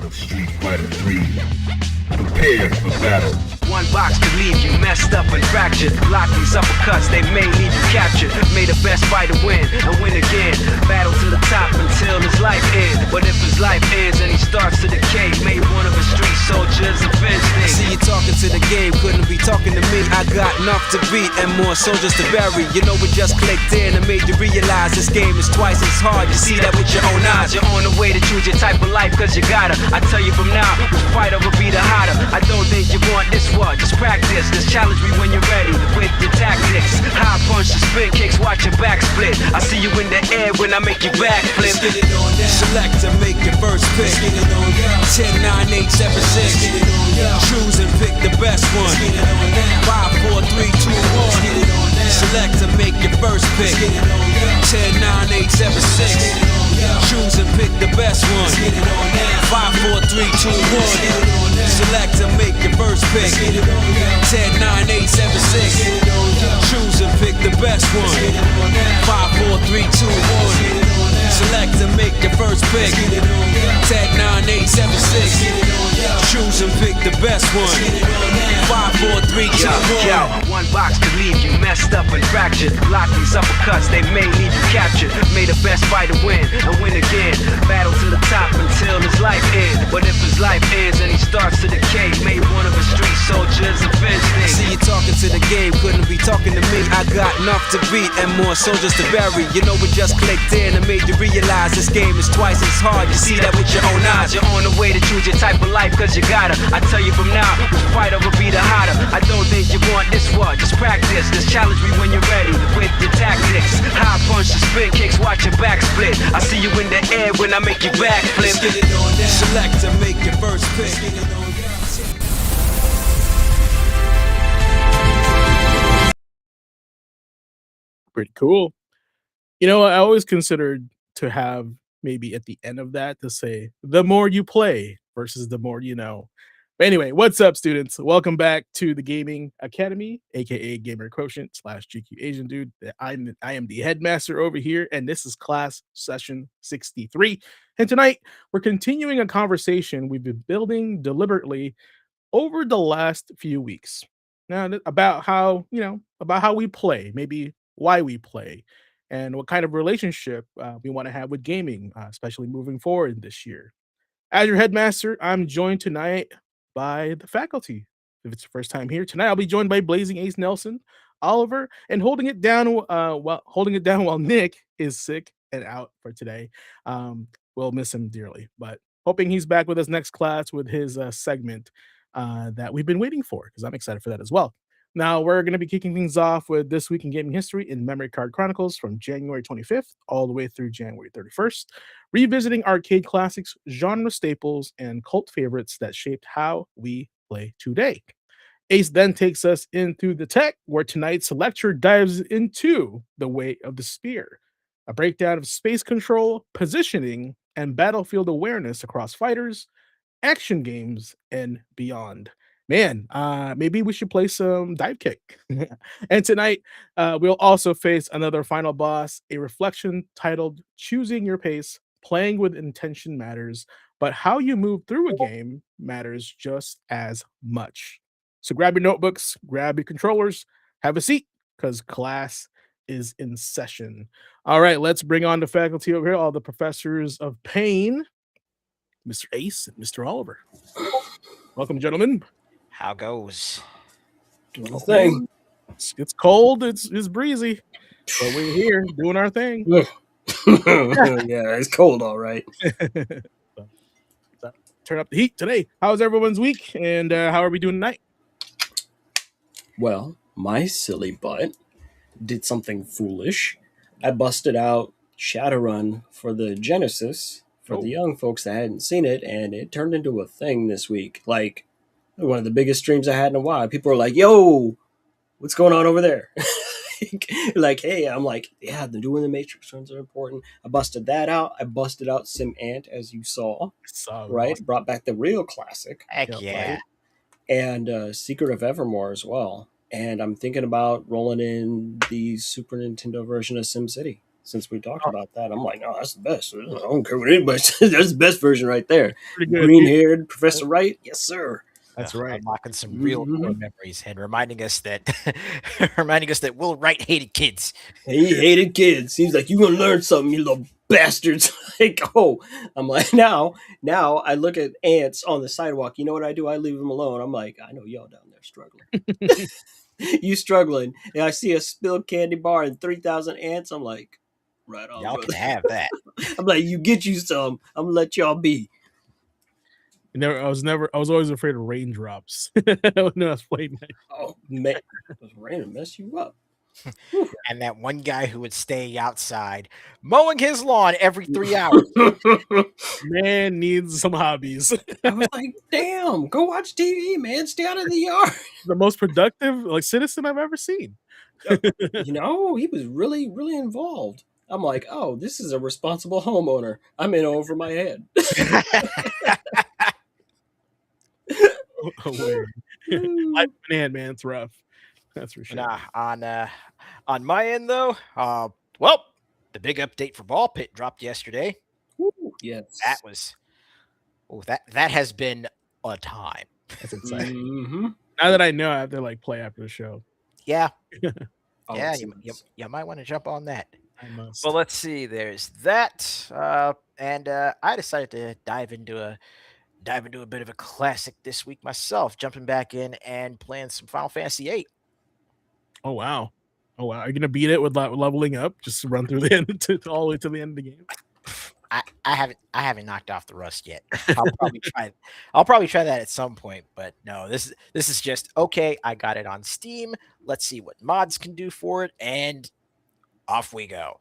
of Street Fighter 3. Prepare for battle. One box could leave you messed up and fractured. Block these uppercuts, they may leave you captured. May the best fighter win and win again. Battle to the top until his life ends. But if his life ends and he starts to decay, may one of his street soldiers avenge things. See you talking to the game, couldn't be talking to me. I got enough to beat and more soldiers to bury. You know we just clicked in and made you realize this game is twice as hard. You see that with your own eyes. You're on the way to choose your type of life cause you gotta. I tell you from now, which fighter will be the hotter. I don't think you want this one. Just practice, just challenge me when you're ready with your tactics. High punch and spin kicks, watch your back split. I see you in the air when I make you backflip. Get it on down. Select and make your first pick. Get it on down. 10, 9, 8, 7, 6. Get it on down. Choose and pick the best one. Get it on down. 5, 4, 3, 2, 1. Get it on down. Select and make your first pick. Get it on down. 10, 9, 8, 7, 6. Get it on down. Choose and pick the best one. Get it on down. 5, 4, 3, 2, 1. Select and make your first pick. 10, 9, 8, 7, 6. Choose and pick the best one. 5, 4, 3, 2, 1. Select and make your first pick. 10, 9, 8, 7, 6. Choose and pick the best one. 5, 4, 3, 2, 1. One box could leave you messed up and fractured. Block these uppercuts, they may leave you captured. May the best fighter win and win again. Battle to the top until his life ends. But if his life ends and he starts to decay, may one of his street soldiers avenge things. See you talking to the game, couldn't be talking to me. I got enough to beat and more soldiers to bury. You know we just clicked in and made you realize this game is twice as hard. You see that with your own eyes. You're on the way to choose your type of life cause you gotta. I tell you from now, which fighter will be the hotter. I don't think you want this one. Just practice, just challenge me when you're ready with your tactics. High punch and spin kicks, watch your back split. I see you in the air when I make you backflip. Get it on down. Select and make your first pick. Get it on down. Pretty cool. You know, I always considered to have maybe at the end of that to say, the more you play versus the more you know. But anyway, what's up, students? Welcome back to the Gaming Academy, aka Gamer Quotient / GQ Asian Dude. I am the headmaster over here, and this is class session 63. And tonight, we're continuing a conversation we've been building deliberately over the last few weeks. Now, about how we play, maybe why we play, and what kind of relationship we want to have with gaming, especially moving forward this year. As your headmaster, I'm joined tonight by the faculty. If it's your first time here tonight, I'll be joined by Blazing Ace Nelson, Oliver, and holding it down while Nick is sick and out for today. We'll miss him dearly, but hoping he's back with us next class with his segment that we've been waiting for, because I'm excited for that as well. Now, we're going to be kicking things off with This Week in Gaming History in Memory Card Chronicles from January 25th all the way through January 31st, revisiting arcade classics, genre staples, and cult favorites that shaped how we play today. Ace then takes us into the tech, where tonight's lecture dives into the way of the spear, a breakdown of space control, positioning, and battlefield awareness across fighters, action games, and beyond. Man, maybe we should play some dive kick. And tonight, we'll also face another final boss, a reflection titled Choosing Your Pace, Playing with Intention Matters, but how you move through a game matters just as much. So grab your notebooks, grab your controllers, have a seat, because class is in session. All right, let's bring on the faculty over here, all the professors of pain, Mr. Ace and Mr. Oliver. Welcome, gentlemen. How goes? Doing the thing. It's cold, it's breezy, but we're here doing our thing. Yeah, it's cold, all right. So, turn up the heat today. How's everyone's week, and how are we doing tonight? Well, my silly butt did something foolish. I busted out Shadowrun for the Genesis for the young folks that hadn't seen it, and it turned into a thing this week. Like, one of the biggest streams I had in a while. People are like, yo, what's going on over there? Like, hey, I'm like, yeah, the doing the Matrix runs are important. I busted that out. I busted out Sim Ant, as you saw. Right? Awesome. Brought back the real classic. Heck yeah. Right? And Secret of Evermore as well. And I'm thinking about rolling in the Super Nintendo version of SimCity. since we talked about that. I'm like, no, that's the best. I don't care what anybody says. That's the best version right there. Pretty good. Green-haired Professor Wright, yes, sir. That's right. Unlocking some real core Mhm. memories and reminding us that Will Wright hated kids. He hated kids. He's like, you gonna learn something, you little bastards. Like, oh, I'm like, now I look at ants on the sidewalk. You know what I do? I leave them alone. I'm like, I know y'all down there struggling. You struggling. And I see a spilled candy bar and 3,000 ants. I'm like, right on, Y'all brother. can have that. I'm like, you get you some. I'm gonna let y'all be. I was always afraid of raindrops when I was playing that. Oh man, this rain will mess you up. And that one guy who would stay outside mowing his lawn every 3 hours. Man needs some hobbies. I was like, damn, go watch TV, man. Stay out of the yard. The most productive citizen I've ever seen. You know, he was really, really involved. I'm like, oh, this is a responsible homeowner. I'm in over my head. Life of an ant, man, it's rough. That's for sure. Nah, on my end though, well, the big update for Ball Pit dropped yesterday. Yes. That has been a time. That's exciting. Mm-hmm. Now that I know, I have to play after the show. Yeah, Oh, yeah, it's you nice. might want to jump on that. I must. Well, let's see. There's that, and I decided to dive into a bit of a classic this week myself, jumping back in and playing some Final Fantasy VIII. Oh wow. Are you gonna beat it with leveling up? Just run through the end all the way to the end of the game. I haven't knocked off the rust yet. I'll probably try that at some point, but no, this is just okay. I got it on Steam. Let's see what mods can do for it, and off we go.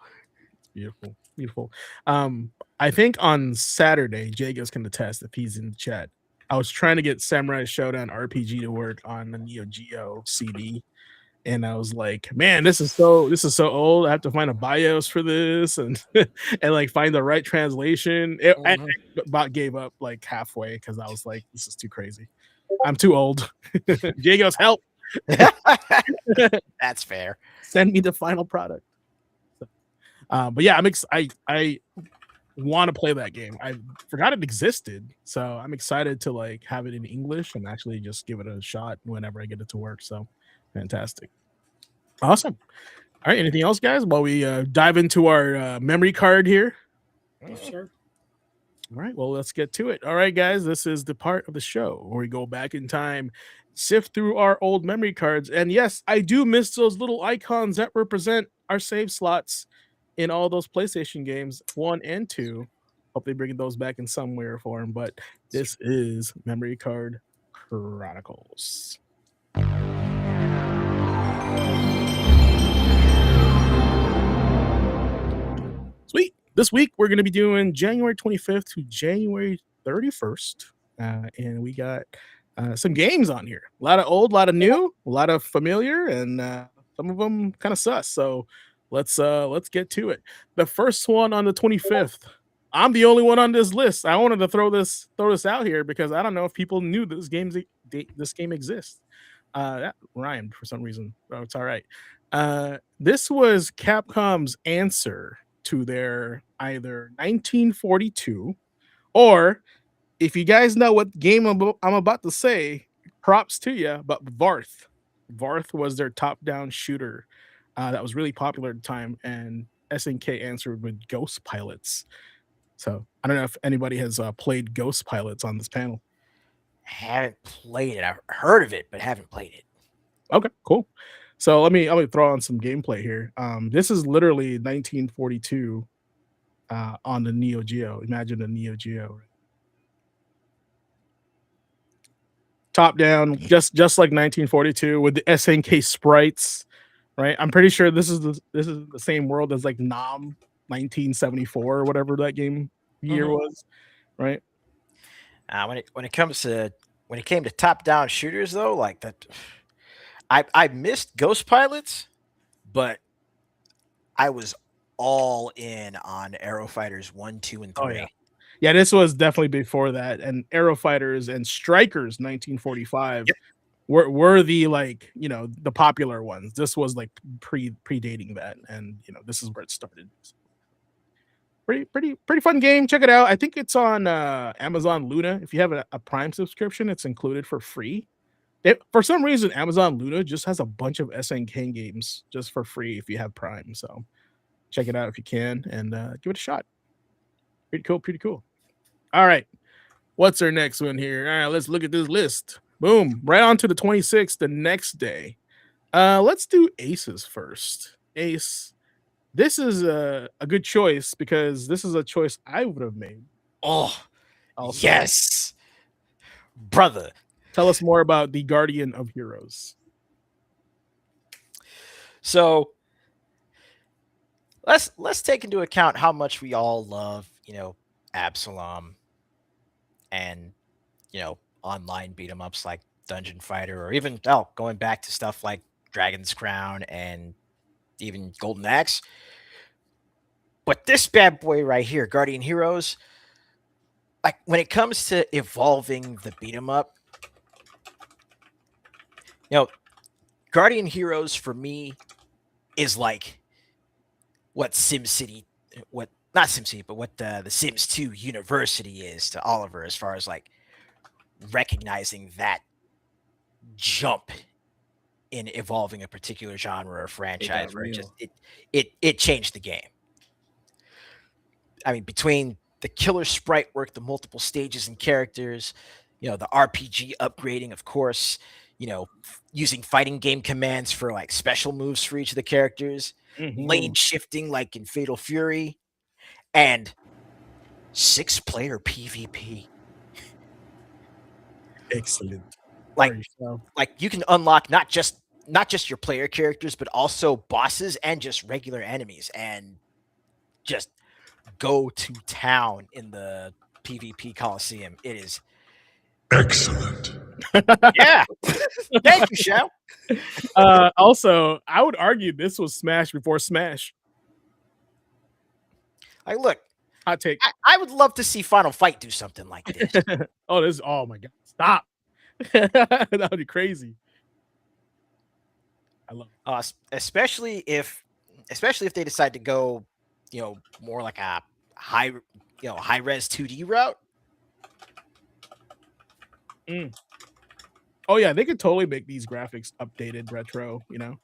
Beautiful. I think on Saturday, Jago's can attest if he's in the chat. I was trying to get Samurai Showdown RPG to work on the Neo Geo CD. And I was like, man, this is so old. I have to find a BIOS for this and and find the right translation. I about gave up halfway because I was like, this is too crazy. I'm too old. Jago's help. That's fair. Send me the final product. But yeah, I want to play that game. I forgot it existed, so I'm excited to have it in English and actually just give it a shot whenever I get it to work. So fantastic. Awesome. All right. Anything else, guys, while we dive into our memory card here? Yes, sir. All right. Well, let's get to it. All right, guys. This is the part of the show where we go back in time, sift through our old memory cards. And yes, I do miss those little icons that represent our save slots in all those PlayStation games 1 and 2. Hope they bring those back in some way or form. But this is Memory Card Chronicles. Sweet. This week, we're going to be doing January 25th to January 31st. And we got some games on here. A lot of old, a lot of new, a lot of familiar, and some of them kind of sus. So let's get to it. The first one on the 25th. I'm the only one on this list. I wanted to throw this out here because I don't know if people knew this game exists. That rhymed for some reason. Oh, it's all right. This was Capcom's answer to their either 1942 or, if you guys know what game I'm about to say, props to you, but Varth. Varth was their top-down shooter that was really popular at the time, and SNK answered with Ghost Pilots. So I don't know if anybody has played Ghost Pilots on this panel. Haven't played it. I've heard of it, but haven't played it. Okay, cool. So let me throw on some gameplay here. This is literally 1942 on the Neo Geo. Imagine the Neo Geo. Top down, just like 1942 with the SNK sprites, right? I'm pretty sure this is the same world as Nam 1974 or whatever that game year was, right? When it came to top down shooters though, like that, I missed Ghost Pilots, but I was all in on Aero Fighters 1, 2, and 3. Oh, yeah, this was definitely before that. And Aero Fighters and Strikers 1945 were the like the popular ones. This was like predating that, and this is where it started. Pretty fun game. Check it out. I think it's on Amazon Luna. If you have a Prime subscription, it's included for free. For some reason, Amazon Luna just has a bunch of SNK games just for free if you have Prime. So check it out if you can, and give it a shot. Pretty cool. All right, what's our next one here? All right, let's look at this list. Boom, right on to the 26th, the next day. Let's do Aces first. Ace. This is a good choice because this is a choice I would have made. Oh, also. yes, brother. Tell us more about the Guardian of Heroes. So let's take into account how much we all love, Absalom and online beat 'em ups like Dungeon Fighter, or even going back to stuff like Dragon's Crown and even Golden Axe. But this bad boy right here, Guardian Heroes, like when it comes to evolving the beat 'em up, Guardian Heroes for me is like what SimCity, not SimCity, but what the Sims 2 University is to Oliver, as far as like recognizing that jump in evolving a particular genre or franchise where it changed the game. I mean, between the killer sprite work, the multiple stages and characters, the RPG upgrading, of course, using fighting game commands for like special moves for each of the characters, lane shifting like in Fatal Fury, and 6-player PvP. Excellent. Like you can unlock not just your player characters, but also bosses and just regular enemies, and just go to town in the PvP Coliseum. It is Excellent. yeah. Thank you, Shao. Also, I would argue this was Smash before Smash. Like, look, hot take. I would love to see Final Fight do something like this. Oh my god, stop. That would be crazy. I love it. Especially if they decide to go, more like a high res 2D route. Oh yeah, they could totally make these graphics updated retro, and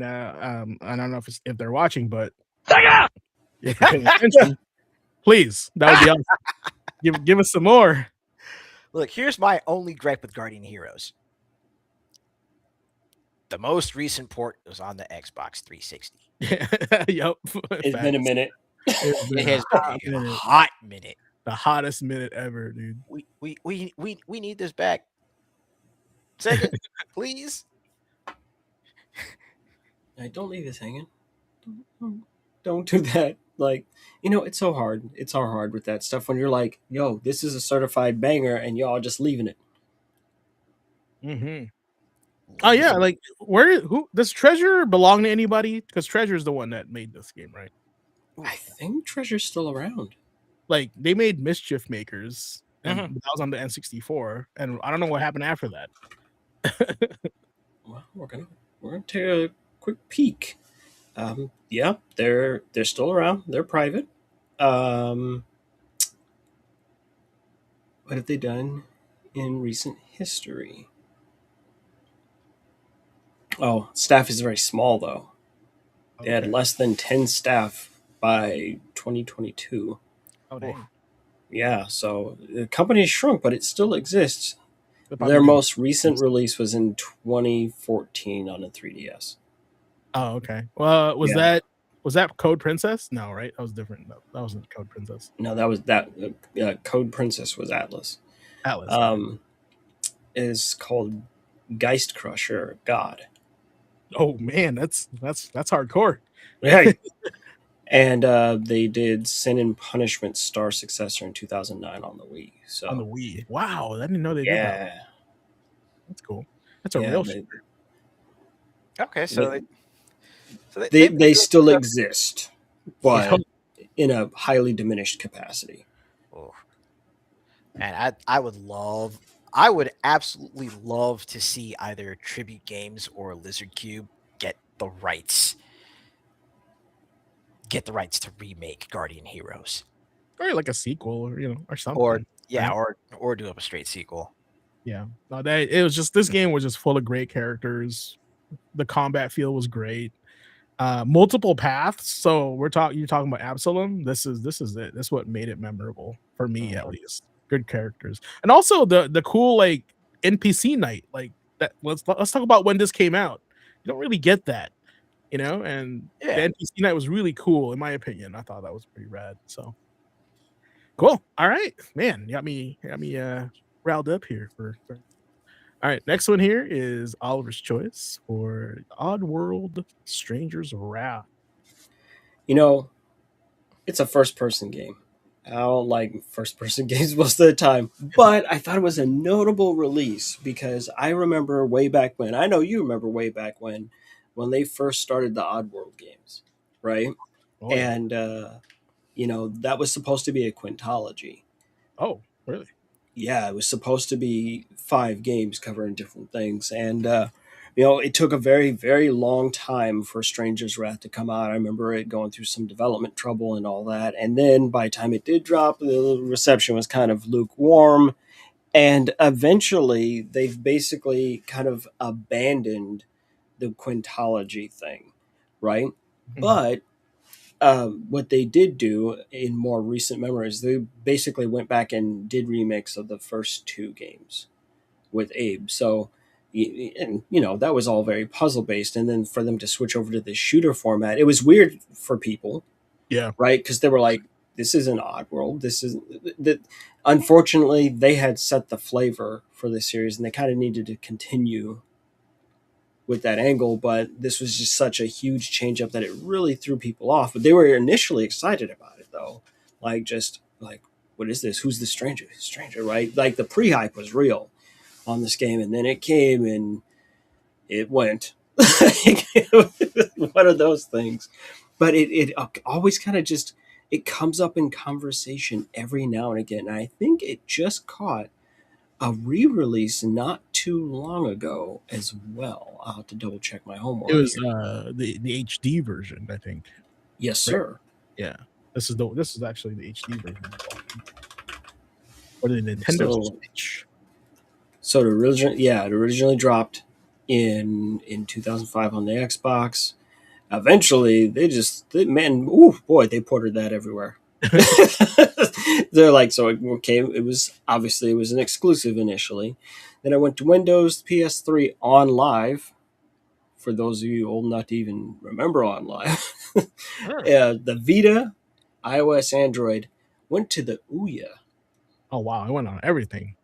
I don't know if they're watching, but if you're paying attention, please, that would be awesome. Give us some more. Look, here's my only gripe with Guardian Heroes. The most recent port was on the Xbox 360. Yep. It's been a minute. It has been a hot minute. The hottest minute ever, dude. We need this back. Second, please. Don't leave us hanging. Don't do that. Like, it's so hard. It's so hard with that stuff when you're like, yo, this is a certified banger, and y'all just leaving it. Oh yeah, like who does Treasure belong to anybody? Because Treasure's the one that made this game, right? I think Treasure's still around. Like they made Mischief Makers, and that was on the N64, and I don't know what happened after that. Well, we're gonna take a quick peek. Yeah, they're still around. They're private. What have they done in recent history? Oh, staff is very small though. They had less than 10 staff by 2022. Oh, dang. Yeah, so the company shrunk, but it still exists. Their most recent release was in 2014 on a 3DS. Oh, okay. Well, was that Code Princess? No, right? That was different. No, that wasn't Code Princess. No, that was Code Princess was Atlas. Is called Geist Crusher God. Oh man, that's hardcore. Yeah. And they did Sin and Punishment Star Successor in 2009 on the Wii. So on the Wii. Wow, I didn't know they did that. Yeah. That's cool. That's a real shooter. Okay, so they still exist, but in a highly diminished capacity. Oh. Man, I would love I would absolutely love to see either Tribute Games or Lizard Cube get the rights to remake Guardian Heroes, Or like a sequel, or or or something. yeah, Right? or do up a straight sequel. Yeah. No, that it was just this game was just full of great characters. The combat feel was great. Multiple paths. So you're talking about Absalom. This is it. That's what made it memorable for me, at least. Good characters. And also the cool like NPC night. Like that let's talk about when this came out. You don't really get that, and the Yeah. NPC night was really cool, in my opinion. I thought that was pretty rad. So cool. All right. Man, you got me riled up here for all right. Next one here is Oliver's choice for Oddworld Stranger's Wrath. You know, it's a first person game. I don't like first person games most of the time, but I thought it was a notable release because I remember way back when, I know you remember way back when they first started the Oddworld games, right? Oh, yeah. And, that was supposed to be a quintology. Oh, really? Yeah, it was supposed to be 5 games covering different things. And, it took a very, very long time for Stranger's Wrath to come out. I remember it going through some development trouble and all that. And then by the time it did drop, the reception was kind of lukewarm. And eventually, they've basically kind of abandoned the quintology thing, right? But what they did do in more recent memories, they basically went back and did remakes of the first 2 games with Abe. So, and that was all very puzzle based. And then for them to switch over to the shooter format, it was weird for people, Yeah. right? Because they were like, "This is an Oddworld. This is that." Unfortunately, they had set the flavor for the series, and they kind of needed to continue with that angle, but this was just such a huge change up that it really threw people off. But they were initially excited about it, though. Like, just like, what is this? Who's the stranger? Stranger, right? Like, the pre-hype was real on this game, and then it came and it went. One of those things. But it always kind of just, it comes up in conversation every now and again. And I think it just caught a re-release not too long ago as well. I'll have to double check my homework. It was here. the HD version, I think. Yes, sir. Yeah. This is actually the HD version. Or the Nintendo Switch. So it originally dropped in 2005 on the Xbox. Eventually, they ported that everywhere. They're like, so it was an exclusive initially. Then I went to Windows, PS3 on live. For those of you old enough to even remember on live, the Vita, iOS, Android went to the Ouya. Oh wow, I went on everything.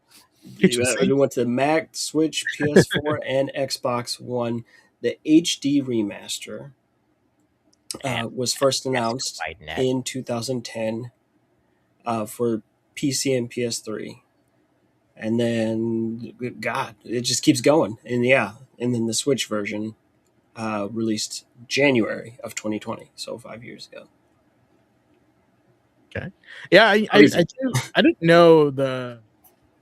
It went to the Mac, Switch, PS4, and Xbox One. The HD remaster was first announced in 2010 for PC and PS3. And then, God, it just keeps going. And and then the Switch version released January of 2020, so 5 years ago. Okay. Yeah, I didn't know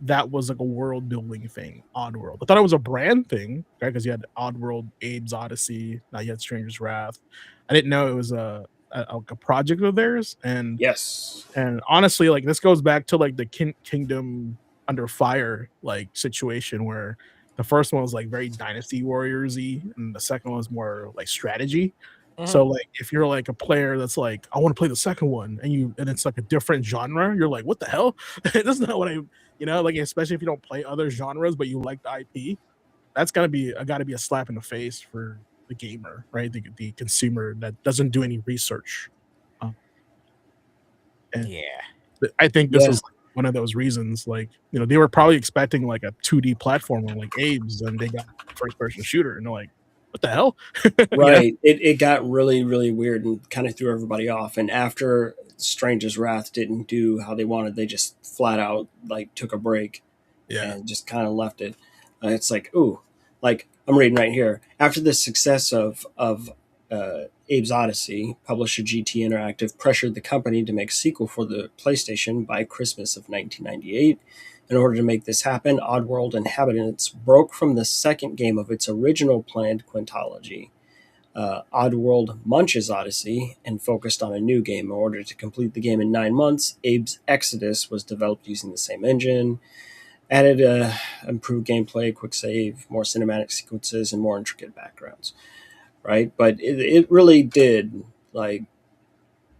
that was like a world building thing, Oddworld. I thought it was a brand thing, right? Because you had Oddworld, Abe's Odyssey, now you had Stranger's Wrath. I didn't know it was a project of theirs. And yes, and honestly, like this goes back to like the Kingdom Under Fire like situation where the first one was like very Dynasty Warriors-y, and the second one was more like strategy. So like if you're like a player that's like, I want to play the second one, and it's like a different genre, you're like, what the hell? That's not what like, especially if you don't play other genres but you like the IP, that's gotta be a slap in the face for the gamer, right? The consumer that doesn't do any research. I think this is one of those reasons. Like, they were probably expecting like a 2D platformer like Abe's, and they got first person shooter, and they're like, what the hell? Right. It got really, really weird and kind of threw everybody off. And after Stranger's Wrath didn't do how they wanted, they just flat out like took a break and just kind of left it. It's like, ooh, like I'm reading right here. After the success of Abe's Odyssey, publisher GT Interactive pressured the company to make a sequel for the PlayStation by Christmas of 1998. In order to make this happen, Oddworld Inhabitants broke from the second game of its original planned quintology, Oddworld Munch's Odyssey, and focused on a new game. In order to complete the game in 9 months, Abe's Exodus was developed using the same engine, added improved gameplay, quick save, more cinematic sequences, and more intricate backgrounds. Right, but it really did like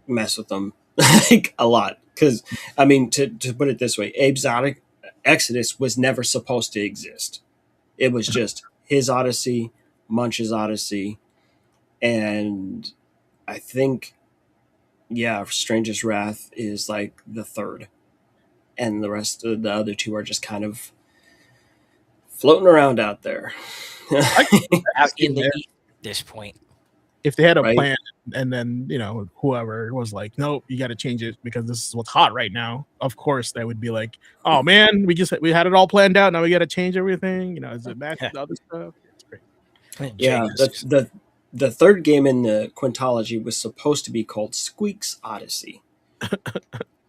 mess with them like a lot. Because I mean, to put it this way, Abe's Exodus was never supposed to exist. It was just his Odyssey, Munch's Odyssey, and I think, yeah, Stranger's Wrath is like the third, and the rest of the other two are just kind of floating around out there. Out in the ether at this point. If they had a Right. plan, and then whoever was like, "Nope, you got to change it because this is what's hot right now." Of course, they would be like, "Oh man, we had it all planned out. Now we got to change everything." Is it match the other stuff? It's great. Yeah, the third game in the quintology was supposed to be called Squeak's Odyssey.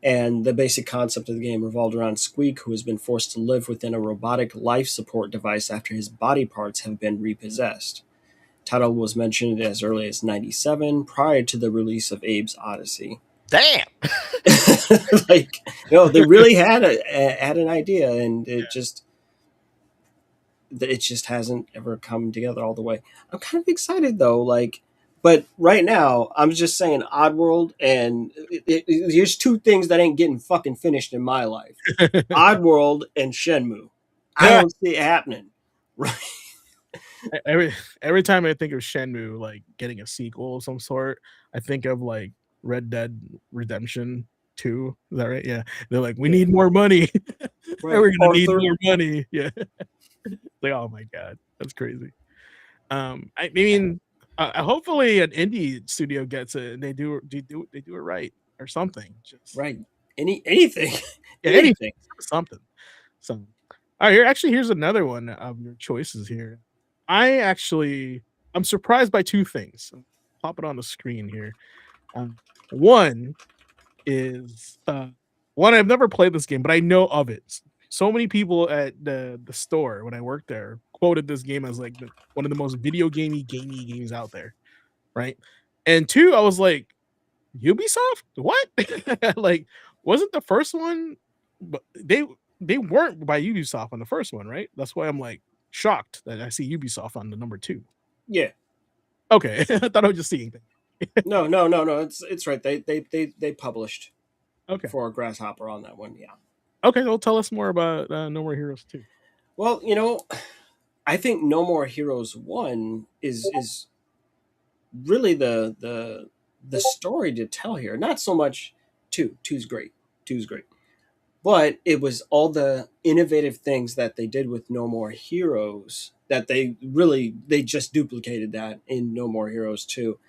And the basic concept of the game revolved around Squeak, who has been forced to live within a robotic life support device after his body parts have been repossessed. Title was mentioned as early as 97, prior to the release of Abe's Odyssey. Damn. Like, they really had an idea, and it just hasn't ever come together all the way. I'm kind of excited though, but right now I'm just saying Oddworld, and there's two things that ain't getting fucking finished in my life: Oddworld and Shenmue. I don't see it happening. Right? Every time I think of Shenmue like getting a sequel of some sort, I think of like Red Dead Redemption 2. Is that right? Yeah. They're like, we need more money. Right. We're gonna need Arthur. more money. Yeah. Like, oh my god, that's crazy. I mean, hopefully an indie studio gets it and they do it right or something. Just Right. Anything. yeah, anything, something. So, all right, here's another one of your choices here. I'm surprised by two things. I'll pop it on the screen here. One is one, I've never played this game, but I know of it. So many people at the store when I worked there quoted this game as like one of the most video gamey games out there, right? And two, I was like, Ubisoft? What? Like, wasn't the first one? But they weren't by Ubisoft on the first one, right? That's why I'm like shocked that I see Ubisoft on the number 2. Yeah. Okay, I thought I was just seeing things. No. It's right. They published. Okay. For a Grasshopper on that one. Yeah. Okay, well, tell us more about No More Heroes 2. Well, I think No More Heroes 1 is really the story to tell here. Not so much 2. 2's great. 2's great. But it was all the innovative things that they did with No More Heroes that they just duplicated that in No More Heroes 2.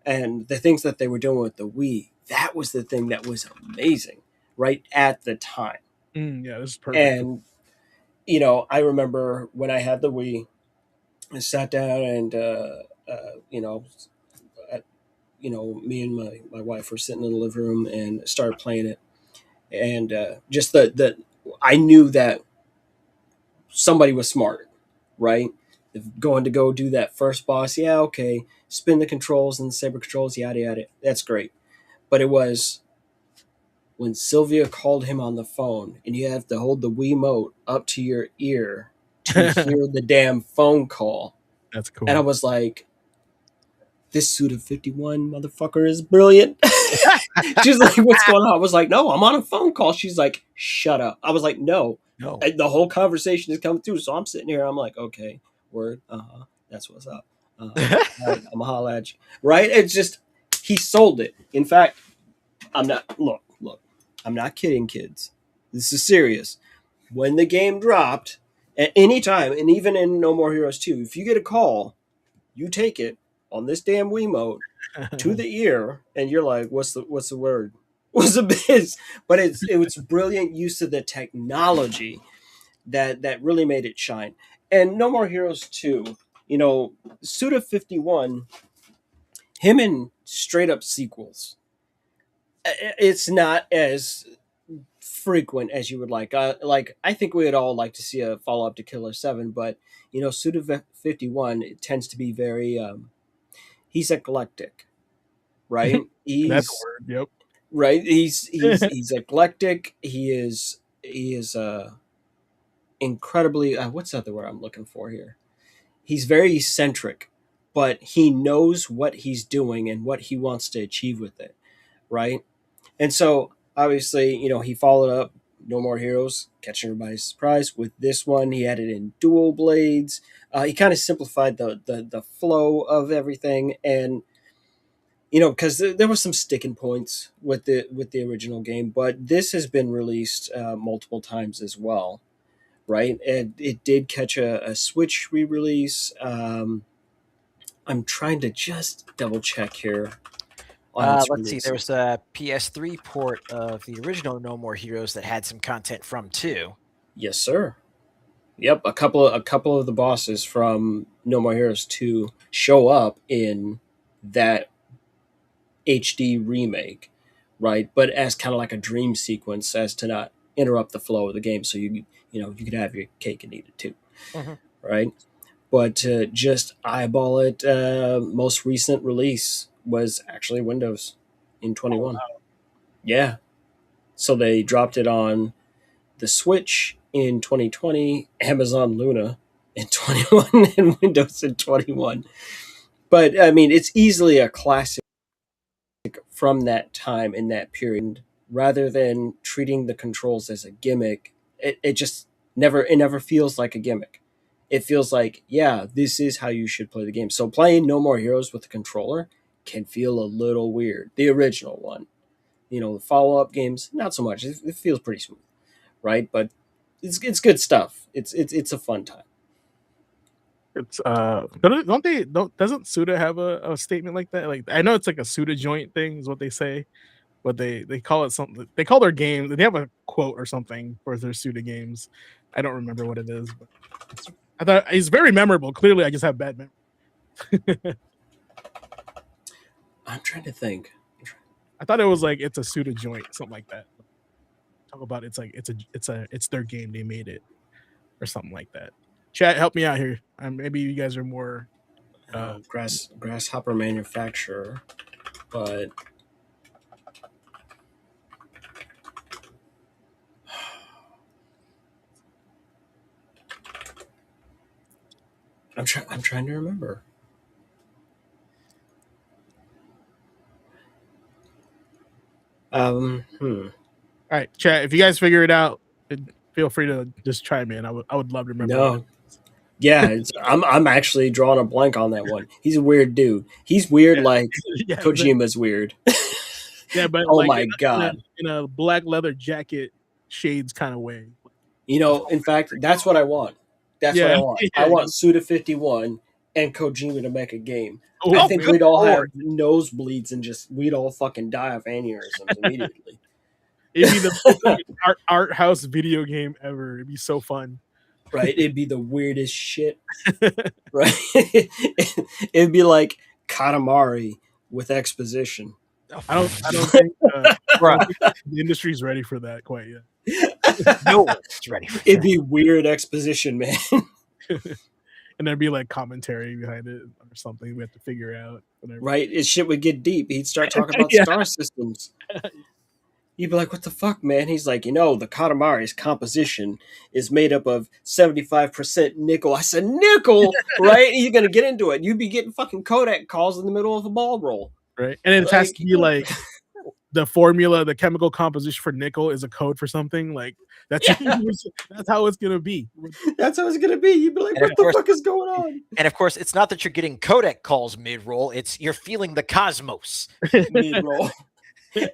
And the things that they were doing with the Wii, that was the thing that was amazing right at the time. Yeah, this is perfect. And, I remember when I had the Wii, I sat down and, me and my wife were sitting in the living room and started playing it. And just I knew that somebody was smart, right? Going to go do that first boss, yeah, okay. Spin the controls and the saber controls, yada, yada. That's great. But it was when Sylvia called him on the phone and you have to hold the Wiimote up to your ear to hear the damn phone call. That's cool. And I was like, this Suda51 motherfucker is brilliant. She's like, what's going on? I was like, no, I'm on a phone call. She's like, shut up. I was like, no. And the whole conversation is coming through. So I'm sitting here. I'm like, okay, word. That's what's up. All right, I'm going to holla at you. Right? It's just, he sold it. In fact, look, I'm not kidding, kids. This is serious. When the game dropped, at any time, and even in No More Heroes 2, if you get a call, you take it on this damn Wiimote to the ear, and you're like, what's the word? What's the biz? But it was brilliant use of the technology that really made it shine. And No More Heroes 2, Suda51, him in straight up sequels. It's not as frequent as you would like. I think we'd all like to see a follow up to Killer 7, but Suda 51 it tends to be very he's eclectic, right? That's He's a word. Yep. right. He's eclectic. He is incredibly what's the other word I'm looking for here? He's very eccentric, but he knows what he's doing and what he wants to achieve with it, right? And so obviously, he followed up No More Heroes, catching everybody's surprise with this one. He added in dual blades. He kind of simplified the flow of everything, and because there were some sticking points with the original game, but this has been released multiple times as well, right? And it did catch a Switch re-release. I'm trying to just double check here. Let's see. There was a PS3 port of the original No More Heroes that had some content from 2. Yes, sir. Yep, a couple of the bosses from No More Heroes 2 show up in that HD remake, right? But as kind of like a dream sequence, as to not interrupt the flow of the game, so you could have your cake and eat it too, right? But just eyeball it. Most recent release was actually Windows in 21. Oh, wow. Yeah, so they dropped it on the Switch in 2020, Amazon Luna in 21, and Windows in 21. But I mean, it's easily a classic from that time in that period. Rather than treating the controls as a gimmick, it just never feels like a gimmick. It feels like, yeah, this is how you should play the game. So playing No More Heroes with a controller can feel a little weird. The original one, the follow-up games, not so much. It feels pretty smooth, right? But it's good stuff. It's a fun time. It's doesn't Suda have a statement like that? Like, I know it's like a Suda joint thing is what they say, but they call it something. They call their game. They have a quote or something for their Suda games. I don't remember what it is, but I thought it's very memorable. Clearly, I just have bad memory. I'm trying to think. I thought it was like it's a Suda joint, something like that. Talk about it's like it's their game. They made it or something like that. Chat, help me out here. Maybe you guys are more grasshopper manufacturer, but I'm trying to remember. All right, chat. If you guys figure it out, feel free to just chime in. I would love to remember. No. Yeah, I'm actually drawing a blank on that one. He's a weird dude. He's weird like Kojima's weird. Yeah, but oh my god, in a black leather jacket shades kind of way. In fact, that's what I want. That's what I want. I want Suda 51 and Kojima to make a game. Oh, I think we'd all have nosebleeds and we'd all fucking die of aneurysms immediately. It'd be the art house video game ever. It'd be so fun. Right? It'd be the weirdest shit. Right? It'd be like Katamari with exposition. I don't think the industry's ready for that quite yet. No one's ready for It'd be weird exposition, man. And there'd be like commentary behind it or something we have to figure out. Whatever. Right? His shit would get deep. He'd start talking about star systems. You'd be like, what the fuck, man? He's like, the Katamari's composition is made up of 75% nickel. I said, nickel? Right? You're going to get into it. You'd be getting fucking Kodak calls in the middle of a ball roll. Right. And it has to be like the formula, the chemical composition for nickel is a code for something. Like, that's how it's going to be. That's how it's going to be. You'd be like, what the fuck is going on? And of course, it's not that you're getting Kodak calls mid-roll. It's you're feeling the cosmos. Mid-roll.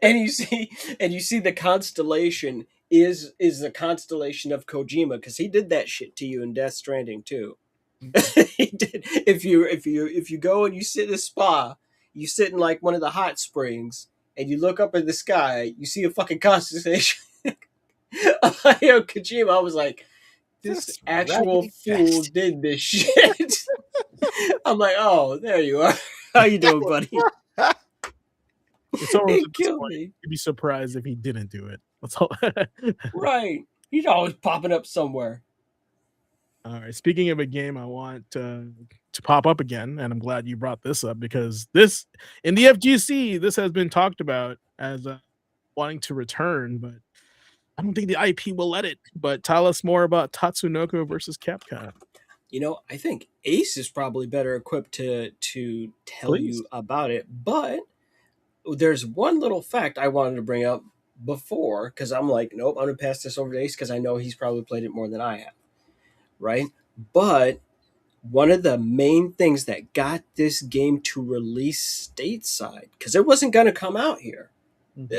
And you see the constellation is the constellation of Kojima, because he did that shit to you in Death Stranding too. He did. If you go and you sit in a spa, you sit in like one of the hot springs, and you look up in the sky, you see a fucking constellation. Kojima, I was like, this actual fool did this shit. I'm like, oh, there you are. How you doing, buddy? If someone was It at this killed point, me. you'd be surprised if he didn't do it. That's all. Right. He's always popping up somewhere. All right. Speaking of a game, I want to pop up again, and I'm glad you brought this up because this in the FGC, this has been talked about as wanting to return, but I don't think the IP will let it. But tell us more about Tatsunoko versus Capcom. You know, I think Ace is probably better equipped to tell Please. you about it. But there's one little fact I wanted to bring up before because I'm like, nope, I'm gonna pass this over to Ace because I know he's probably played it more than I have. Right? But one of the main things that got this game to release stateside, because it wasn't gonna come out here.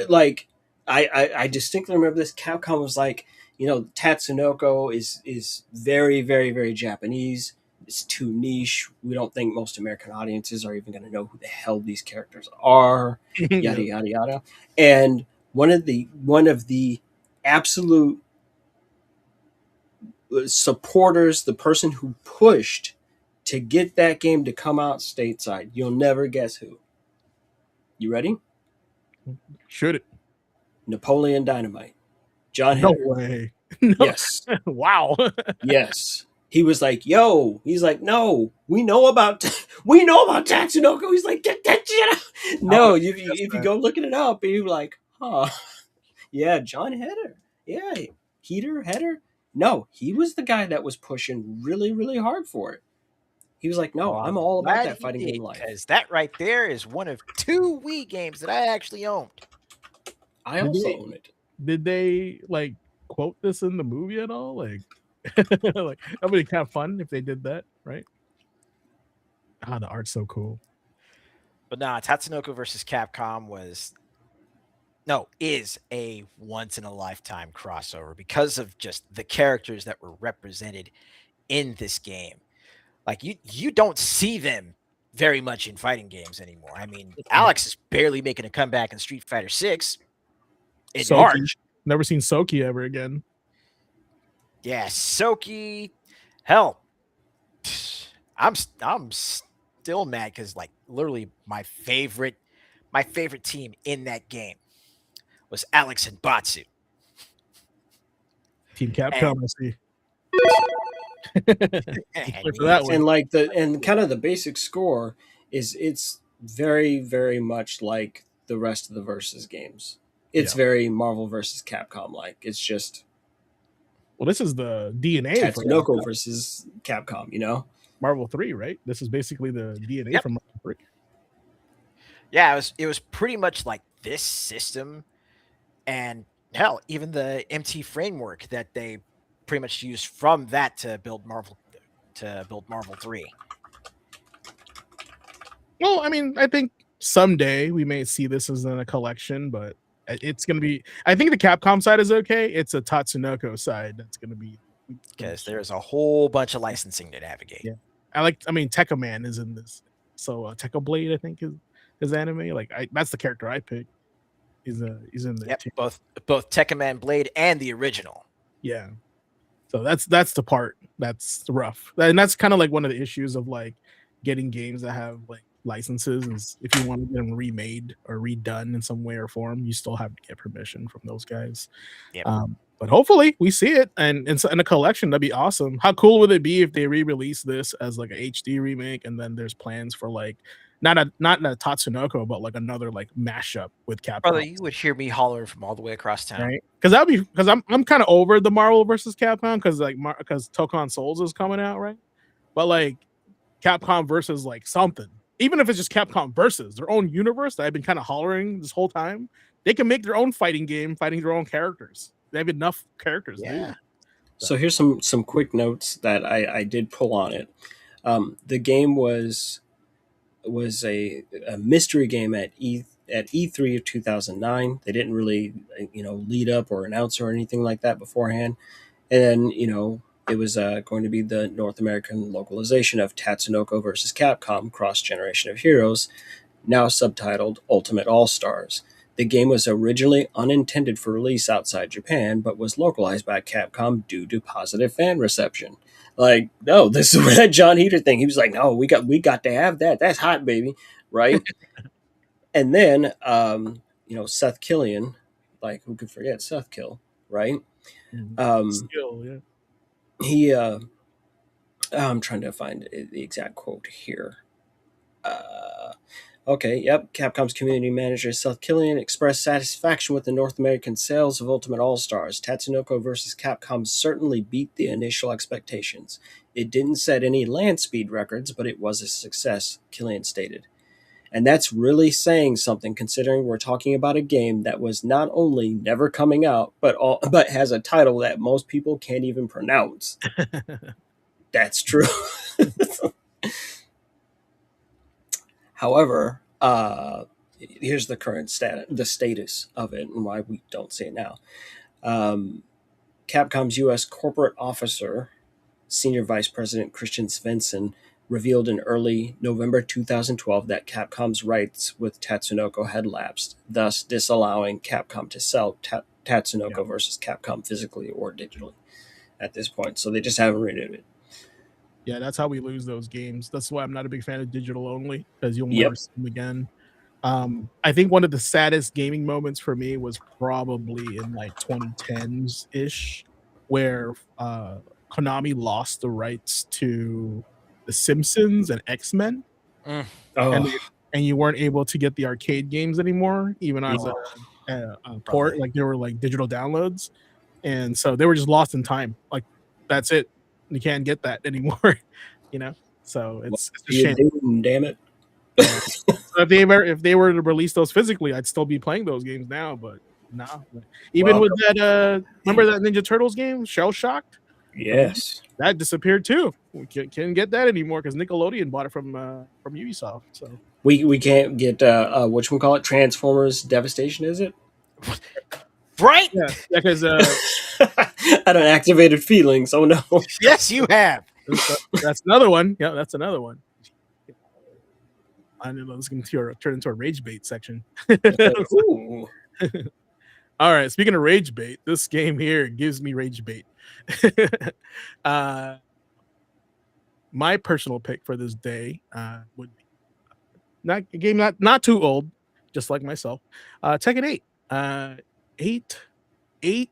Like I distinctly remember this. Capcom was like, you know, Tatsunoko is very, very, very Japanese. It's too niche. We don't think most American audiences are even going to know who the hell these characters are. Yada yada yada. And one of the absolute supporters, the person who pushed to get that game to come out stateside, you'll never guess who. You ready? Should it? Napoleon Dynamite. John No Heder. way. No. Yes. Wow. Yes. He was like, yo, he's like, no, we know about Tatsunoko. He's like, get that shit out. No, if you go looking it up, and you're like, huh. Yeah, John Heder. Yeah. Header? No, he was the guy that was pushing really, really hard for it. He was like, no, I'm all about that fighting game life. Because that right there is one of 2 Wii games that I actually owned. I also own it. Did they like quote this in the movie at all? Like, like that would be kind of fun if they did that, right? Ah, the art's so cool. But nah, Tatsunoko versus Capcom is a once in a lifetime crossover because of just the characters that were represented in this game. Like you don't see them very much in fighting games anymore. I mean, Alex is barely making a comeback in Street Fighter 6 in March. Never seen Soki ever again. Yeah, Soki. Hell, I'm still mad because like literally my favorite team in that game was Alex and Batsu. Team Capcom, I see. And like and kind of the basic score is it's very, very much like the rest of the versus games. It's very Marvel versus Capcom like. It's just this is the DNA Tatsunoko versus Capcom, you know? Marvel 3, right? This is basically the DNA from Marvel 3. Yeah, it was pretty much like this system, and hell, even the MT framework that they pretty much used from that to build Marvel 3. Well, I mean, I think someday we may see this as in a collection, but it's going to be. I think the Capcom side is okay. It's a Tatsunoko side that's going to be because there's a whole bunch of licensing to navigate. Yeah, I mean, Tekka Man is in this, so Tekka Blade, I think, is anime. Like, that's the character I picked. He's in there. Yep, both Tekka Man Blade and the original. Yeah. So that's the part that's rough, and that's kind of like one of the issues of like getting games that have like licenses. Is if you want to get them remade or redone in some way or form, you still have to get permission from those guys. Yep. But hopefully we see it, and in a collection, that'd be awesome. How cool would it be if they re-release this as like a HD remake, and then there's plans for like not a Tatsunoko, but like another like mashup with Capcom. Brother, you would hear me hollering from all the way across town, right? Because I'm kind of over the Marvel versus Capcom because Tokon Souls is coming out, right? But like Capcom versus like something, even if it's just Capcom versus their own universe that I've been kind of hollering this whole time, they can make their own fighting game, fighting their own characters. They have enough characters. Yeah. So here's some quick notes that I did pull on it. The game was a mystery game at E3 of 2009. They didn't really lead up or announce or anything like that beforehand. And it was going to be the North American localization of Tatsunoko versus Capcom Cross Generation of Heroes, now subtitled Ultimate All-Stars. The game was originally unintended for release outside Japan, but was localized by Capcom due to positive fan reception. Like, no, this is where that John Heater thing. He was like, no, we got to have that. That's hot, baby. right? And then, Seth Killian, like who could forget Seth Kill, right? Skill, yeah. He, I'm trying to find the exact quote here. Okay, yep. Capcom's community manager Seth Killian expressed satisfaction with the North American sales of Ultimate All-Stars. Tatsunoko vs. Capcom certainly beat the initial expectations. It didn't set any land speed records, but it was a success, Killian stated. And that's really saying something, considering we're talking about a game that was not only never coming out, but has a title that most people can't even pronounce. That's true. However, here's the current status of it, and why we don't see it now. Capcom's U.S. corporate officer, Senior Vice President Christian Svensson, revealed in early November 2012 that Capcom's rights with Tatsunoko had lapsed, thus disallowing Capcom to sell Tatsunoko versus Capcom physically or digitally at this point. So they just haven't renewed it. Yeah, that's how we lose those games. That's why I'm not a big fan of digital only, because you'll Yep. never see them again. I think one of the saddest gaming moments for me was probably in like 2010s ish, where Konami lost the rights to The Simpsons and X-Men, Oh, and you weren't able to get the arcade games anymore, even as a port. Like they were like digital downloads, and so they were just lost in time. Like that's it. You can't get that anymore. So it's a shame. Damn it. So if they were to release those physically, I'd still be playing those games now. But no, even with that, remember that Ninja Turtles game, Shell Shocked? Yes, that disappeared too. We can't get that anymore because Nickelodeon bought it from Ubisoft. So we can't get whatchamacallit, Transformers Devastation, is it? Right? yeah, because I don't activated feelings. Oh no. Yes, you have. that's another one. Yeah, that's another one. I don't know. This is going to turn into a rage bait section. Ooh. All right. Speaking of rage bait, this game here gives me rage bait. My personal pick for this day would be not too old, just like myself. Tekken 8. Eight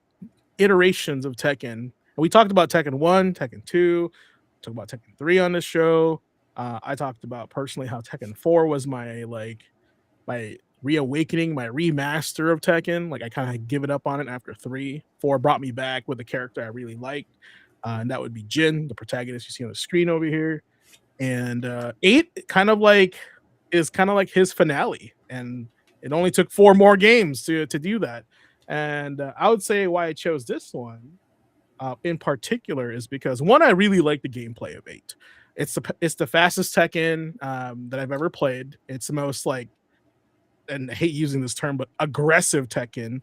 iterations of Tekken. And we talked about Tekken 1, Tekken 2, talked about Tekken 3 on this show. I talked about personally how Tekken 4 was my reawakening, my remaster of Tekken. Like I kind of give it up on it after 3. 4 brought me back with a character I really liked, and that would be Jin, the protagonist you see on the screen over here. And 8 is kind of like his finale, and it only took 4 more games to do that. And I would say why I chose this one in particular is because, one, I really like the gameplay of 8. It's the fastest Tekken that I've ever played. It's the most and I hate using this term, but aggressive Tekken,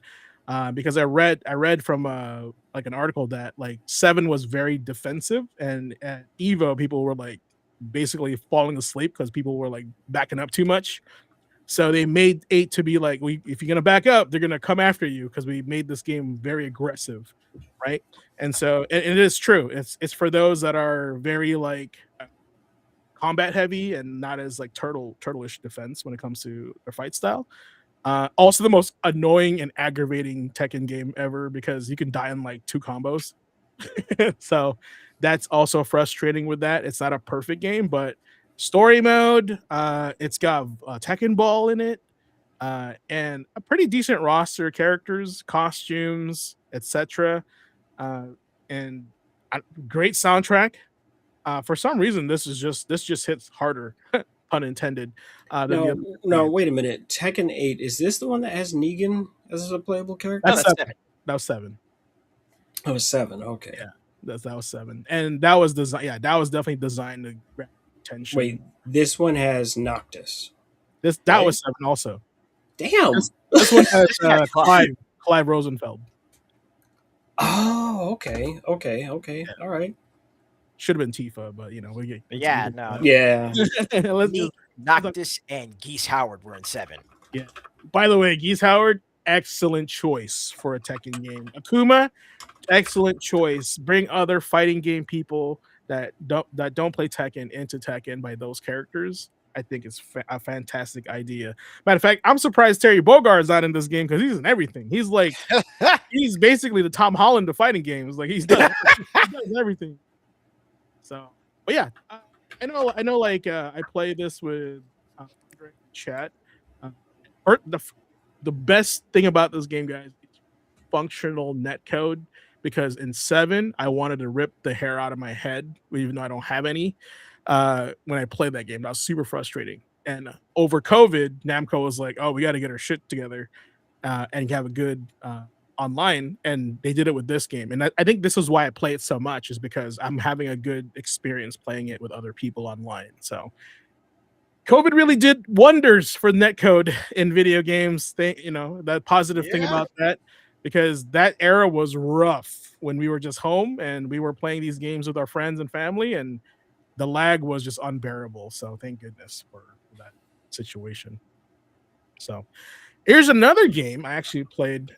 because I read from an article that 7 was very defensive, and at Evo people were basically falling asleep because people were backing up too much. So they made 8 to be if you're gonna back up, they're gonna come after you because we made this game very aggressive, right? And so it is true. It's for those that are very combat heavy and not as turtle-ish defense when it comes to their fight style. Also the most annoying and aggravating Tekken game ever because you can die in 2 combos. So that's also frustrating with that. It's not a perfect game, but story mode, it's got Tekken Ball in it, and a pretty decent roster of characters, costumes, etc. And great soundtrack. For some reason, this just hits harder, pun intended. No, wait a minute. Tekken 8, is this the one that has Negan as a playable character? That's 7. That was 7. That was 7. Okay. Yeah, that was 7, and that was design. Yeah, that was definitely designed to grab attention. Wait, this one has Noctis. That was 7 also. Damn. This one has Clive Rosenfeld. Oh, okay. Yeah. All right. Should have been Tifa, but we get. Yeah, no. Yeah. Noctis and Geese Howard were in 7. Yeah. By the way, Geese Howard, excellent choice for a Tekken game. Akuma, excellent choice. Bring other fighting game people that don't play Tekken into Tekken by those characters. I think it's a fantastic idea. Matter of fact, I'm surprised Terry Bogard is not in this game because he's in everything. He's like he's basically the Tom Holland of fighting games. Like he does everything. So, but yeah, I know. Like I play this with Andre in chat. Uh, the best thing about this game, guys, it's functional netcode. Because in 7, I wanted to rip the hair out of my head, even though I don't have any. When I played that game, that was super frustrating. And over COVID, Namco was like, "Oh, we got to get our shit together and have a good online." And they did it with this game. And I think this is why I play it so much, is because I'm having a good experience playing it with other people online. So COVID really did wonders for netcode in video games. That positive thing about that, because that era was rough when we were just home and we were playing these games with our friends and family, and the lag was just unbearable. So thank goodness for that situation. So here's another game I actually played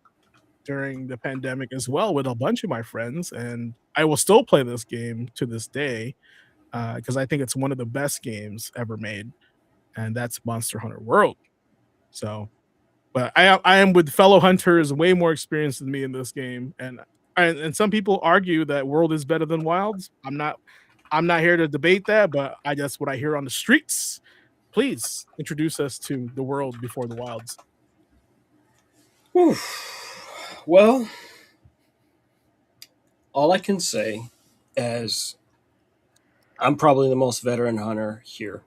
during the pandemic as well with a bunch of my friends, and I will still play this game to this day because I think it's one of the best games ever made, and that's Monster Hunter World. So, but I am with fellow hunters way more experienced than me in this game, and some people argue that World is better than Wilds. I'm not here to debate that, but that's what I hear on the streets. Please introduce us to the World before the Wilds. Whew. Well, all I can say is I'm probably the most veteran hunter here.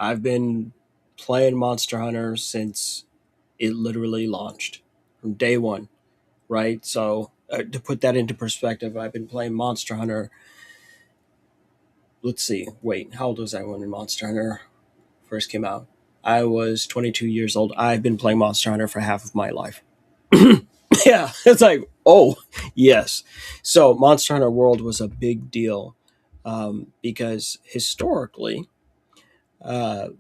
I've been playing Monster Hunter since it literally launched, from day one, right? So to put that into perspective, I've been playing Monster Hunter. Let's see. Wait, how old was I when Monster Hunter first came out? I was 22 years old. I've been playing Monster Hunter for half of my life. Yeah, it's like, oh, yes. So Monster Hunter World was a big deal because historically, the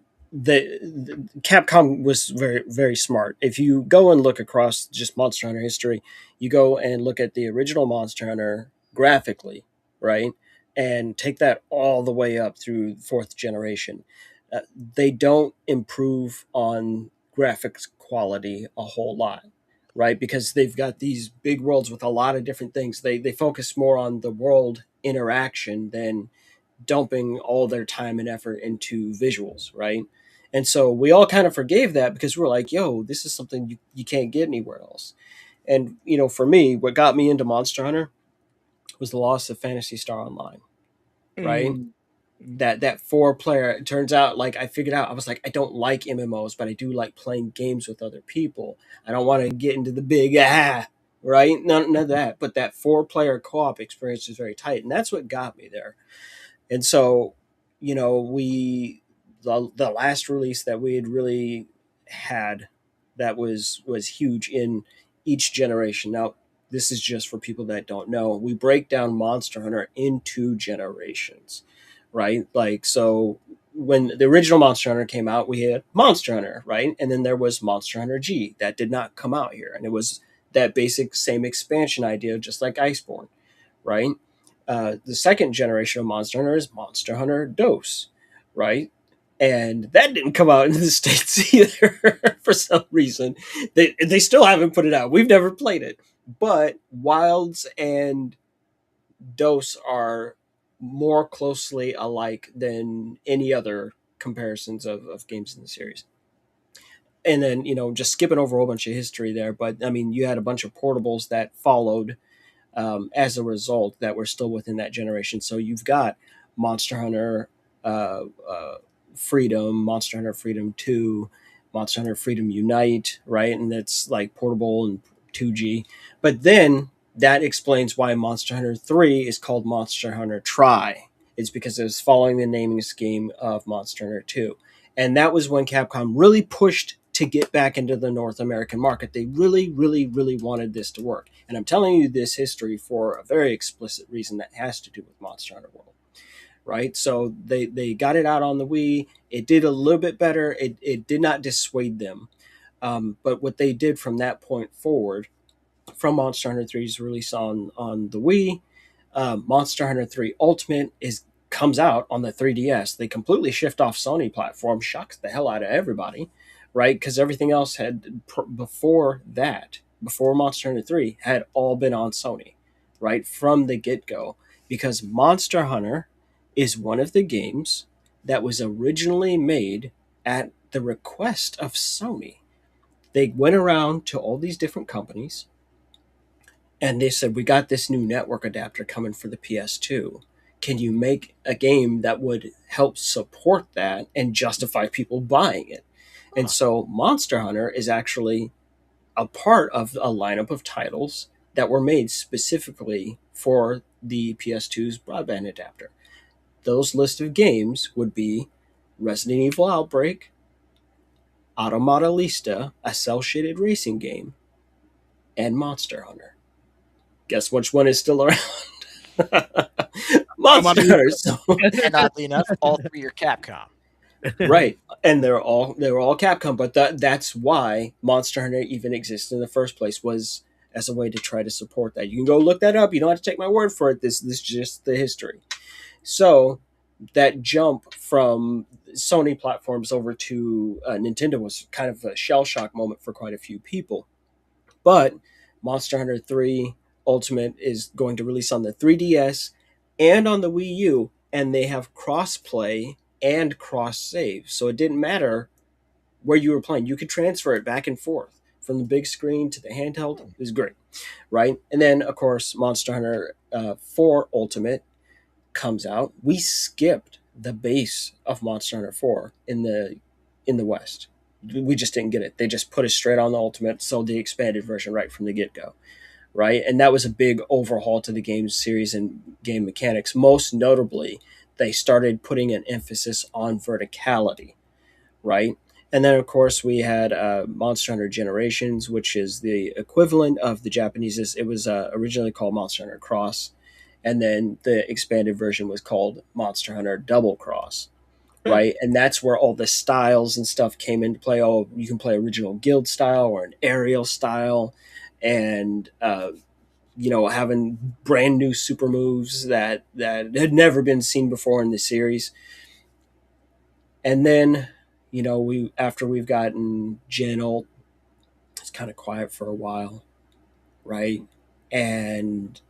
Capcom was very, very smart. If you go and look across just Monster Hunter history, you go and look at the original Monster Hunter graphically, right? And take that all the way up through 4th generation. They don't improve on graphics quality a whole lot, right? Because they've got these big worlds with a lot of different things. They focus more on the world interaction than dumping all their time and effort into visuals, right? And so we all kind of forgave that because we're like, yo, this is something you can't get anywhere else. And, for me, what got me into Monster Hunter was the loss of Phantasy Star Online, right? That 4-player, it turns out, like, I figured out, I was like, I don't like MMOs, but I do like playing games with other people. I don't want to get into the big, right? None of that. But that 4-player co-op experience is very tight. And that's what got me there. And so, the last release that we had really had that was huge in each generation. Now, this is just for people that don't know. We break down Monster Hunter into generations, right? Like, so when the original Monster Hunter came out, we had Monster Hunter, right? And then there was Monster Hunter G that did not come out here. And it was that basic same expansion idea, just like Iceborne, right? The second generation of Monster Hunter is Monster Hunter DOS, right? And that didn't come out in the States either for some reason. They still haven't put it out. We've never played it. But Wilds and DOS are more closely alike than any other comparisons of games in the series. And then, just skipping over a whole bunch of history there. But, I mean, you had a bunch of portables that followed as a result that were still within that generation. So you've got Monster Hunter Freedom, Monster Hunter Freedom 2, Monster Hunter Freedom Unite, right? And that's like portable and 2G. But then that explains why Monster Hunter 3 is called Monster Hunter Tri. It's because it was following the naming scheme of Monster Hunter 2. And that was when Capcom really pushed to get back into the North American market. They really, really, really wanted this to work. And I'm telling you this history for a very explicit reason that has to do with Monster Hunter World, right? So they got it out on the Wii. It did a little bit better. It did not dissuade them. But what they did from that point forward, from Monster Hunter 3's release on the Wii, Monster Hunter 3 Ultimate is comes out on the 3DS. They completely shift off Sony platform, shocks the hell out of everybody, right? Because everything else before that, before Monster Hunter 3, had all been on Sony, right? From the get-go. Because Monster Hunter is one of the games that was originally made at the request of Sony. They went around to all these different companies and they said, we got this new network adapter coming for the PS2. Can you make a game that would help support that and justify people buying it? And so Monster Hunter is actually a part of a lineup of titles that were made specifically for the PS2's broadband adapter. Those list of games would be Resident Evil Outbreak, Automata Lista, a cel-shaded racing game, and Monster Hunter. Guess which one is still around? Monster Hunter. So, And oddly enough, all three are Capcom. right, and they were all Capcom, but that's why Monster Hunter even exists in the first place, was as a way to try to support that. You can go look that up. You don't have to take my word for it. This is just the history. So that jump from Sony platforms over to Nintendo was kind of a shell shock moment for quite a few people. But Monster Hunter 3 Ultimate is going to release on the 3DS and on the Wii U, and they have cross-play and cross-save. So it didn't matter where you were playing. You could transfer it back and forth from the big screen to the handheld. It was great, right? And then, of course, Monster Hunter 4 Ultimate comes out. We skipped the base of Monster Hunter 4 in the West. We just didn't get it. They just put it straight on the Ultimate, sold the expanded version right from the get-go, right? And that was a big overhaul to the game series and game mechanics. Most notably, they started putting an emphasis on verticality, right? And then, of course, we had Monster Hunter Generations, which is the equivalent of the Japanese. It was originally called Monster Hunter Cross, and then the expanded version was called Monster Hunter Double Cross, right? And that's where all the styles and stuff came into play. Oh, you can play original guild style or an aerial style, and having brand new super moves that had never been seen before in the series. And then, after we've gotten Gen Ult, it's kind of quiet for a while, right? And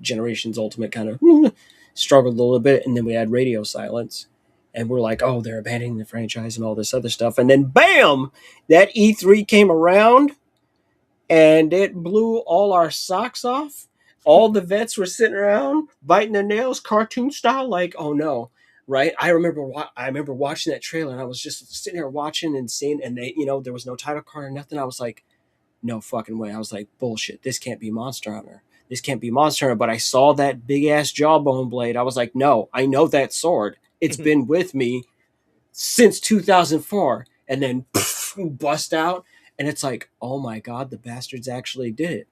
Generations Ultimate kind of struggled a little bit, and then we had Radio Silence, and we're like, oh, they're abandoning the franchise and all this other stuff. And then bam, that E3 came around, and it blew all our socks off. All the vets were sitting around biting their nails, cartoon style, like, oh no, right? I remember watching that trailer, and I was just sitting here watching and seeing, and they, there was no title card or nothing. I was like, no fucking way. I was like, bullshit. This can't be Monster Hunter. This can't be Monster Hunter. But I saw that big ass jawbone blade. I was like, no, I know that sword. It's been with me since 2004. And then bust out. And it's like, oh my God, the bastards actually did it.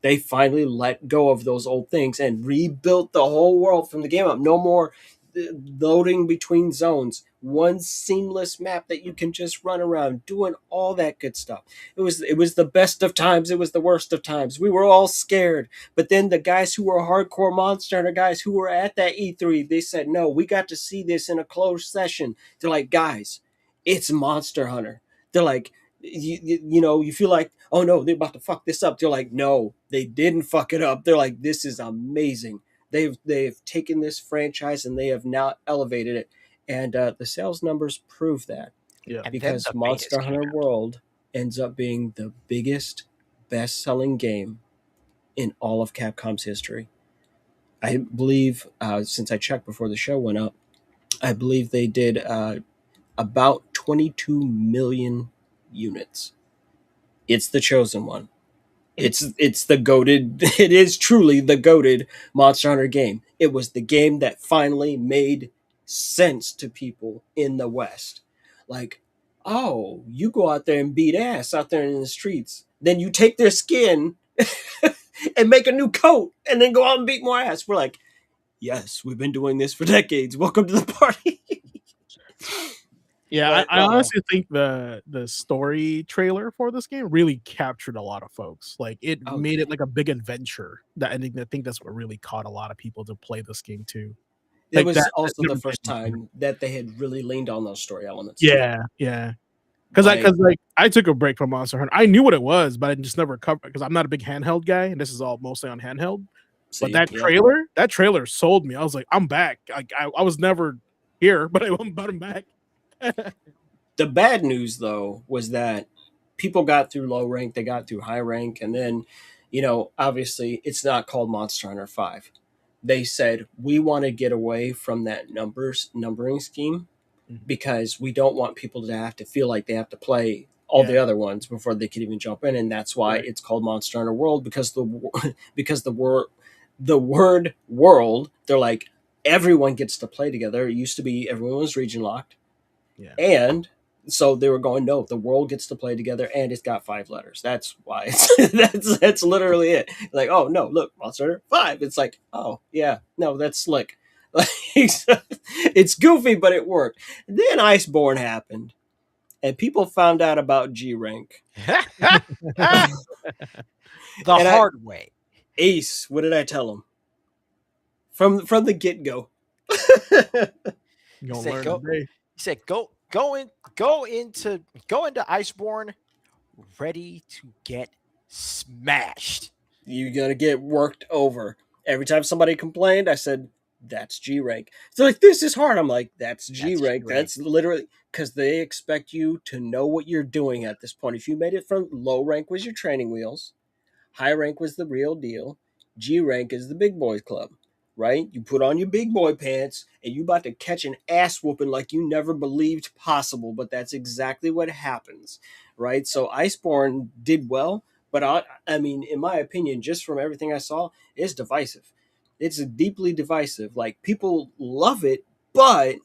They finally let go of those old things and rebuilt the whole world from the game up. No more loading between zones. One seamless map that you can just run around doing all that good stuff. It was the best of times. It was the worst of times. We were all scared. But then the guys who were hardcore Monster Hunter guys who were at that E3, they said, no, we got to see this in a closed session. They're like, guys, it's Monster Hunter. They're like, you feel like, oh no, they're about to fuck this up. They're like, no, they didn't fuck it up. They're like, this is amazing. They've taken this franchise and they have now elevated it, and the sales numbers prove that. Yeah, because Monster Hunter World ends up being the biggest, best-selling game in all of Capcom's history. I believe, since I checked before the show went up, I believe they did about 22 million units. It's the chosen one. It's the goated. It is truly the goated Monster Hunter game. It was the game that finally made sense to people in the West. Like, oh, you go out there and beat ass out there in the streets. Then you take their skin and make a new coat and then go out and beat more ass. We're like, yes, we've been doing this for decades. Welcome to the party. Yeah, But, I honestly think the story trailer for this game really captured a lot of folks. Like it Oh, made yeah. it like a big adventure. That I think that's what really caught a lot of people to play this game too. It Like was that also never the been first before. time that they had really leaned on those story elements too. Yeah, yeah. Like, Because like I took a break from Monster Hunter. I knew what it was, but I just never covered because I'm not a big handheld guy, and this is all mostly on handheld. But see, yeah. that trailer sold me. I was like, I'm back. Like I was never here, but I'm back. The bad news though was that people got through low rank, they got through high rank, and then, obviously it's not called Monster Hunter 5. They said we want to get away from that numbering scheme Mhm. because we don't want people to have to feel like they have to play all the Yeah. other ones before they can even jump in, and that's why Right. it's called Monster Hunter World because the word world, they're like everyone gets to play together. It used to be everyone was region locked, Yeah. and so they were going, no, the world gets to play together, and it's got 5 letters. That's why that's literally it. Like, oh no, look, Monster Hunter 5. It's like, oh yeah, no, that's slick. Like, it's goofy, but it worked. Then Iceborne happened, and people found out about G rank. The And hard way. Ace, what did I tell him? From the get go. You gonna Said learn go- today. He said, go into Iceborne, ready to get smashed. You're gonna get worked over. Every time somebody complained, I said, that's G rank. They're like, this is hard. I'm like, that's G rank. G-rank. That's literally because they expect you to know what you're doing at this point. If you made it from low rank was your training wheels, high rank was the real deal, G rank is the big boys club, right? You put on your big boy pants and you about to catch an ass whooping like you never believed possible, but that's exactly what happens, right? So Iceborne did well, but I mean, in my opinion, just from everything I saw, it's divisive. It's deeply divisive. Like people love it, but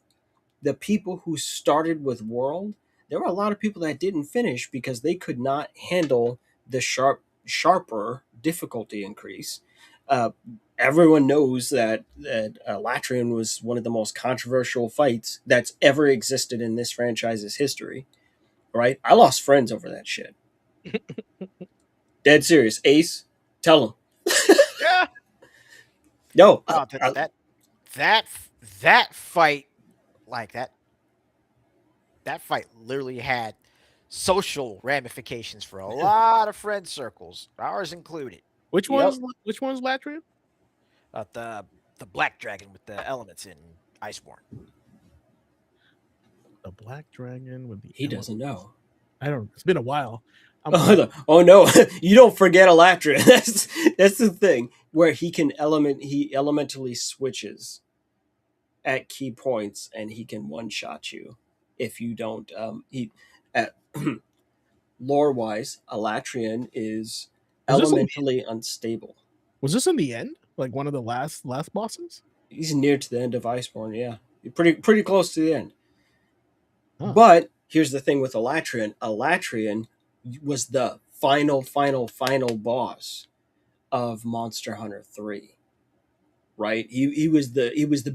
the people who started with World, there were a lot of people that didn't finish because they could not handle the sharper difficulty increase. Uh, Everyone knows that Latrian was one of the most controversial fights that's ever existed in this franchise's history. Right? I lost friends over that shit. Dead serious. Ace, tell him. Yeah. No, Oh, that fight, like that fight literally had social ramifications for a lot of friend circles, ours included. Which Yep. one's Latrian? The black dragon with the elements in Iceborne. The Black Dragon with the he doesn't know. I don't. It's been a while. Oh no, you don't forget Elatria. That's the thing where he elementally switches at key points and he can one shot you if you don't. He at lore wise, Elatrian is Was this in- elementally unstable. Was this in the end? Like one of the last bosses? He's near to the end of Iceborne. Yeah, pretty close to the end. Huh. But here's the thing with Elatrian. Elatrian was the final boss of Monster Hunter 3. Right? He was the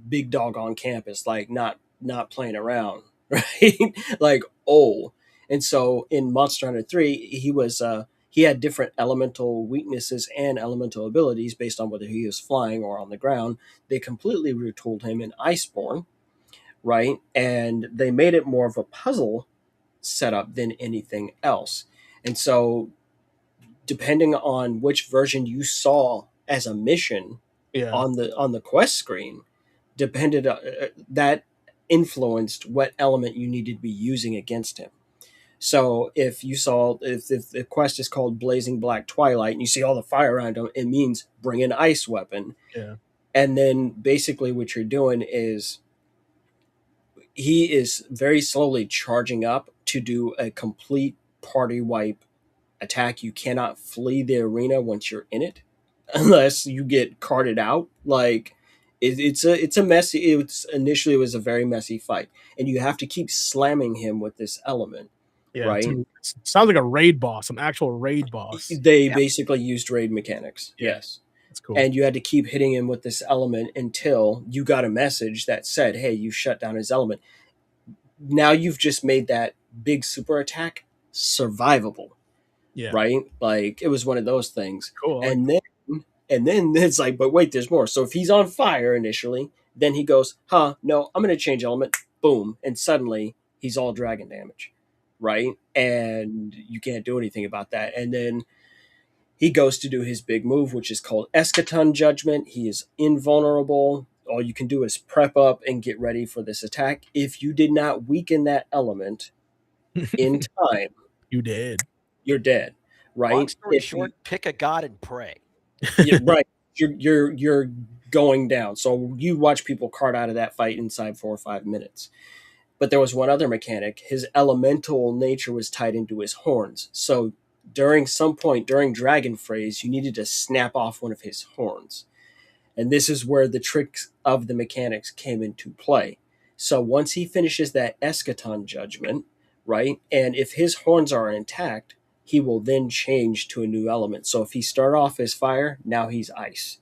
big dog on campus, like not playing around, right? Like, oh. And so in Monster Hunter 3, he had different elemental weaknesses and elemental abilities based on whether he was flying or on the ground. They completely retooled him in Iceborne, right? And they made it more of a puzzle setup than anything else. And so depending on which version you saw as a mission Yeah. on the quest screen, depended that influenced what element you needed to be using against him. So if the quest is called Blazing Black Twilight and you see all the fire around him, it means bring an ice weapon. Yeah. And then basically what you're doing is he is very slowly charging up to do a complete party wipe attack. You cannot flee the arena once you're in it unless you get carted out. Like it's a messy. Initially it was a very messy fight, and you have to keep slamming him with this element. Yeah. Right. Sounds like a raid boss, an actual raid boss. They basically used raid mechanics. Yeah. Yes. That's cool. And you had to keep hitting him with this element until you got a message that said, hey, you shut down his element. now you've just made that big super attack survivable, Yeah. right? Like it was one of those things. Cool. And then it's like, but wait, there's more. So if he's on fire initially, then he goes, no, I'm gonna change element, boom, and suddenly he's all dragon damage, right? And you can't do anything about that. And then he goes to do his big move, which is called Eschaton Judgment. He is invulnerable. All you can do is prep up and get ready for this attack. If you did not weaken that element in time, You did. you're dead, right? Long story If short, pick a god and pray. right, you're going down. So you watch people cart out of that fight inside 4 or 5 minutes. But there was one other mechanic. His elemental nature was tied into his horns. So during some point during Dragon Phrase, you needed to snap off one of his horns. And this is where the tricks of the mechanics came into play. So once he finishes that Eschaton Judgment, right, and if his horns are intact, he will then change to a new element. So if he started off as fire, now he's ice.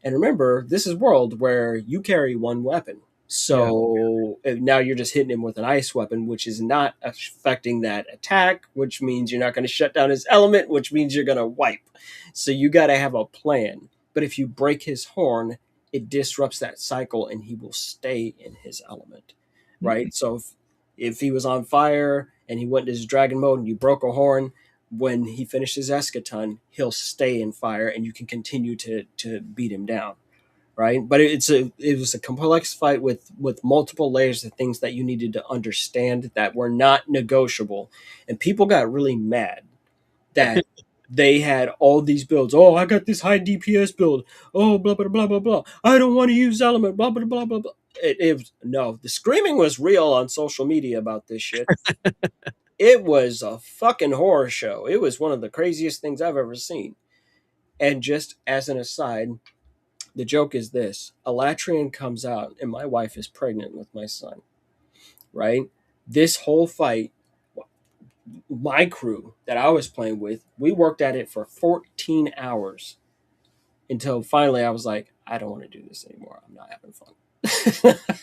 And remember, this is world where you carry one weapon. So now you're just hitting him with an ice weapon, which is not affecting that attack, which means you're not going to shut down his element, which means you're going to wipe. So you got to have a plan. But if you break his horn, it disrupts that cycle and he will stay in his element, right? Mm-hmm. So if he was on fire and he went into his dragon mode and you broke a horn, when he finishes Eschaton, he'll stay in fire and you can continue to beat him down, right? But it was a complex fight with multiple layers of things that you needed to understand that were not negotiable. And people got really mad that they had all these builds. Oh, I got this high DPS build. Oh, blah, blah, blah, blah, blah. I don't want to use element, blah, blah, blah, blah, blah. No, the screaming was real on social media about this shit. It was a fucking horror show. It was one of the craziest things I've ever seen. And just as an aside, the joke is this. Elatrian comes out and my wife is pregnant with my son, right? This whole fight, my crew that I was playing with, we worked at it for 14 hours until finally I was like, I don't want to do this anymore. I'm not having fun.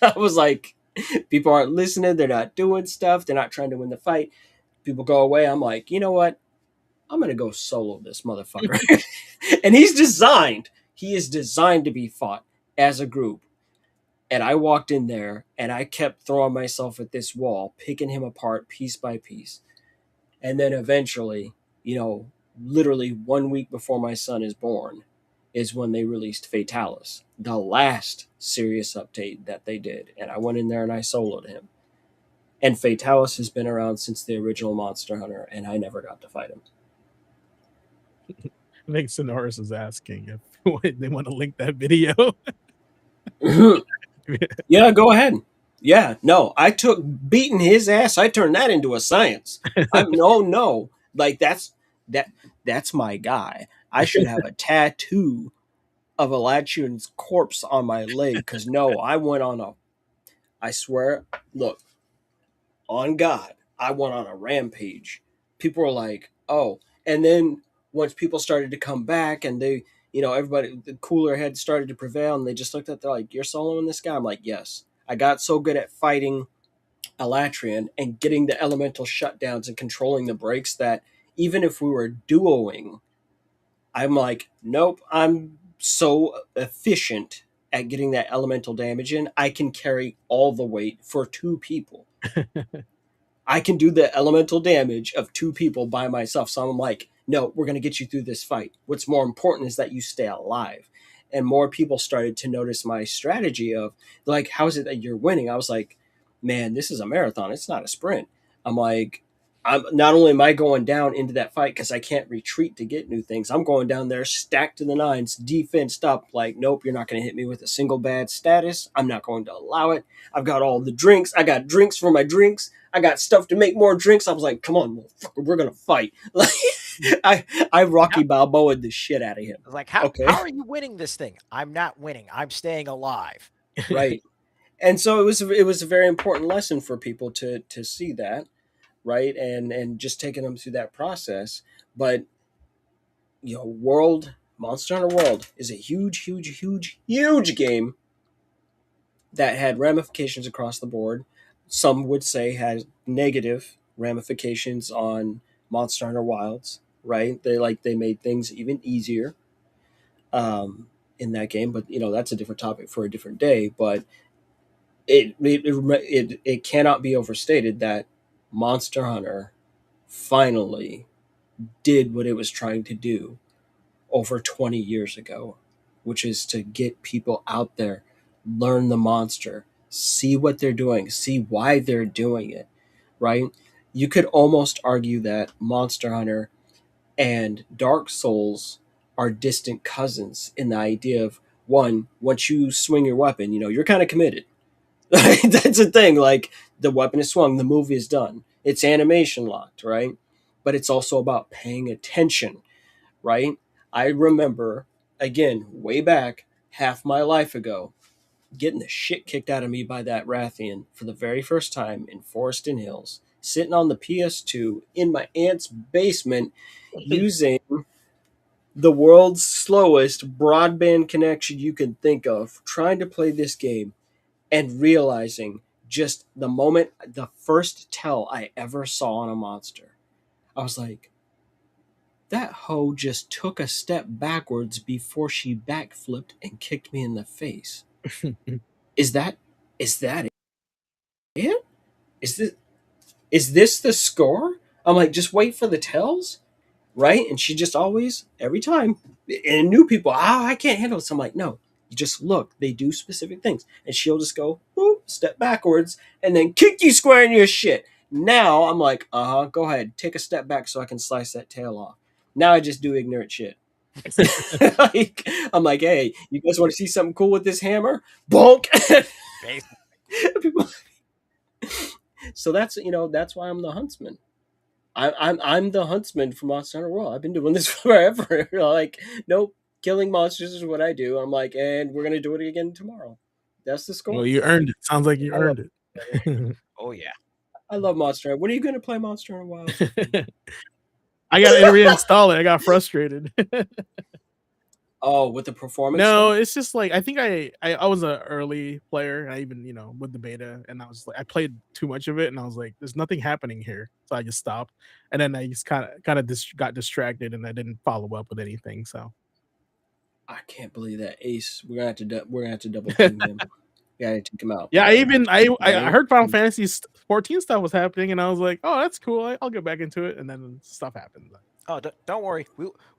I was like, people aren't listening. They're not doing stuff. They're not trying to win the fight. People go away. I'm like, you know what? I'm going to go solo this motherfucker. And he is designed to be fought as a group. And I walked in there and I kept throwing myself at this wall, picking him apart piece by piece. And then eventually, literally 1 week before my son is born is when they released Fatalis, the last serious update that they did. And I went in there and I soloed him. And Fatalis has been around since the original Monster Hunter, and I never got to fight him. I think Sonoris is asking if they want to link that video. Yeah, go ahead. Yeah, no, I took beating his ass. I turned that into a science. No, like that's my guy. I should have a tattoo of Elatrian's corpse on my leg because I swear, look, on God, I went on a rampage. People were like, oh, and then once people started to come back and they, everybody, the cooler heads started to prevail and they just looked at, they're like, you're soloing this guy? I'm like, yes. I got so good at fighting Elatrian and getting the elemental shutdowns and controlling the breaks that even if we were duoing, I'm like, nope, I'm so efficient at getting that elemental damage in, I can carry all the weight for 2 people. I can do the elemental damage of 2 people by myself. So I'm like, no, we're going to get you through this fight. What's more important is that you stay alive. And more people started to notice my strategy of, like, how is it that you're winning? I was like, man, this is a marathon. It's not a sprint. I'm like, not only am I going down into that fight because I can't retreat to get new things, I'm going down there stacked to the nines, defensed up, like, nope, you're not going to hit me with a single bad status. I'm not going to allow it. I've got all the drinks. I got drinks for my drinks. I got stuff to make more drinks. I was like, come on, motherfucker, we're going to fight. Like, I Rocky Balboa'd the shit out of him. Like, how are you winning this thing? I'm not winning. I'm staying alive. Right. And so it was a very important lesson for people to see that. Right. And just taking them through that process. But, Monster Hunter World is a huge, huge, huge, huge game that had ramifications across the board. some would say has negative ramifications on Monster Hunter Wilds, right? They made things even easier in that game, but that's a different topic for a different day. But it cannot be overstated that Monster Hunter finally did what it was trying to do over 20 years ago, which is to get people out there, learn the monster, see what they're doing, see why they're doing it, right? You could almost argue that Monster Hunter and Dark Souls are distant cousins in the idea of one, once you swing your weapon, you're kind of committed. That's the thing. Like, the weapon is swung, the movie is done. It's animation locked, right? But it's also about paying attention, right? I remember, again, way back, half my life ago, getting the shit kicked out of me by that Rathian for the very first time in Forest Hills, sitting on the PS2 in my aunt's basement using the world's slowest broadband connection you can think of, trying to play this game and realizing just the moment, the first tell I ever saw on a monster, I was like, that hoe just took a step backwards before she backflipped and kicked me in the face. Is that it? Is this the score? I'm like, just wait for the tells, right? And she just always, every time, and new people, I can't handle this. I'm like, no, you just look. They do specific things, and she'll just go, boop, step backwards, and then kick you square in your shit. Now I'm like, go ahead, take a step back so I can slice that tail off. Now I just do ignorant shit. Like, I'm like, hey, you guys want to see something cool with this hammer? Bonk. People- so that's why I'm the huntsman. I'm the huntsman from Monster Hunter World. I've been doing this forever. Like, nope, killing monsters is what I do. I'm like, and we're gonna do it again tomorrow. That's the score. Well, you earned it. Sounds like you earned it. Oh yeah. I love Monster Hunter. When are you gonna play Monster Hunter Wild? I got to reinstall it. I got frustrated. Oh, with the performance? No, stuff? it's just like I think I was an early player. I even with the beta, and I was like I played too much of it, and I was like, "There's nothing happening here," so I just stopped. And then I just kind of got distracted, and I didn't follow up with anything. So I can't believe that Ace. We're gonna have to double team him. Gotta take him out. yeah, I Right? heard Final Fantasy 14 stuff was happening, and I was like, "Oh, that's cool. I'll get back into it." And then stuff happened. Oh, don't worry.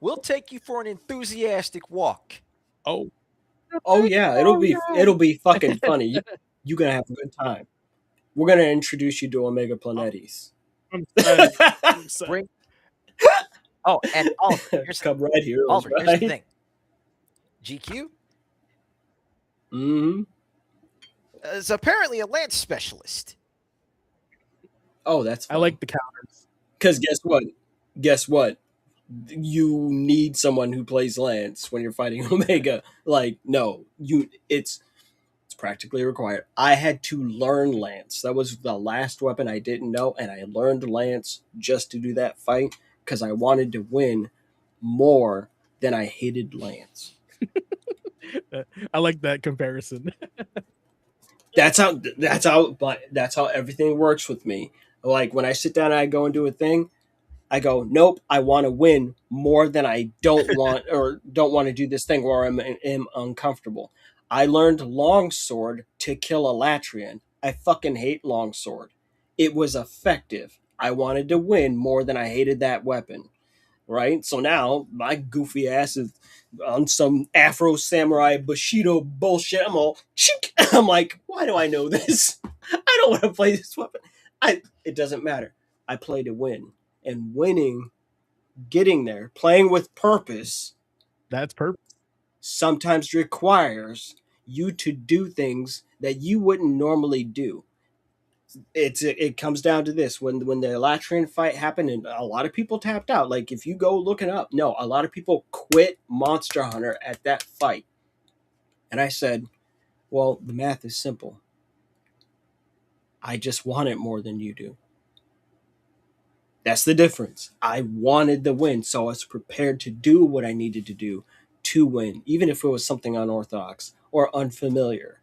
We'll take you for an enthusiastic walk. Oh, Oh yeah, it'll be fucking funny. You're gonna have a good time. We're gonna introduce you to Omega Planetes. I'm excited. I'm excited. Bring. Oh, and Oliver, here's Come right here. Oliver, right? here's the thing. GQ Mm-hmm. is apparently a lance specialist. Oh, that's I fun. like the counters. Because guess what? You need someone who plays Lance when you're fighting Omega. Like, no, it's practically required. I had to learn Lance. That was the last weapon I didn't know, and I learned Lance just to do that fight because I wanted to win more than I hated Lance. I like that comparison. That's how everything works with me. Like, when I sit down and I go and do a thing, I go, nope, I want to win more than I don't want or don't want to do this thing where am uncomfortable. I learned longsword to kill a Latrian. I fucking hate longsword. It was effective. I wanted to win more than I hated that weapon. Right? So now my goofy ass is on some Afro Samurai Bushido bullshit. I'm all chink. I'm like, why do I know this? I don't want to play this weapon. It doesn't matter. I play to win. And winning, getting there, playing with purpose, That's perfect. sometimes requires you to do things that you wouldn't normally do. It comes down to this: when the Latrian fight happened, and a lot of people tapped out. Like, if you go looking up, no, a lot of people quit Monster Hunter at that fight. And I said, well, the math is simple. I just want it more than you do. That's the difference. I wanted the win, so I was prepared to do what I needed to do to win, even if it was something unorthodox or unfamiliar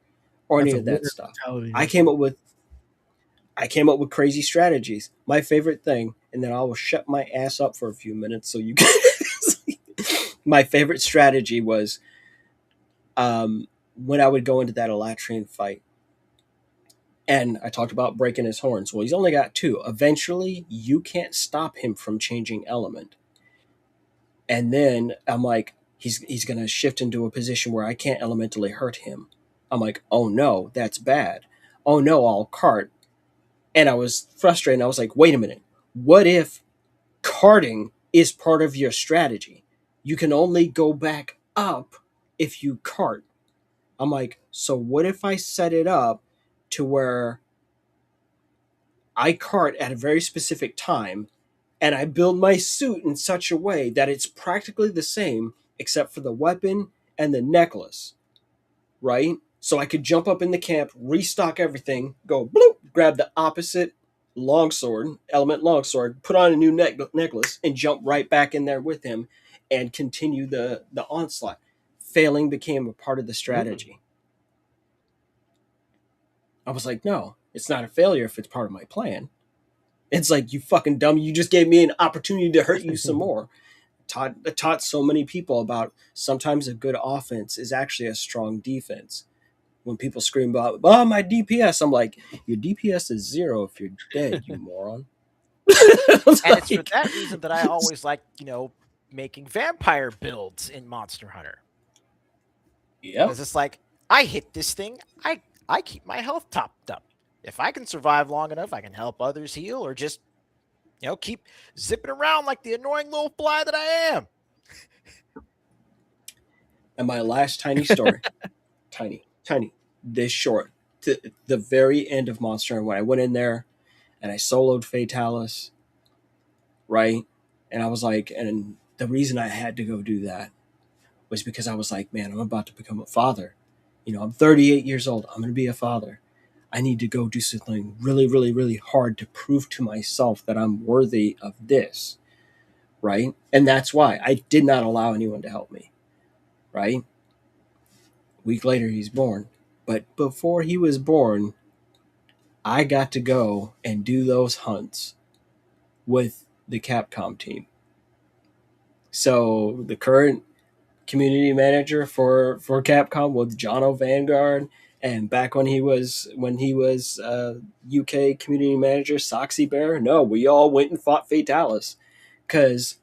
or That's any a of that winner stuff. mentality. I came up with I came up with crazy strategies. My favorite thing, and then I will shut my ass up for a few minutes so you can. My favorite strategy was when I would go into that Elatrian fight. And I talked about breaking his horns. Well, he's only got two. Eventually, you can't stop him from changing element. And then I'm like, he's going to shift into a position where I can't elementally hurt him. I'm like, oh no, that's bad. Oh no, I'll cart. And I was frustrated. I was like, wait a minute. What if carting is part of your strategy? You can only go back up if you cart. I'm like, so what if I set it up to where I cart at a very specific time and I build my suit in such a way that it's practically the same except for the weapon and the necklace, right? So I could jump up in the camp, restock everything, go bloop, grab the opposite longsword, element longsword, put on a new necklace, and jump right back in there with him and continue the onslaught. Failing became a part of the strategy. I was like, no, it's not a failure if it's part of my plan. It's like, you fucking dummy, you just gave me an opportunity to hurt you some more. Taught so many people about sometimes a good offense is actually a strong defense. When people scream about, oh, my DPS, I'm like, your DPS is 0 if you're dead, you moron. And it's for that reason that I always like, making vampire builds in Monster Hunter. Yeah. Because it's like, I hit this thing, I keep my health topped up. If I can survive long enough, I can help others heal or just, keep zipping around like the annoying little fly that I am. And my last tiny story, tiny, this short, to the very end of Monster, when I went in there and I soloed Fatalis, right? And I was like, and the reason I had to go do that was because I was like, man, I'm about to become a father. I'm 38 years old. I'm going to be a father. I need to go do something really, really, really hard to prove to myself that I'm worthy of this, right? And that's why I did not allow anyone to help me, right? A week later, he's born. But before he was born, I got to go and do those hunts with the Capcom team. So the current community manager for Capcom was Jono Vanguard, and back when he was UK community manager, Soxy Bear. No, we all went and fought Fatalis because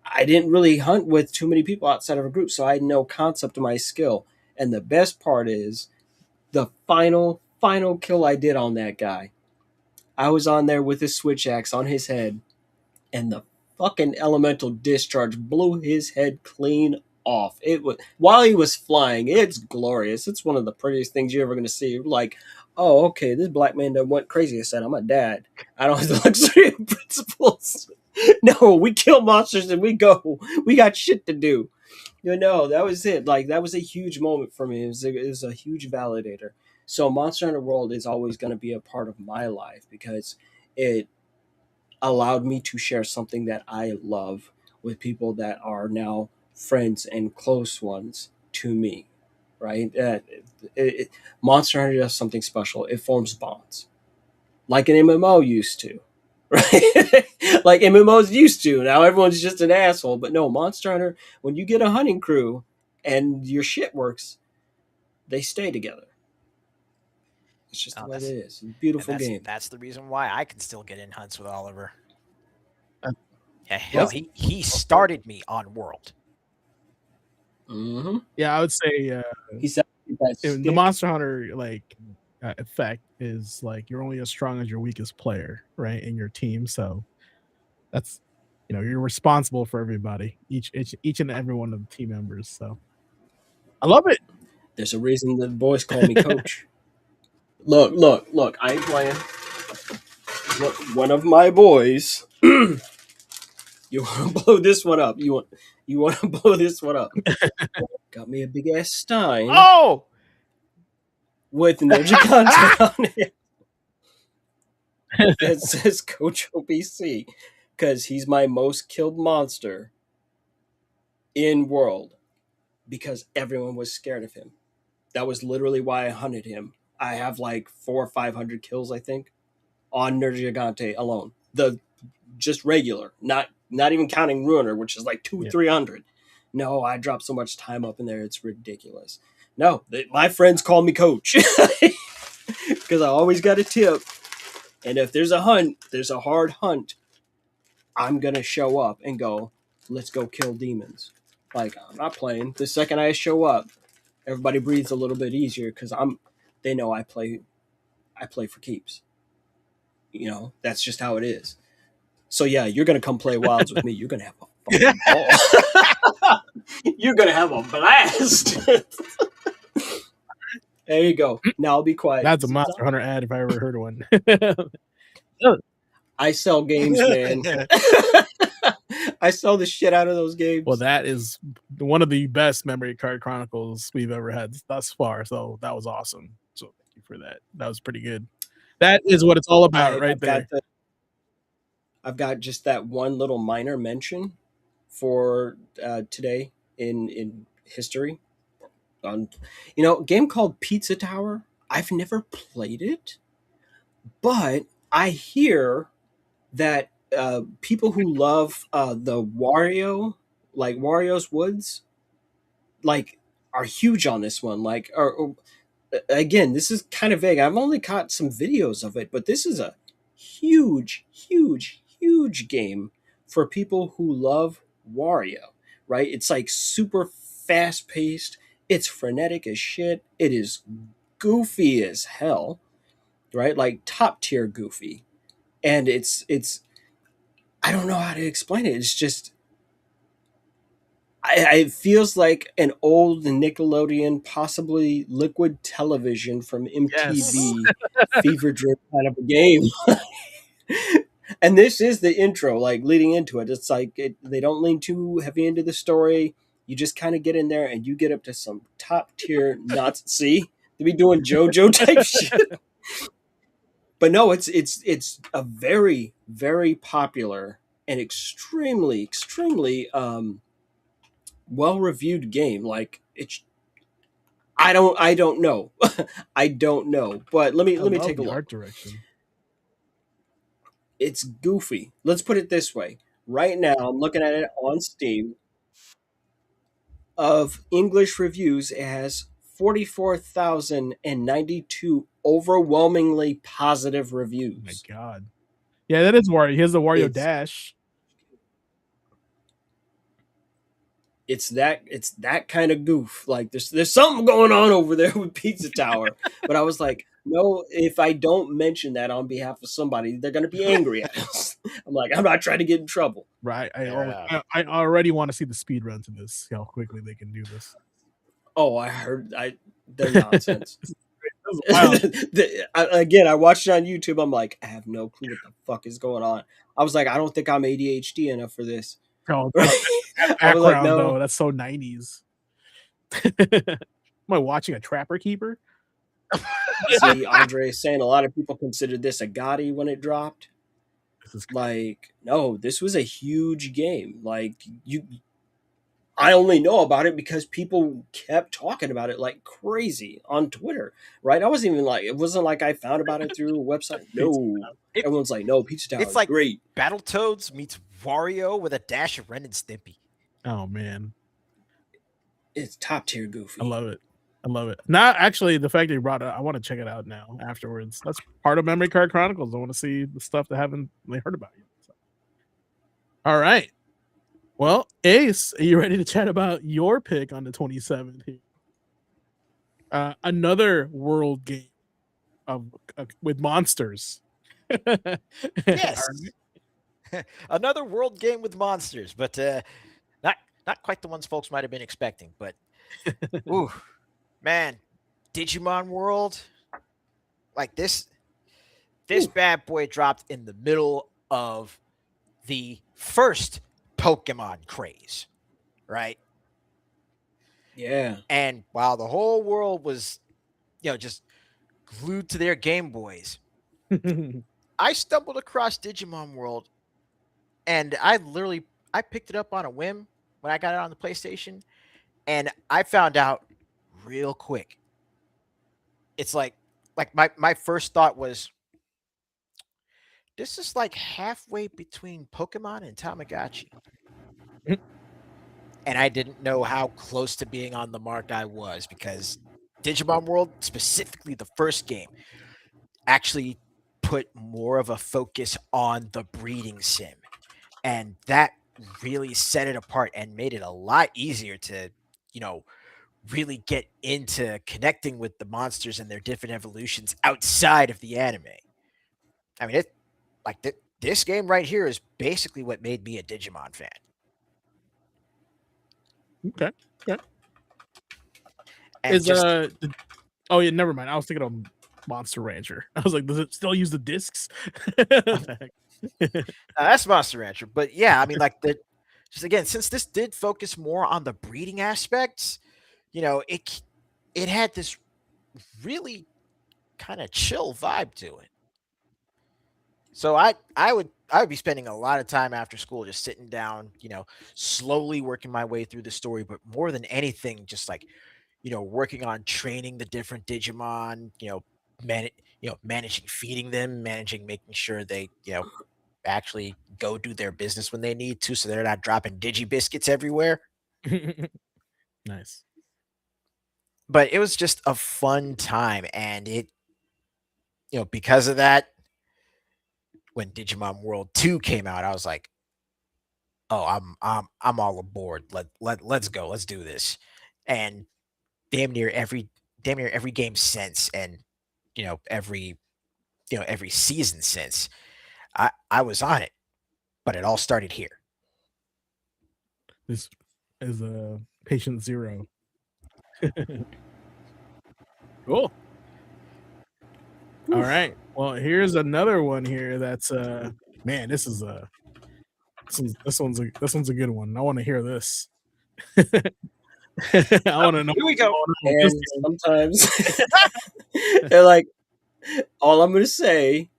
I didn't really hunt with too many people outside of a group, so I had no concept of my skill. And the best part is the final kill I did on that guy. I was on there with a switch axe on his head, and the fucking elemental discharge blew his head clean off. It was while he was flying. It's glorious. It's one of the prettiest things you're ever going to see. Like, oh, okay, this black man done went crazy. I said, I'm a dad. I don't have the luxury of principles. No, we kill monsters and we go. We got shit to do. That was it. Like, that was a huge moment for me. It was a huge validator. So Monster Hunter World is always going to be a part of my life because it allowed me to share something that I love with people that are now friends and close ones to me, right? Monster Hunter does something special. It forms bonds, like an MMO used to, right? Like MMOs used to. Now everyone's just an asshole. But no, Monster Hunter, when you get a hunting crew and your shit works, they stay together. It's just the way it is. It's a beautiful game. That's the reason why I can still get in hunts with Oliver. Yeah, Well, hell, he started me on World. Mm-hmm. Yeah, I would say He said the Monster Hunter effect is like you're only as strong as your weakest player, right, in your team. So that's you're responsible for everybody, each and every one of the team members. So I love it. There's a reason the boys call me coach. Look, I ain't playing. Look, one of my boys. You want to blow this one up? You want to blow this one up? Got me a big ass Stein. Oh, with ninja content on it that says Coach OPC because he's my most killed monster in World because everyone was scared of him. That was literally why I hunted him. I have like 400 or 500 kills, I think. on Nerdy Gigante alone. The just regular, not even counting Ruiner, which is like 300. No, I dropped so much time up in there, it's ridiculous. No, my friends call me coach because I always got a tip. And if there's a hunt, there's a hard hunt, I'm gonna show up and go, let's go kill demons. Like, I'm not playing. The second I show up, everybody breathes a little bit easier because they know I play for keeps. You know, that's just how it is. So yeah, you're gonna come play Wilds with me. You're gonna have a fucking ball. You're gonna have a blast. There you go. Now I'll be quiet. That's a Monster Hunter ad if I ever heard one. I sell games, man. I sell the shit out of those games. Well, that is one of the best Memory Card Chronicles we've ever had thus far. So that was awesome. So thank you for that. That was pretty good. That is what it's all about, right there. I've got just that one little minor mention for today in history. A game called Pizza Tower. I've never played it, but I hear that people who love the Wario, like Wario's Woods, like are huge on this one. Like, or again, this is kind of vague. I've only caught some videos of it, but this is a huge, huge, huge game for people who love Wario, right? It's like super fast paced. It's frenetic as shit. It is goofy as hell, right? Like top tier goofy. And it's I don't know how to explain it. It's just it feels like an old Nickelodeon, possibly Liquid Television from MTV fever dream kind of a game. And this is the intro, like leading into it. It's like they don't lean too heavy into the story. You just kind of get in there and you get up to some top tier nuts. See, they be doing JoJo type shit. But no, it's a very, very popular and extremely, extremely well-reviewed game. Like I don't know. I don't know. But let me take a look. Art direction. It's goofy. Let's put it this way. Right now, I'm looking at it on Steam. Of English reviews, it has 44,092 overwhelmingly positive reviews. Oh my god. Yeah, that is Wario. He has the Wario Dash. It's that kind of goof. Like there's something going on over there with Pizza Tower. But I was like, no, if I don't mention that on behalf of somebody, they're gonna be angry at us. I'm like, I'm not trying to get in trouble. Right. I already want to see the speed runs in this, how quickly they can do this. Oh, I heard they're nonsense. Again, I watched it on YouTube. I'm like, I have no clue what the fuck is going on. I was like, I don't think I'm ADHD enough for this. Oh, I was like, no, though, that's so 90s. Am I watching a Trapper Keeper? See, Andre is saying a lot of people considered this a Gotti when it dropped. Like, no, this was a huge game. Like, I only know about it because people kept talking about it like crazy on Twitter, right? I wasn't even like, it wasn't like I found about it through a website. No, everyone's like, no, Pizza Tower. It's like great. Battletoads meets Wario with a dash of Ren and Stimpy. Oh man, it's top tier goofy. I love it. Not actually the fact that you brought it. I want to check it out now afterwards. That's part of Memory Card Chronicles. I want to see the stuff that haven't heard about yet. So. All right. Well, Ace, are you ready to chat about your pick on the 27th here? Another world game with monsters. Yes. Another world game with monsters, but not quite the ones folks might have been expecting. But, ooh, man, Digimon World, like this bad boy dropped in the middle of the first Pokemon craze, right? Yeah. And while the whole world was, just glued to their Game Boys, I stumbled across Digimon World, and I picked it up on a whim when I got it on the PlayStation, and I found out real quick. It's like my first thought was, this is like halfway between Pokemon and Tamagotchi. And I didn't know how close to being on the mark I was, because Digimon World, specifically the first game, actually put more of a focus on the breeding sim. And that really set it apart and made it a lot easier to, really get into connecting with the monsters and their different evolutions outside of the anime. I mean, this game right here is basically what made me a Digimon fan. Okay. And Is oh yeah, never mind. I was thinking of Monster Rancher. I was like, does it still use the discs? That's Monster Rancher. But yeah, I mean, like just again, since this did focus more on the breeding aspects, it had this really kind of chill vibe to it. So I would be spending a lot of time after school just sitting down, slowly working my way through the story, but more than anything, just like, working on training the different Digimon, managing feeding them, managing making sure they, actually go do their business when they need to, so they're not dropping digi biscuits everywhere. Nice. But it was just a fun time, and it, because of that, when Digimon World 2 came out, I was like, "Oh, I'm all aboard. Let's go. Let's do this." And damn near every game since, and every season since, I was on it. But it all started here. This is a patient zero. Cool. All right. Well, here's another one here. That's man, this one's a good one. I want to hear this. I want to know. Here we go. And sometimes they're like, all I'm going to say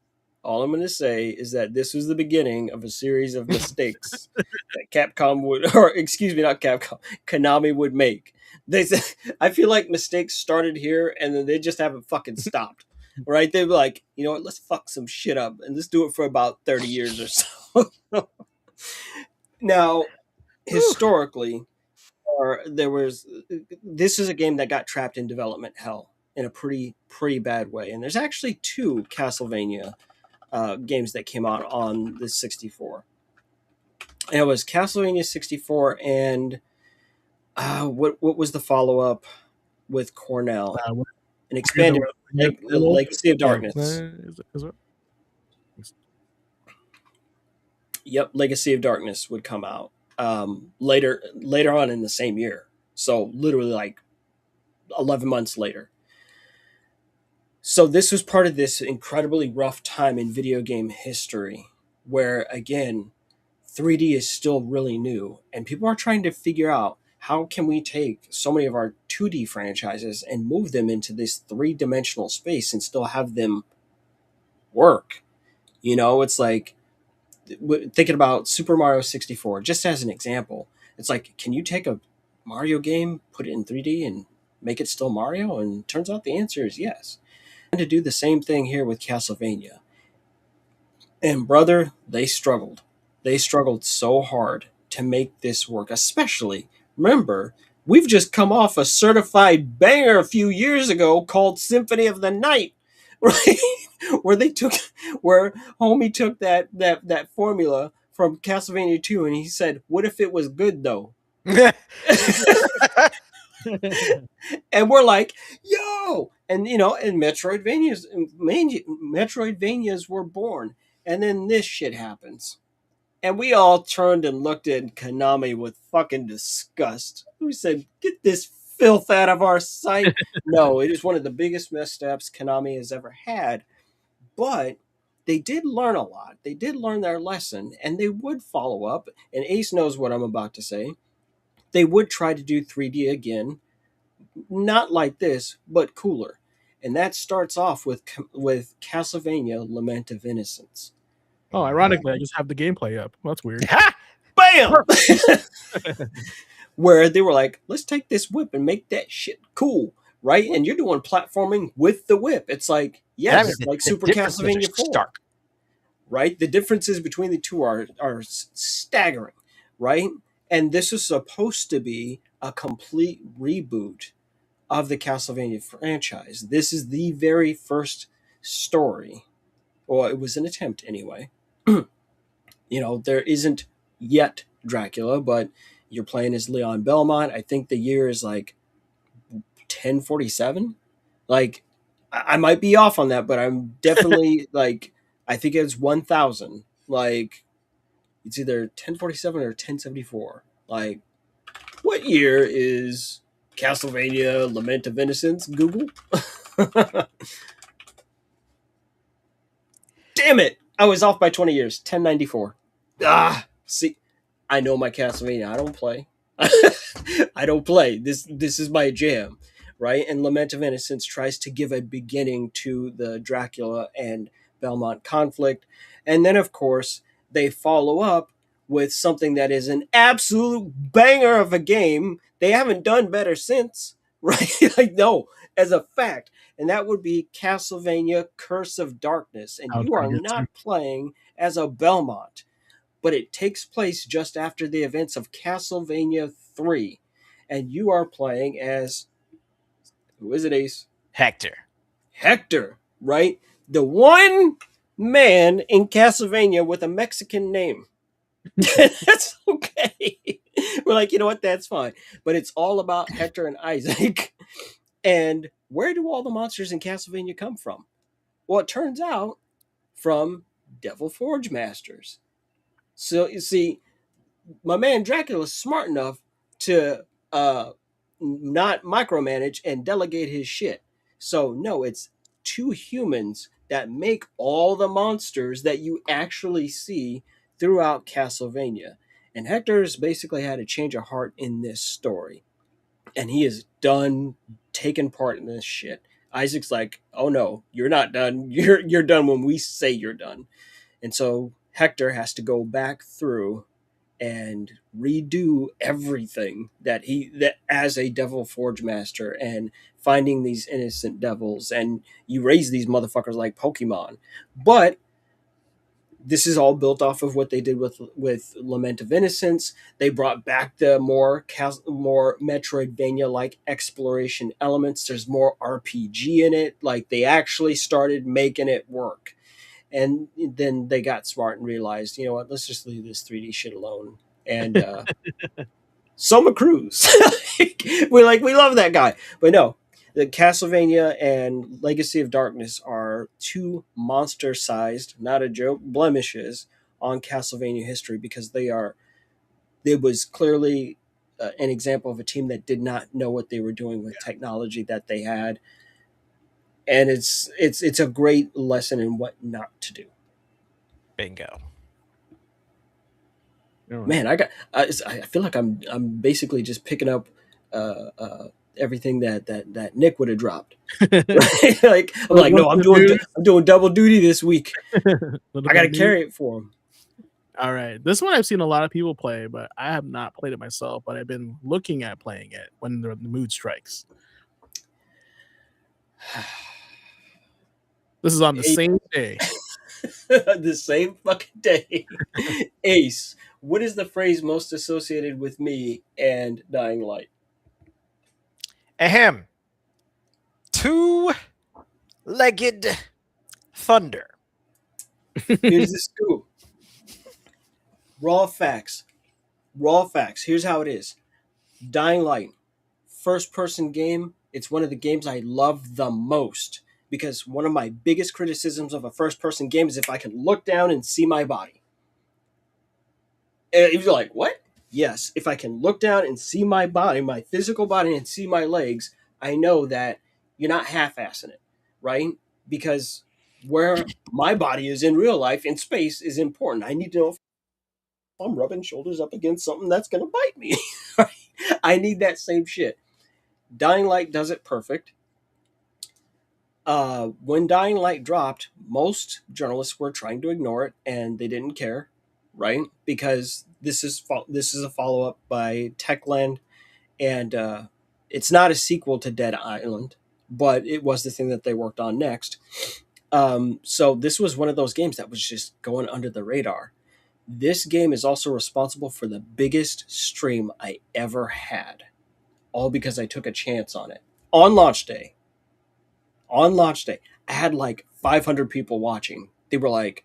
is that this was the beginning of a series of mistakes that Capcom would, or excuse me, not Capcom, Konami would make. They said, I feel like mistakes started here and then they just haven't fucking stopped. Right? They're like, you know what? Let's fuck some shit up and let's do it for about 30 years or so. Now, historically, this is a game that got trapped in development hell in a pretty bad way. And there's actually 2 Castlevania games that came out on the 64. And it was Castlevania 64 and what was the follow-up with Cornell? An expanded Legacy of Darkness. Is it? Yep, Legacy of Darkness would come out later on in the same year. So literally like 11 months later. So this was part of this incredibly rough time in video game history where, again, 3D is still really new and people are trying to figure out how can we take so many of our 2D franchises and move them into this 3-dimensional space and still have them work. It's like thinking about Super Mario 64, just as an example. It's like, can you take a Mario game, put it in 3D and make it still Mario? And turns out the answer is yes. And to do the same thing here with Castlevania. And brother, they struggled. They struggled so hard to make this work, especially, remember, we've just come off a certified banger a few years ago called Symphony of the Night, right? where homie took that formula from Castlevania 2 and he said, what if it was good though? And we're like, yo! And and Metroidvanias were born. And then this shit happens. And we all turned and looked at Konami with fucking disgust. We said, get this filth out of our sight. No, it is one of the biggest missteps Konami has ever had. But they did learn a lot. They did learn their lesson, and they would follow up. And Ace knows what I'm about to say. They would try to do 3D again. Not like this, but cooler. And that starts off with Castlevania Lament of Innocence. Oh, ironically, I just have the gameplay up. Well, that's weird. Bam! Where they were like, let's take this whip and make that shit cool, right? And you're doing platforming with the whip. It's like, yes, like Super Castlevania 4. Stark. right? The differences between the two are staggering, right? And this is supposed to be a complete reboot of the Castlevania franchise. This is the very first story. Well, it was an attempt anyway. There isn't yet Dracula, but you're playing as Leon Belmont. I think the year is like 1047. Like, I might be off on that, but I'm definitely like, I think it's 1000. Like, it's either 1047 or 1074. Like, what year is Castlevania Lament of Innocence? Google. Damn it! I was off by 20 years. 1094. See, I know my Castlevania. I don't play. I don't play. This is my jam, right? And Lament of Innocence tries to give a beginning to the Dracula and Belmont conflict. And then, of course, they follow up with something that is an absolute banger of a game. They haven't done better since, right? Like, no, as a fact. And that would be Castlevania Curse of Darkness. And you are not playing as a Belmont, but it takes place just after the events of Castlevania 3. And you are playing as, who is it, Ace? Hector, right? The one man in Castlevania with a Mexican name. That's okay. We're like, you know what? That's fine. But it's all about Hector and Isaac. And where do all the monsters in Castlevania come from? Well, it turns out from Devil Forge Masters. So you see, my man Dracula is smart enough to not micromanage and delegate his shit. So no, it's two humans that make all the monsters that you actually see throughout Castlevania. And Hector's basically had a change of heart in this story. And he is done taking part in this shit. Isaac's like, oh no, you're not done. You're done when we say you're done. And so Hector has to go back through and redo everything that as a Devil Forge Master, and finding these innocent devils, and you raise these motherfuckers like Pokemon. But this is all built off of what they did with Lament of Innocence. They brought back the more Metroidvania-like exploration elements. There's more RPG in it. Like, they actually started making it work. And then they got smart and realized, you know what, let's just leave this 3D shit alone. And Soma Cruz. We're like, we love that guy. But no, the Castlevania and Legacy of Darkness are two monster-sized, not a joke, blemishes on Castlevania history, because it was clearly an example of a team that did not know what they were doing with technology that they had. And it's a great lesson in what not to do. Bingo. Man, I feel like I'm basically just picking up everything that Nick would have dropped. Right? Like, I'm like, no, I'm doing double duty this week. I got to carry it for him. All right, this one I've seen a lot of people play, but I have not played it myself. But I've been looking at playing it when the mood strikes. This is on the same day. The same fucking day. Ace, what is the phrase most associated with me and Dying Light? Ahem. Two-legged thunder. Here's the scoop. Raw facts. Here's how it is. Dying Light, first-person game. It's one of the games I love the most, because one of my biggest criticisms of a first-person game is if I can look down and see my body. And you're like, what? Yes, if I can look down and see my body, my physical body, and see my legs, I know that you're not half-assing it, right? Because where my body is in real life, in space, is important. I need to know if I'm rubbing shoulders up against something that's going to bite me. I need that same shit. Dying Light does it perfect. When Dying Light dropped, most journalists were trying to ignore it, and they didn't care, right? Because this is a follow-up by Techland, and it's not a sequel to Dead Island, but it was the thing that they worked on next. So this was one of those games that was just going under the radar. This game is also responsible for the biggest stream I ever had, all because I took a chance on it. On launch day, I had like 500 people watching. They were like,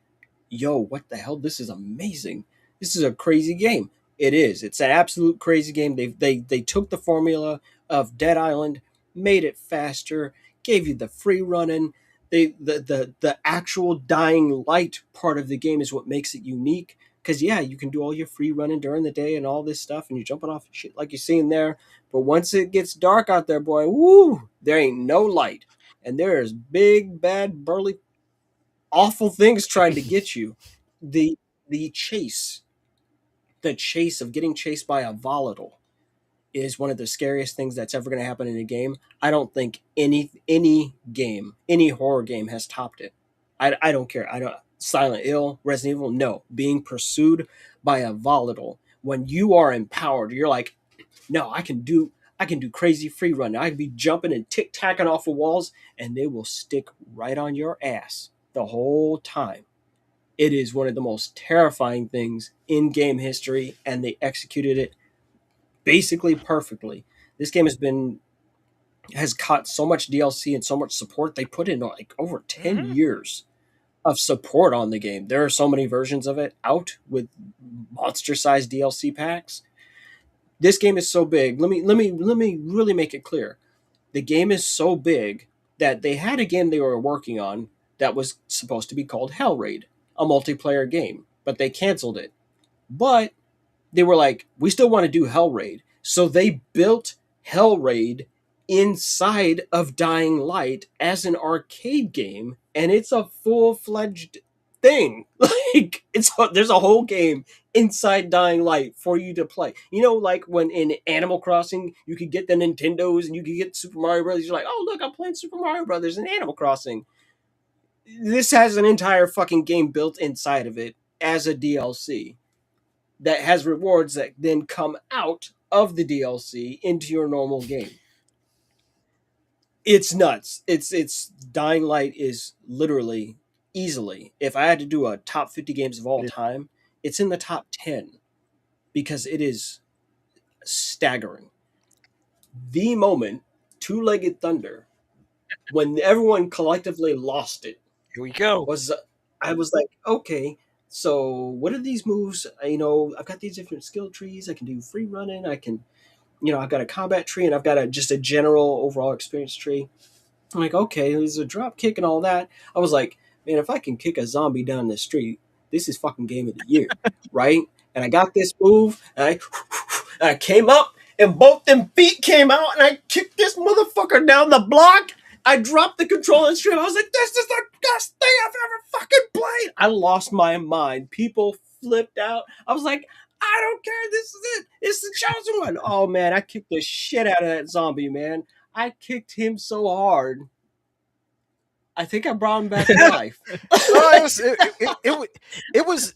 yo, what the hell? This is amazing. This is a crazy game. It is. It's an absolute crazy game. They took the formula of Dead Island, made it faster, gave you the free running. The actual dying light part of the game is what makes it unique. Because yeah, you can do all your free running during the day and all this stuff, and you're jumping off shit like you're seeing there. But once it gets dark out there, boy, woo, there ain't no light, and there's big, bad, burly, awful things trying to get you. The the chase, the chase of getting chased by a volatile is one of the scariest things that's ever going to happen in a game. I don't think any horror game has topped it. I don't care. I don't Silent Hill, Resident Evil, no. Being pursued by a volatile when you are empowered, you're like, no, I can do crazy free run. I can be jumping and tick tacking off of walls, and they will stick right on your ass the whole time. It is one of the most terrifying things in game history, and they executed it basically perfectly. This game has caught so much DLC and so much support. They put in like over 10 years of support on the game. There are so many versions of it out with monster-sized DLC packs. This game is so big. Let me really make it clear. The game is so big that they had a game they were working on that was supposed to be called Hell Raid, a multiplayer game, but they canceled it. But they were like, we still want to do Hell Raid. So they built Hell Raid inside of Dying Light as an arcade game, and it's a full-fledged thing. Like there's a whole game inside Dying Light for you to play. You know, like when in Animal Crossing you could get the Nintendos and you could get Super Mario Brothers. You're like, oh look, I'm playing Super Mario Brothers in Animal Crossing. This has an entire fucking game built inside of it as a DLC that has rewards that then come out of the DLC into your normal game. It's nuts. It's Dying Light is literally easily, if I had to do a top 50 games of all time, it's in the top 10 because it is staggering. The moment Two-Legged Thunder, when everyone collectively lost it, Here we go. I was like, okay, so what are these moves? I've got these different skill trees. I can do free running. I can, I've got a combat tree and I've got just a general overall experience tree. I'm like, okay, there's a drop kick and all that. I was like, man, if I can kick a zombie down the street, this is fucking game of the year, right? And I got this move, and I came up, and both them feet came out, and I kicked this motherfucker down the block. I dropped the controller and stream. I was like, this is the best thing I've ever fucking played. I lost my mind. People flipped out. I was like, I don't care. This is it. It's the chosen one. Oh, man, I kicked the shit out of that zombie, man. I kicked him so hard. I think I brought him back to life. It was.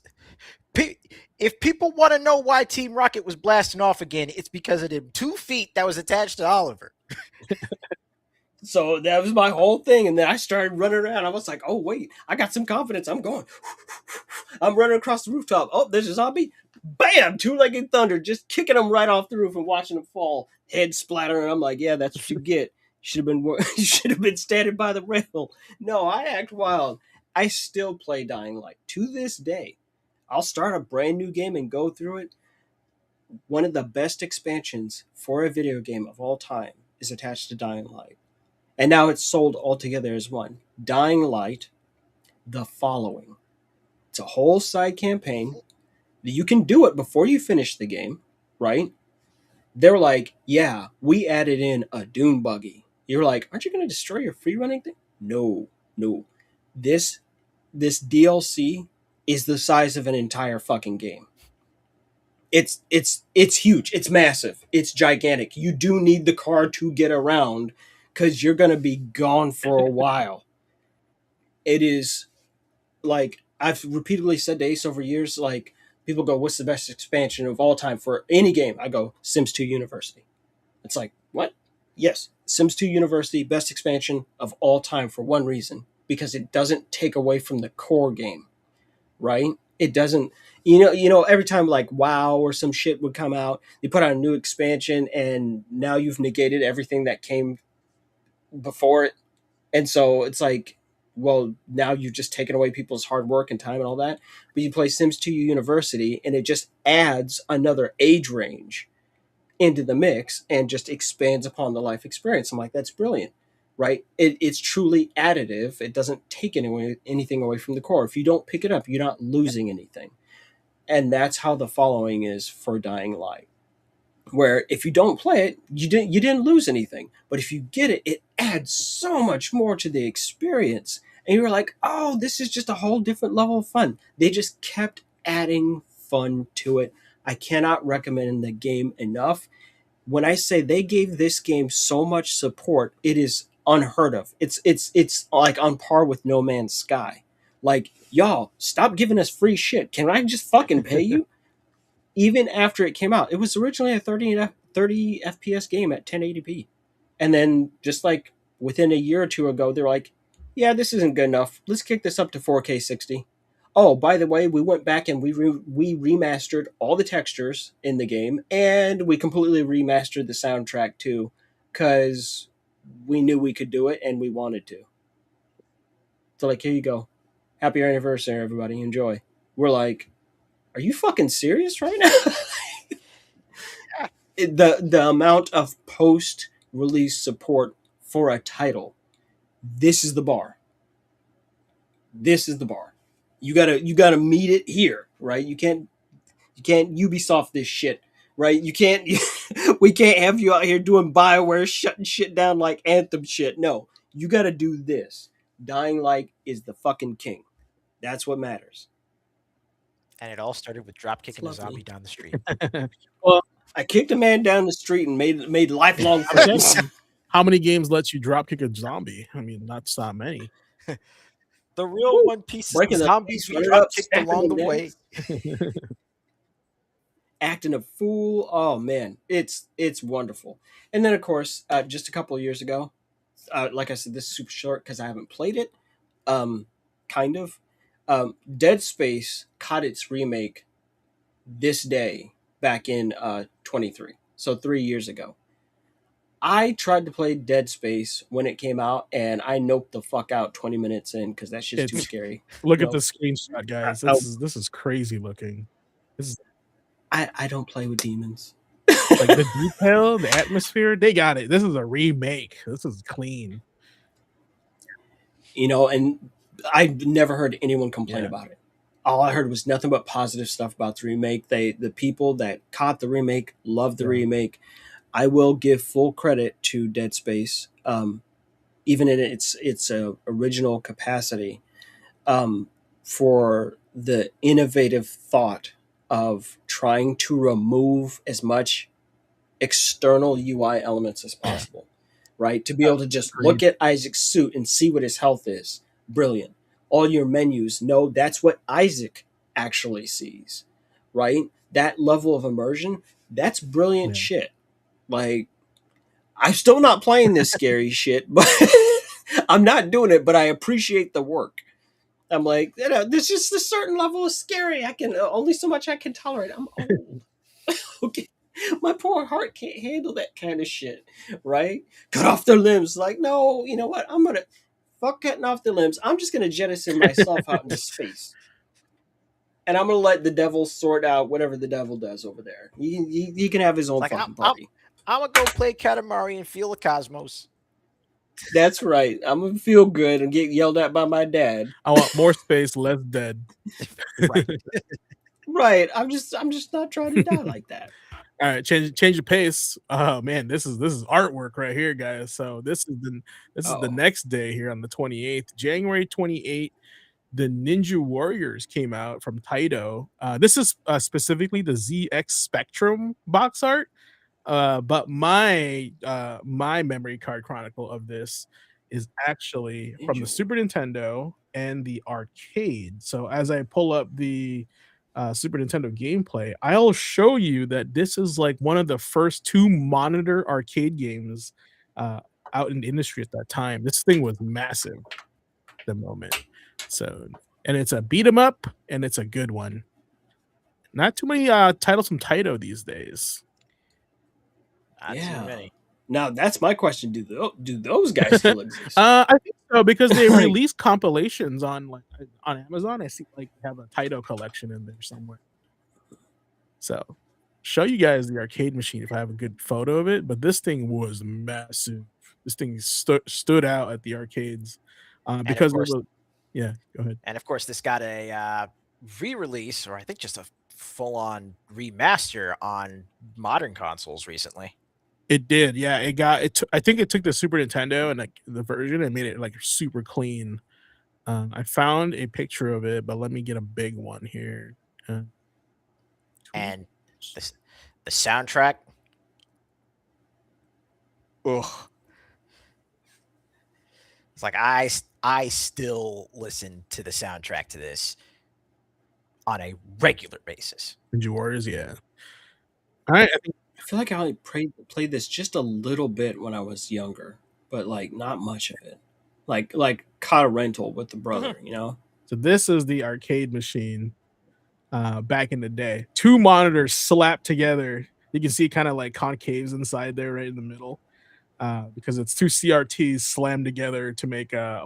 If people want to know why Team Rocket was blasting off again, it's because of them 2 feet that was attached to Oliver. So that was my whole thing. And then I started running around. I was like, oh, wait, I got some confidence. I'm going. I'm running across the rooftop. Oh, there's a zombie. Bam! Two-Legged Thunder. Just kicking him right off the roof and watching him fall. Head splattering. I'm like, yeah, that's what you get. You should have been standing by the rail. No, I act wild. I still play Dying Light. To this day, I'll start a brand new game and go through it. One of the best expansions for a video game of all time is attached to Dying Light. And now it's sold all together as one. Dying Light, The Following. It's a whole side campaign. You can do it before you finish the game, right? They're like, yeah, we added in a dune buggy. You're like, aren't you going to destroy your free running thing? No. This DLC is the size of an entire fucking game. It's huge. It's massive. It's gigantic. You do need the car to get around because you're going to be gone for a while. It is like, I've repeatedly said to Ace over years, like, people go, what's the best expansion of all time for any game? I go, Sims 2 University. It's like, what? Yes, Sims 2 University, best expansion of all time for one reason. because it doesn't take away from the core game, right? It doesn't. Every time like WoW or some shit would come out, they put out a new expansion, and now you've negated everything that came before it, and so it's like, well, now you've just taken away people's hard work and time and all that. But you play Sims 2 University, and it just adds another age range into the mix and just expands upon the life experience. I'm like, that's brilliant, right? It's truly additive. It doesn't take anything away from the core. If you don't pick it up, you're not losing anything. And that's how the following is for Dying Light, where if you don't play it, you didn't lose anything. But if you get it, it adds so much more to the experience. And you're like, oh, this is just a whole different level of fun. They just kept adding fun to it. I cannot recommend the game enough. When I say they gave this game so much support, it is unheard of. It's like on par with No Man's Sky. Like, y'all, stop giving us free shit. Can I just fucking pay you? Even after it came out, it was originally a 30 FPS game at 1080p. And then just like within a year or two ago, they're like, yeah, this isn't good enough. Let's kick this up to 4K 60. Oh, by the way, we went back and we remastered all the textures in the game, and we completely remastered the soundtrack too, because we knew we could do it and we wanted to. So like, here you go. Happy anniversary, everybody. Enjoy. We're like, are you fucking serious right now? The amount of post-release support for a title, this is the bar. This is the bar. You gotta meet it here, right? You can't Ubisoft this shit, right? We can't have you out here doing BioWare shutting shit down like Anthem shit. No, you gotta do this. Dying Light is the fucking king. That's what matters. And it all started with drop kicking a zombie down the street. Well, I kicked a man down the street and made lifelong friends. how many games lets you drop kick a zombie? I mean, that's not many. The real One Piece is the zombies we drop kicked along the way. Acting a fool. Oh man, it's wonderful. And then of course, just a couple of years ago, like I said, this is super short because I haven't played it. Kind of. Dead Space caught its remake this day back in 23, so 3 years ago. I tried to play Dead Space when it came out, and I noped the fuck out 20 minutes in because that shit's too scary. Look at the screenshot, guys. This is crazy looking. I don't play with demons. Like the detail, the atmosphere, they got it. This is a remake. This is clean. And I've never heard anyone complain about it. All I heard was nothing but positive stuff about the remake. The people that caught the remake loved the remake. I will give full credit to Dead Space, even in its original capacity, for the innovative thought of trying to remove as much external UI elements as possible, right? To be able to just look at Isaac's suit and see what his health is. Brilliant. All your menus, no, that's what Isaac actually sees, right? That level of immersion, that's brilliant shit. Like, I'm still not playing this scary shit, but I'm not doing it, but I appreciate the work. I'm like, there's just a certain level of scary. I can only so much I can tolerate. I'm old. Okay. My poor heart can't handle that kind of shit, right? Cut off their limbs. Like, no, you know what? I'm going to fuck cutting off the limbs. I'm just going to jettison myself out into space. And I'm going to let the devil sort out whatever the devil does over there. He can have his own fucking party. I'm going to go play Katamari and feel the cosmos. That's right. I'm going to feel good and get yelled at by my dad. I want more space, less dead. Right. Right. I'm just not trying to die like that. All right, change the pace. Oh man, this is artwork right here, guys. So this is the next day here on the 28th, January 28th. The Ninja Warriors came out from Taito. This is specifically the ZX Spectrum box art. But my memory card chronicle of this is actually from the Super Nintendo and the arcade. So as I pull up the Super Nintendo gameplay, I'll show you that this is like one of the first 2 monitor arcade games out in the industry at that time. This thing was massive. the moment. So, and it's a beat 'em up, and it's a good one. Not too many titles from Taito these days. Not too Yeah. many. Now that's my question: do those guys still exist? I think so because they Like- release compilations on Amazon. I see like they have a Taito collection in there somewhere. So, show you guys the arcade machine if I have a good photo of it. But this thing was massive. This thing stood out at the arcades because course- yeah. Go ahead. And of course, this got a re-release, or I think just a full-on remaster on modern consoles recently. It did, yeah. I think it took the Super Nintendo and like the version and made it like super clean. I found a picture of it, but let me get a big one here. And the soundtrack. Ugh. It's like I still listen to the soundtrack to this on a regular basis. Ninja Warriors, yeah. All right, I think I feel like I only played this just a little bit when I was younger, but like not much of it. Like caught a rental with the brother, you know. so. This is the arcade machine. Back in the day, 2 monitors slapped together. You can see kind of like concaves inside there, right in the middle, because it's 2 CRTs slammed together to make a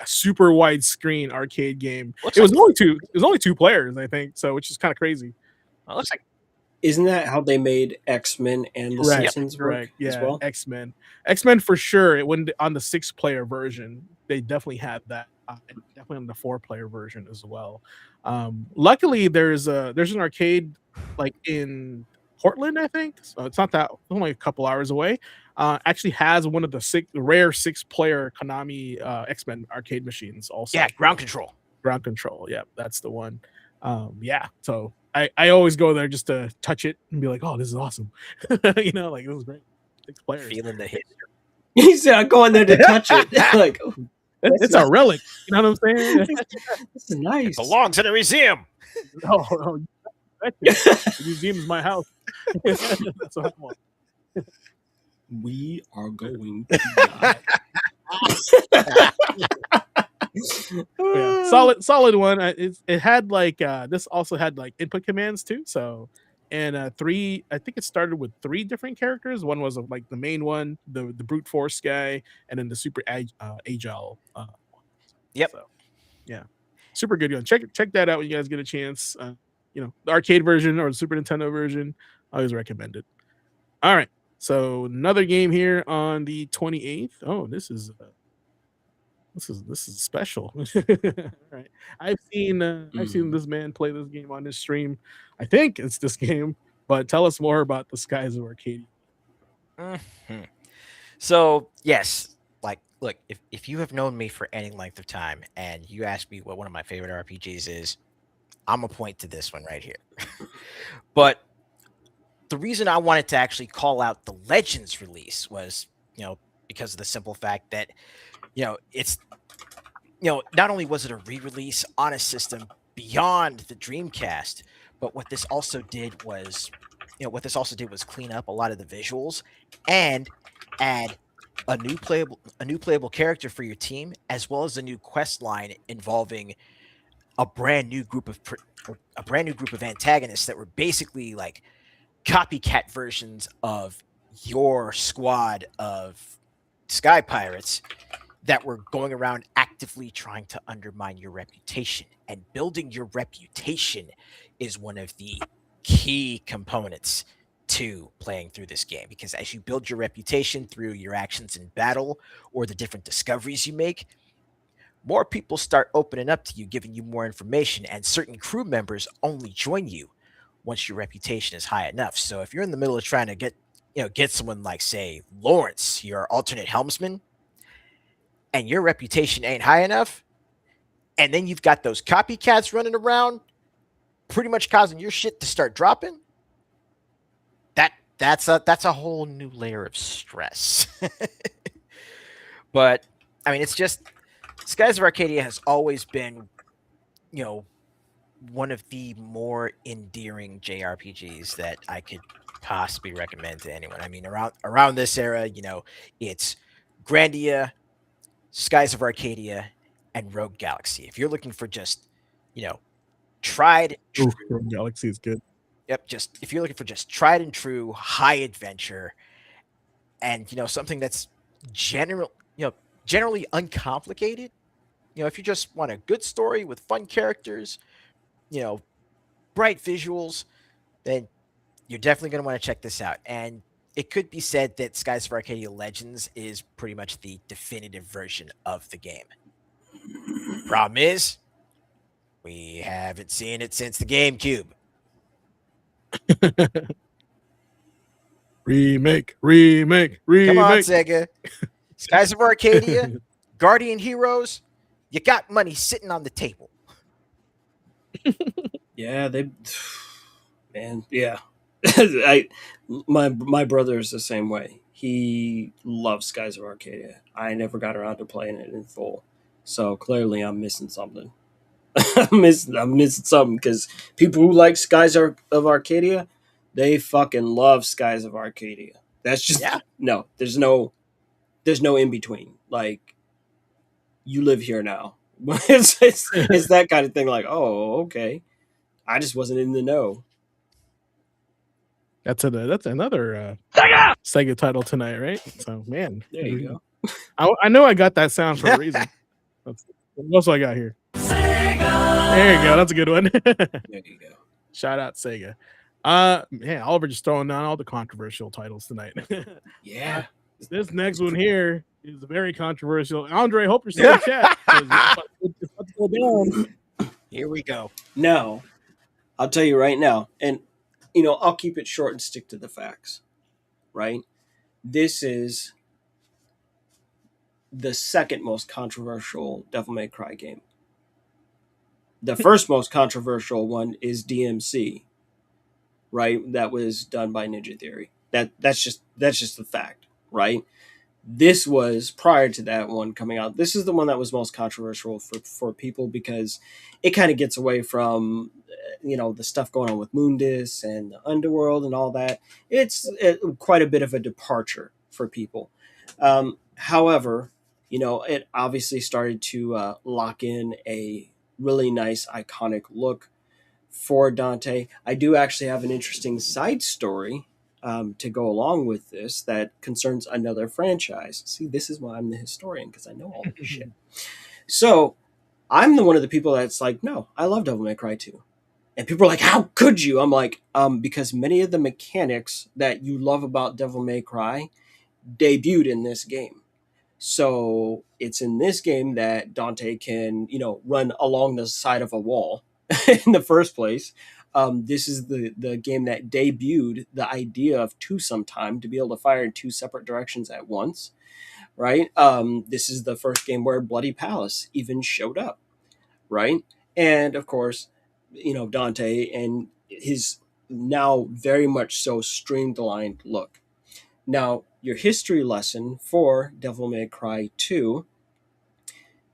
super wide screen arcade game. Looks It was like- only two. It was only 2 players, I think. So, which is kind of crazy. Well, it looks like Isn't that how they made X-Men and the Correct, Simpsons work correct. as Yeah, well? X-Men for sure. It went on the 6-player version. They definitely had that. And definitely on the 4-player version as well. Luckily, there's an arcade like in Portland, I think. So it's not that only a couple hours away. Actually has one of the rare 6-player Konami X-Men arcade machines. Also, yeah, ground control. Ground Control. Yeah, that's the one. Yeah. So I always go there just to touch it and be like, oh, this is awesome. You know, like it was great. 6 players. Feeling the hit. He said, "I'm going there to touch it." Like, oh, It's a relic. You know what I'm saying? this is nice. Belongs in a museum. Oh, the museum's my house. That's what I want. We are going to die. Yeah, solid one. It had like this also had like input commands too. So and 3, I think it started with 3 different characters. One was like the main one, the brute force guy, and then the super agile. Yep. So, yeah, super good one. Check that out when you guys get a chance. You know, the arcade version or the Super Nintendo version, I always recommend it. All right, so another game here on the 28th. Oh, this is special. All right, I've seen this man play this game on his stream. I think it's this game, but tell us more about the Skies of Arcadia. Mhm. So yes, like look, if you have known me for any length of time and you ask me what one of my favorite RPGs is, I'm gonna point to this one right here. But the reason I wanted to actually call out the Legends release was, because of the simple fact that, it's, not only was it a re-release on a system beyond the Dreamcast, but what this also did was clean up a lot of the visuals and add a new playable character for your team, as well as a new quest line involving a brand new group of antagonists that were basically like copycat versions of your squad of sky pirates that were going around actively trying to undermine your reputation. And building your reputation is one of the key components to playing through this game, because as you build your reputation through your actions in battle or the different discoveries you make, more people start opening up to you, giving you more information, and certain crew members only join you once your reputation is high enough. So if you're in the middle of trying to get someone like, say, Lawrence, your alternate helmsman, and your reputation ain't high enough, and then you've got those copycats running around pretty much causing your shit to start dropping, that's a whole new layer of stress. But I mean, it's just Skies of Arcadia has always been, one of the more endearing JRPGs that I could possibly recommend to anyone. I mean, around this era, it's Grandia, Skies of Arcadia, and Rogue Galaxy. If you're looking for just, you know, tried and Oof, true, Rogue Galaxy is good. yep, just if you're looking for just tried and true high adventure and something that's general, generally uncomplicated, if you just want a good story with fun characters, you know, bright visuals, then you're definitely going to want to check this out. And it could be said that Skies of Arcadia Legends is pretty much the definitive version of the game. Problem is, we haven't seen it since the GameCube. remake. Come on, Sega. Skies of Arcadia, Guardian Heroes, you got money sitting on the table. Yeah, man, yeah. My brother is the same way. He loves Skies of Arcadia. I never got around to playing it in full, so clearly I'm missing something. I'm missing something because people who like Skies of Arcadia, they fucking love Skies of Arcadia. That's just no. There's no in between. Like, you live here now. it's that kind of thing. Like, oh, okay. I just wasn't in the know. That's another Sega title tonight, right? So, man, There you go. I know I got that sound for a reason. What else I got here? Sega! There you go. That's a good one. There you go. Shout out Sega. Man, Oliver just throwing down all the controversial titles tonight. Yeah. This next one here is very controversial. Andre, hope you're still in chat. It's about to go down. Here we go. Now, I'll tell you right now, and I'll keep it short and stick to the facts. Right? This is the second most controversial Devil May Cry game. The first most controversial one is DMC, right? That was done by Ninja Theory. That's just the fact, right? This was prior to that one coming out. This is the one that was most controversial for people because it kind of gets away from the stuff going on with Mundus and the Underworld and all that. It's quite a bit of a departure for people. However, it obviously started to lock in a really nice iconic look for Dante. I do actually have an interesting side story to go along with this that concerns another franchise. See, this is why I'm the historian, because I know all this shit. So I'm one of the people that's like, no, I love Devil May Cry 2. And people are like, how could you? I'm like, because many of the mechanics that you love about Devil May Cry debuted in this game. So it's in this game that Dante can, run along the side of a wall in the first place. This is the game that debuted the idea of twosome time to be able to fire in two separate directions at once, right? This is the first game where Bloody Palace even showed up, right? And of course, Dante and his now very much so streamlined look. Now, your history lesson for Devil May Cry 2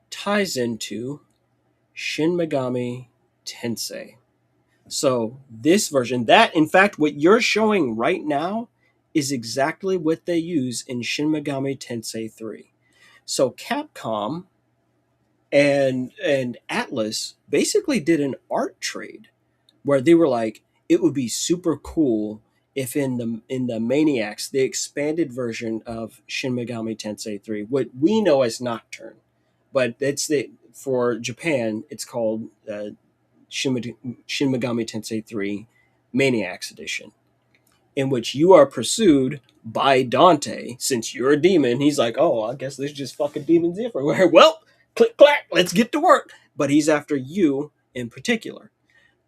ties into Shin Megami Tensei. So this version, that in fact what you're showing right now is exactly what they use in Shin Megami Tensei 3. So Capcom and Atlas basically did an art trade where they were like, it would be super cool if in the Maniacs, the expanded version of Shin Megami Tensei 3, what we know as Nocturne, but for Japan, it's called Shin Megami Tensei 3 Maniacs Edition, in which you are pursued by Dante. Since you're a demon, he's like, oh, I guess there's just fucking demons everywhere. Well, click, clack, let's get to work. But he's after you in particular.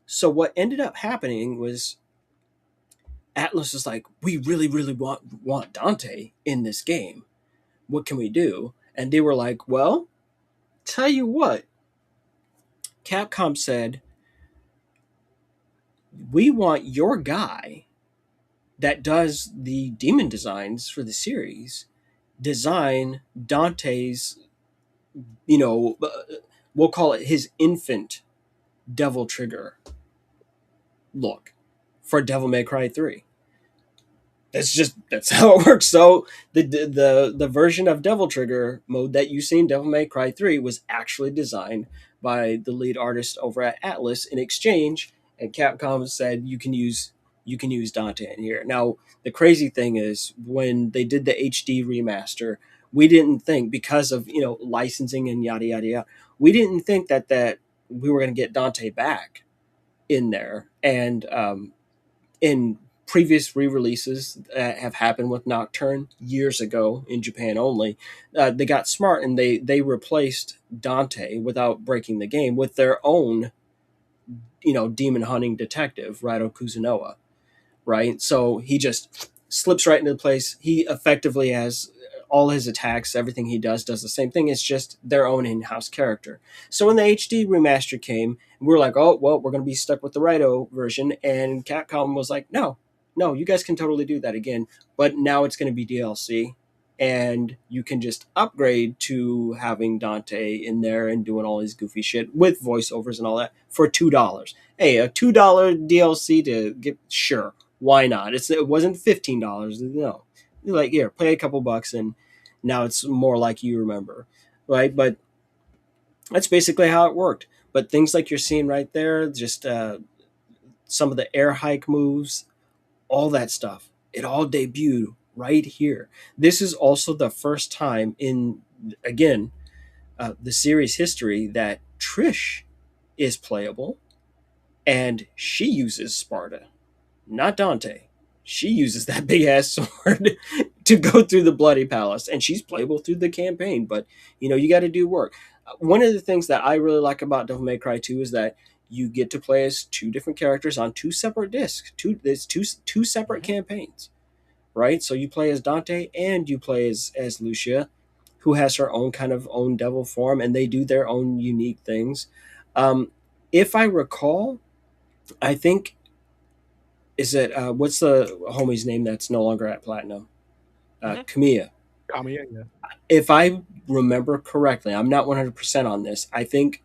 So what ended up happening was Atlas was like, we really, really want Dante in this game. What can we do? And they were like, well, tell you what. Capcom said, we want your guy that does the demon designs for the series design Dante's, we'll call it his infant Devil Trigger look for Devil May Cry 3. That's how it works. So the version of Devil Trigger mode that you see in Devil May Cry 3 was actually designed by the lead artist over at Atlas in exchange, and Capcom said you can use Dante in here. Now the crazy thing is when they did the HD remaster, we didn't think, because of licensing and yada yada yada, we didn't think that we were going to get Dante back in there. And in previous re-releases that have happened with Nocturne years ago in Japan only, they got smart and they replaced Dante without breaking the game with their own demon hunting detective, Raido Kuzunoa, right? So he just slips right into place. He effectively has all his attacks, everything he does the same thing. It's just their own in-house character. So when the HD remaster came, we were like, oh, well, we're going to be stuck with the Raido version. And Capcom was like, no, you guys can totally do that again. But now it's going to be DLC. And you can just upgrade to having Dante in there and doing all his goofy shit with voiceovers and all that for $2. Hey, a $2 DLC to get, sure, why not? It wasn't $15. No, you're like, here, pay a couple bucks, and now it's more like you remember, right? But that's basically how it worked. But things like you're seeing right there, just some of the air hike moves, all that stuff, it all debuted right here. This is also the first time in, again, the series history that Trish is playable, and she uses Sparta, not Dante. She uses that big ass sword to go through the Bloody Palace, and she's playable through the campaign. But you got to do work. One of the things that I really like about Devil May Cry 2 is that you get to play as two different characters on two separate discs. There's two separate campaigns, right? So you play as Dante and you play as Lucia, who has her own kind of own devil form, and they do their own unique things. If I recall, I think, is it what's the homie's name that's no longer at Platinum? Kamiya. Kamiya, yeah. If I remember correctly, I'm not 100% on this. I think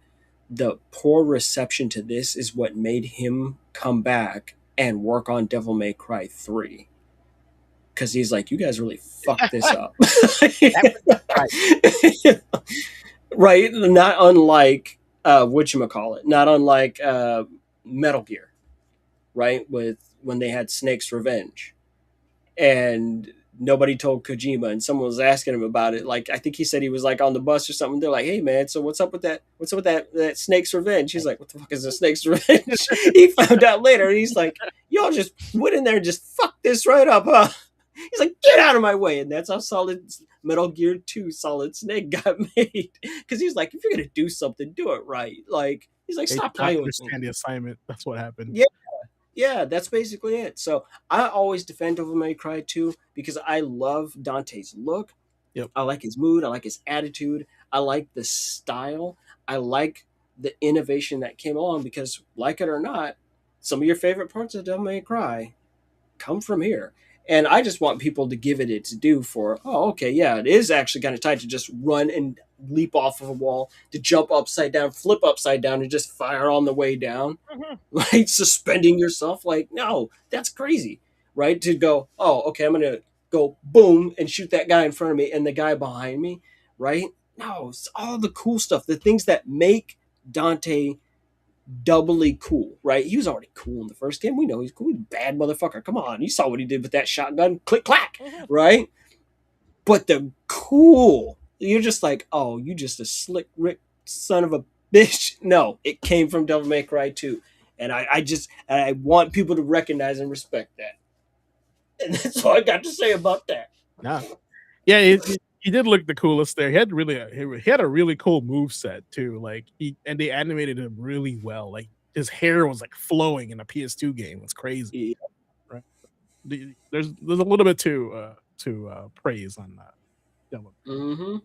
the poor reception to this is what made him come back and work on Devil May Cry 3. Because he's like, you guys really fucked this up. Right? Not unlike, whatchamacallit, not unlike Metal Gear, right? With when they had Snake's Revenge. And nobody told Kojima, and someone was asking him about it. Like, I think he said he was like on the bus or something. They're like, hey man, so what's up with that? What's up with that Snake's Revenge? He's like, what the fuck is a Snake's Revenge? He found out later, and he's like, y'all just went in there and just fucked this right up, huh? He's like, get out of my way. And that's how Solid Metal Gear 2 Solid Snake got made. Because he's like, if you're gonna do something, do it right. Like, he's like, stop playing with me. Understand the assignment. That's what happened. Yeah, that's basically it. So I always defend Devil May Cry 2 because I love Dante's look. Yep. I like his mood. I like his attitude. I like the style. I like the innovation that came along because, like it or not, some of your favorite parts of Devil May Cry come from here. And I just want people to give it its due for, oh, okay, yeah, it is actually kind of tight to just run and leap off of a wall, to jump upside down, flip upside down, and just fire on the way down, right? Suspending yourself. Like, no, that's crazy, right? To go, oh, okay, I'm going to go boom and shoot that guy in front of me and the guy behind me, right? No, it's all the cool stuff, the things that make Dante doubly cool, right? He was already cool in the first game. We know he's cool. He's a bad motherfucker. Come on. You saw what he did with that shotgun. Click, clack, right? But the cool, you're just like, oh, you just a slick Rick son of a bitch. No, it came from Devil May Cry 2. And I want people to recognize and respect that. And that's all I got to say about that. Nah. Yeah, he did look the coolest there. He had a really cool move set too. Like they animated him really well. Like his hair was like flowing in a PS2 game. It's crazy. Yeah. Right? There's a little bit to praise on that. Mm-hmm.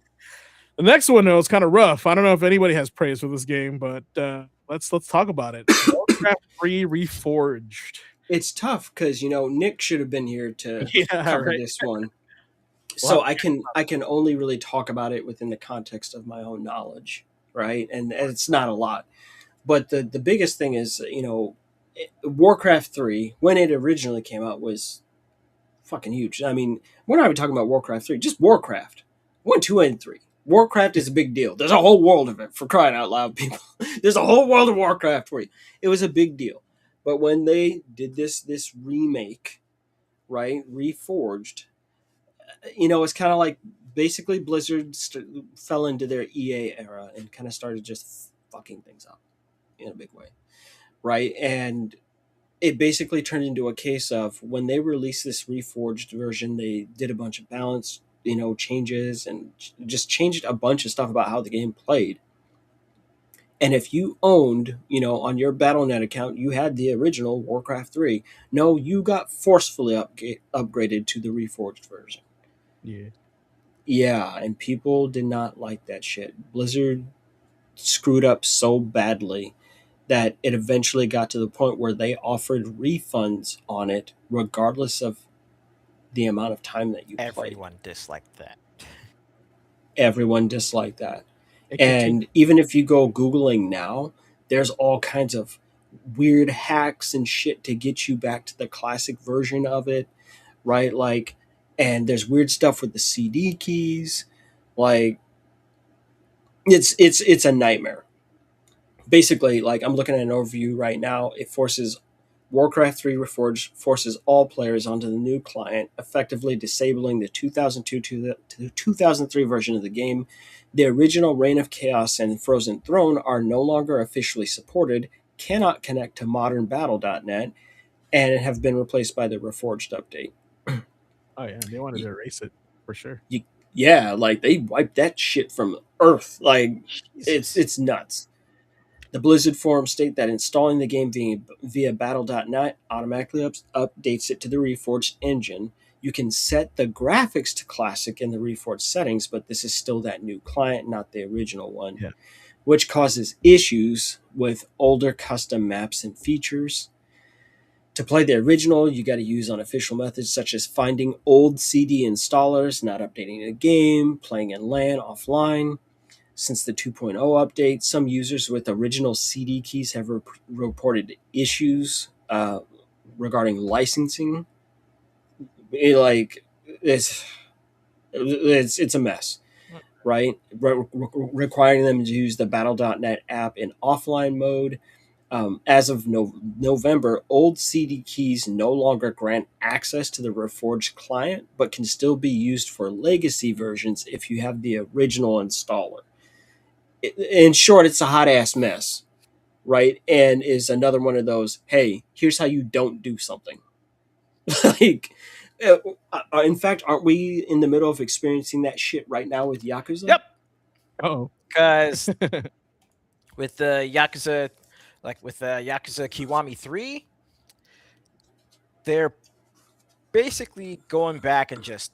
The next one though is kind of rough. I don't know if anybody has praise for this game, but let's talk about it. Warcraft 3 Reforged. It's tough because Nick should have been here to cover this one. So I can only really talk about it within the context of my own knowledge, right? And it's not a lot. But the biggest thing is, Warcraft 3, when it originally came out, was fucking huge. I mean, we're not even talking about Warcraft 3, just Warcraft 1, 2, and 3. Warcraft is a big deal. There's a whole world of it, for crying out loud, people. There's a whole world of Warcraft for you. It was a big deal. But when they did this remake, right, Reforged, it's kind of like basically Blizzard fell into their EA era and kind of started just fucking things up in a big way, right? And it basically turned into a case of when they released this Reforged version, they did a bunch of balance, changes and just changed a bunch of stuff about how the game played. And if you owned, on your Battle.net account, you had the original Warcraft 3, no, you got forcefully upgraded to the Reforged version. Yeah. Yeah, and people did not like that shit. Blizzard screwed up so badly that it eventually got to the point where they offered refunds on it, regardless of the amount of time that you played. Everyone disliked that. Everyone disliked that. And even if you go Googling now, there's all kinds of weird hacks and shit to get you back to the classic version of it, right? Like, and there's weird stuff with the CD keys. Like, it's a nightmare. Basically, like, I'm looking at an overview right now. It forces Warcraft 3 Reforged forces all players onto the new client, effectively disabling the 2002 to the 2003 version of the game. The original Reign of Chaos and Frozen Throne are no longer officially supported, cannot connect to modern Battle.net, and have been replaced by the Reforged update. Oh yeah, they wanted to erase it for sure. Yeah, like they wiped that shit from Earth. Like, Jesus. it's nuts. The Blizzard forums state that installing the game via Battle.net automatically updates it to the Reforged engine. You can set the graphics to classic in the Reforged settings, but this is still that new client, not the original one, Yeah. which causes issues with older custom maps and features. To play the original, you got to use unofficial methods such as finding old CD installers, not updating the game, playing in LAN offline. Since the 2.0 update, some users with original CD keys have reported issues regarding licensing. It's a mess, right? Requiring them to use the Battle.net app in offline mode. As of November, old CD keys no longer grant access to the Reforged client, but can still be used for legacy versions if you have the original installer. In short, it's a hot ass mess, right? And is another one of those, hey, here's how you don't do something. Like, in fact, aren't we in the middle of experiencing that shit right now with Yakuza? Yep. Oh, Because with the Yakuza, Yakuza Kiwami 3, they're basically going back and just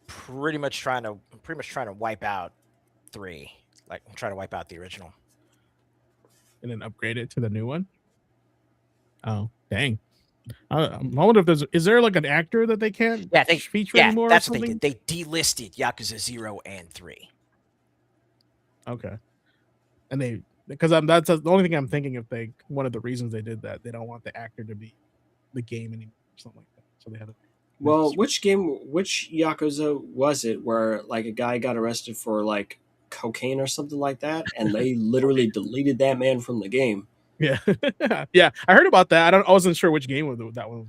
pretty much trying to wipe out 3, like trying to wipe out the original. and then upgrade it to the new one. Oh, dang! I wonder if is there like an actor that they can't feature anymore? That's what they did. They delisted Yakuza 0 and 3. Okay, and because that's the only thing I'm thinking of. One of the reasons they did that, they don't want the actor to be the game anymore, or something like that. So they had to. Well, which Yakuza was it where like a guy got arrested for like cocaine or something like that, and they literally deleted that man from the game? Yeah, yeah, I heard about that. I wasn't sure which game that one was.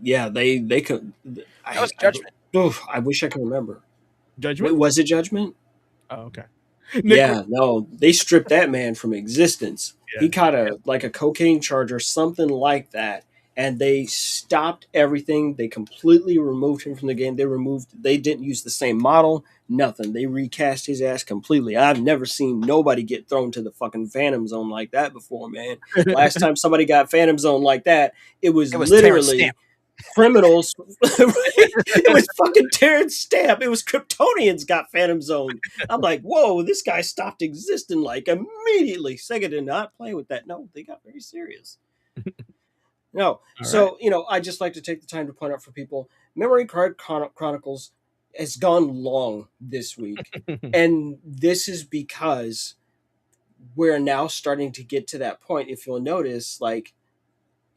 Yeah, they could. That was Judgment. I wish I could remember. Judgment? Wait, was it Judgment? Oh, okay. Yeah, no, they stripped that man from existence. Yeah. He caught a cocaine charge or something like that, and they stopped everything. They completely removed him from the game. They didn't use the same model, nothing. They recast his ass completely. I've never seen nobody get thrown to the fucking Phantom Zone like that before, man. Last time somebody got Phantom Zone like that, it was literally criminals. It was fucking Terrence Stamp. It was Kryptonians got Phantom Zone. I'm like, whoa, this guy stopped existing like immediately. Sega did not play with that. No, they got very serious. No. So, I just like to take the time to point out for people, Memory Card Chronicles has gone long this week. And this is because we're now starting to get to that point. If you'll notice, like,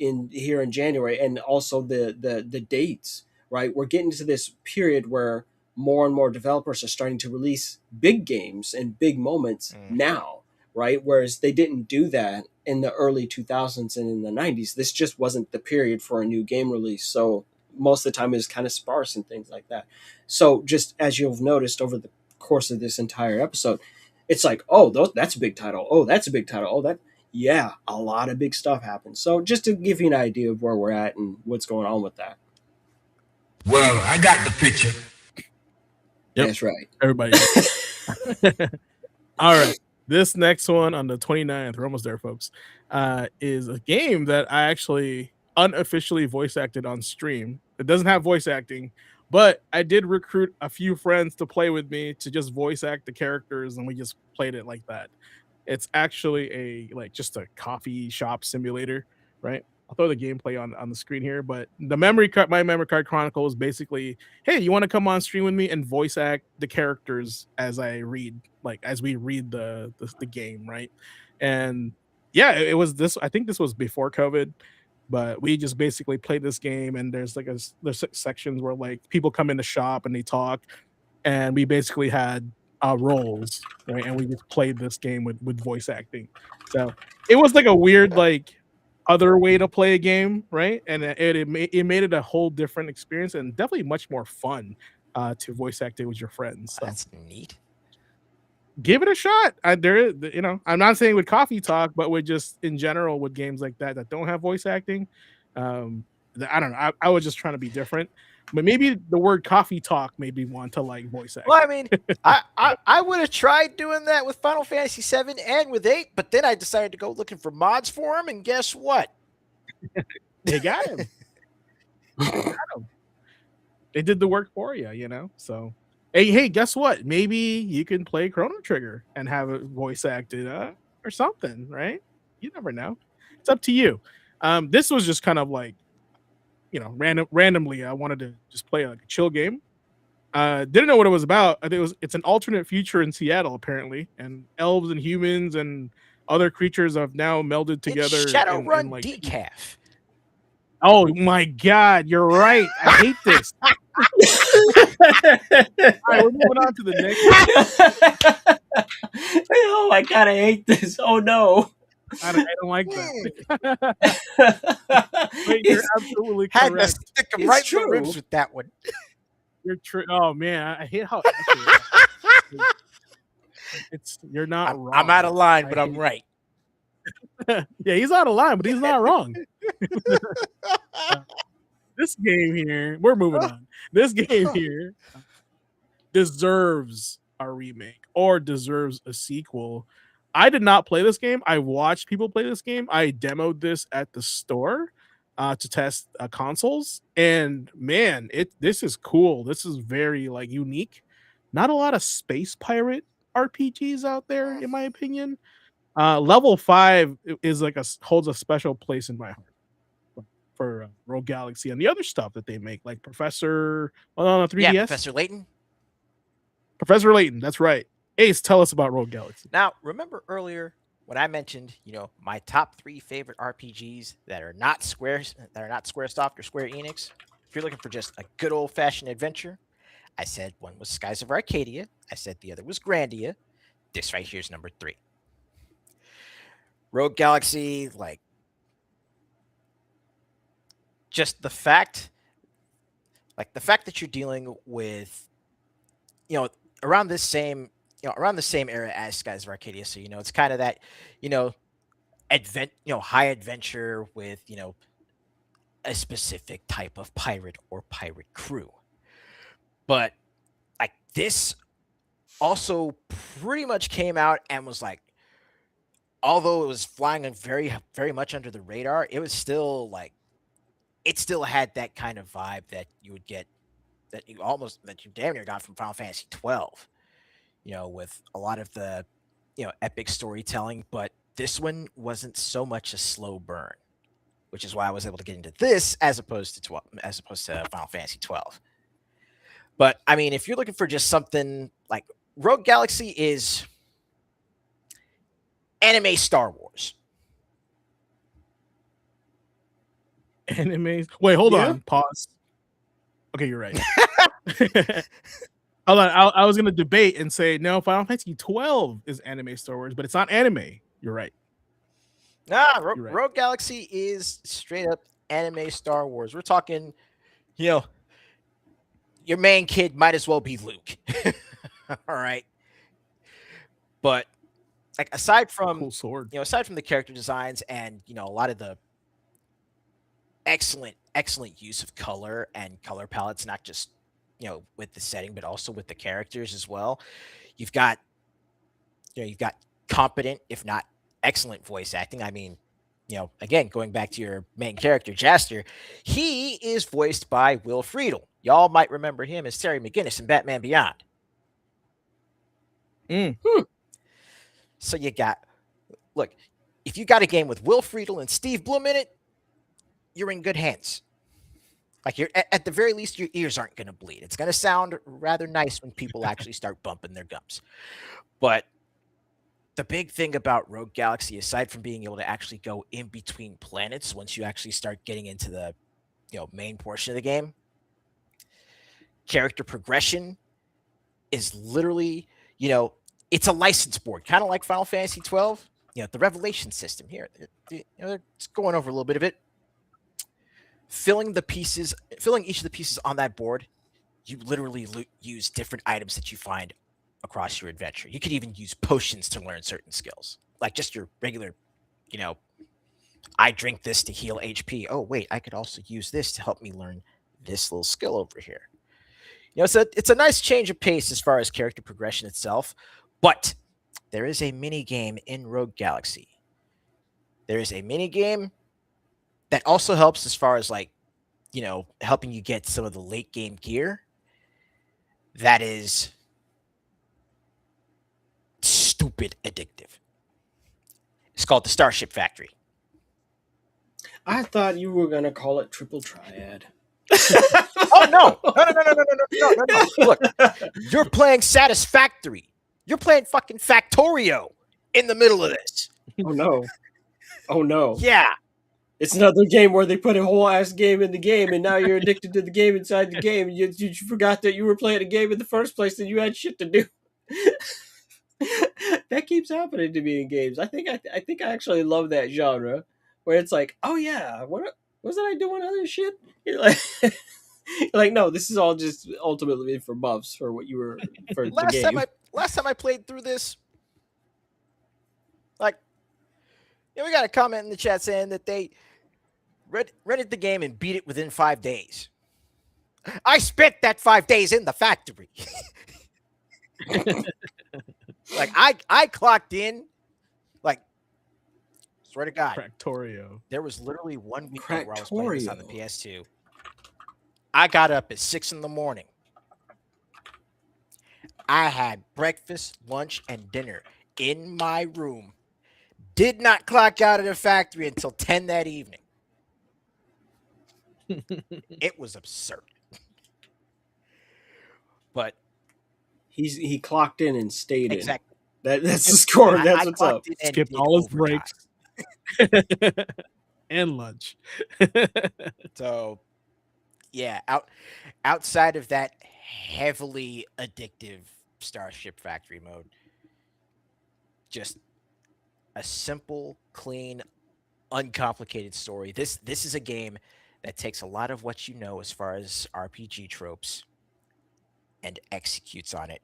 in here in January, and also the dates, right? We're getting to this period where more and more developers are starting to release big games and big moments now, right? Whereas they didn't do that in the early 2000s and in the 90s. This just wasn't the period for a new game release. So most of the time it was kind of sparse and things like that. So just as you've noticed over the course of this entire episode, it's like, oh, that's a big title. Oh, that's a big title. Oh, yeah, a lot of big stuff happens. So just to give you an idea of where we're at and what's going on with that. Well, I got the picture. Yep. That's right. Everybody. All right. This next one on the 29th, we're almost there, folks, is a game that I actually unofficially voice acted on stream. It doesn't have voice acting, but I did recruit a few friends to play with me to just voice act the characters, and we just played it like that. It's actually just a coffee shop simulator, right? I'll throw the gameplay on the screen here, but my memory card chronicles basically, hey, you want to come on stream with me and voice act the characters as I read, as we read the game, right? And yeah, it was this. I think this was before COVID, but we just basically played this game, and there's sections where people come in the shop and they talk, and we basically had roles, right? And we just played this game with voice acting. So it was a weird other way to play a game, right? And it made it a whole different experience, and definitely much more fun to voice act it with your friends. So that's neat. Give it a shot. I'm not saying with Coffee Talk, but with just in general with games like that don't have voice acting. I don't know. I was just trying to be different, but maybe the word Coffee Talk made me want to voice act. Well, I mean, I would have tried doing that with Final Fantasy 7 and with 8, but then I decided to go looking for mods for him, and guess what? They got him. They did the work for you, So, hey, guess what? Maybe you can play Chrono Trigger and have it voice acted or something, right? You never know. It's up to you. This was just kind of randomly. I wanted to just play a chill game. Didn't know what it was about. I think it's an alternate future in Seattle, apparently, and elves and humans and other creatures have now melded together. It's Shadowrun Decaf. Oh my God, you're right. I hate this. All right, we're moving on to the next. Oh my God, I hate this. Oh no. I don't like that. Wait, you're absolutely correct. Had to stick him right in the ribs with that one. You're true. Oh man, I hate how you're not wrong. I'm out of line, but I'm right. Yeah, he's out of line, but he's not wrong. This game here, we're moving on. This game here deserves a remake or deserves a sequel. I did not play this game. I watched people play this game. I demoed this at the store to test consoles, and man, this is cool. This is very unique. Not a lot of space pirate RPGs out there, in my opinion. Level 5 is holds a special place in my heart for Rogue Galaxy and the other stuff that they make, like Professor on 3DS. Yeah, Professor Layton. Professor Layton, that's right. Ace, tell us about Rogue Galaxy. Now, remember earlier when I mentioned, my top 3 favorite RPGs that are not Squaresoft or Square Enix? If you're looking for just a good old-fashioned adventure, I said one was Skies of Arcadia. I said the other was Grandia. This right here is number 3. Rogue Galaxy, just the fact that you're dealing with, around the same era as Skies of Arcadia. So, it's kind of that, high adventure with, a specific type of pirate or pirate crew. But this also pretty much came out and was although it was flying very, very much under the radar, it was still it still had that kind of vibe that you would get, that you damn near got from Final Fantasy 12, with a lot of the, epic storytelling. But this one wasn't so much a slow burn, which is why I was able to get into this as opposed to Final Fantasy 12. But I mean, if you're looking for just something Rogue Galaxy is anime Star Wars. Anime. Wait, hold Yeah. on. Pause. Okay, you're right. Hold on. I was gonna debate and say no. Final Fantasy 12 is anime Star Wars, but it's not anime. You're right. Nah, You're right. Rogue Galaxy is straight up anime Star Wars. We're talking, your main kid might as well be Luke. All right. But like aside from Cool sword. aside from the character designs and a lot of the excellent use of color and color palettes, not just with the setting, but also with the characters as well. You've got competent, if not excellent, voice acting. I mean, again, going back to your main character, Jaster, he is voiced by Will Friedle. Y'all might remember him as Terry McGinnis in Batman Beyond. So look, if you got a game with Will Friedle and Steve Blum in it, you're in good hands. Like, you're at the very least, your ears aren't going to bleed. It's going to sound rather nice when people actually start bumping their gums. But the big thing about Rogue Galaxy, aside from being able to actually go in between planets once you actually start getting into the main portion of the game, character progression is literally, it's a license board, kind of like Final Fantasy 12. The revelation system here, it's going over a little bit of it. Filling each of the pieces on that board, you literally use different items that you find across your adventure. You could even use potions to learn certain skills, like just your regular, I drink this to heal HP. Oh, wait, I could also use this to help me learn this little skill over here. It's a nice change of pace as far as character progression itself, but there is a mini game in Rogue Galaxy. There is a mini game that also helps as far as helping you get some of the late game gear. That is stupid addictive. It's called the Starship Factory. I thought you were gonna call it Triple Triad. Oh no! No! Look, you're playing Satisfactory. You're playing fucking Factorio in the middle of this. Oh no! Oh no! Yeah. It's another game where they put a whole ass game in the game, and now you're addicted to the game inside the game. You forgot that you were playing a game in the first place, and you had shit to do. That keeps happening to me in games. I think I actually love that genre, where it's like, oh yeah, what wasn't I doing other shit? You're like, no, this is all just ultimately for buffs for what you were for the game. Last time I played through this, we got a comment in the chat saying that they rented the game and beat it within 5 days. I spent that 5 days in the factory. I clocked in, swear to God. Cractorio. There was literally 1 week where I was playing this on the PS2. I got up at 6 a.m. I had breakfast, lunch, and dinner in my room. Did not clock out of the factory until 10 that evening. It was absurd. But he clocked in and stayed exactly. in. That's the score. That's what's up. Skipped all his breaks. And lunch. So, yeah, outside of that heavily addictive Starship Factory mode, just a simple, clean, uncomplicated story. This is a game that takes a lot of what you know as far as RPG tropes and executes on it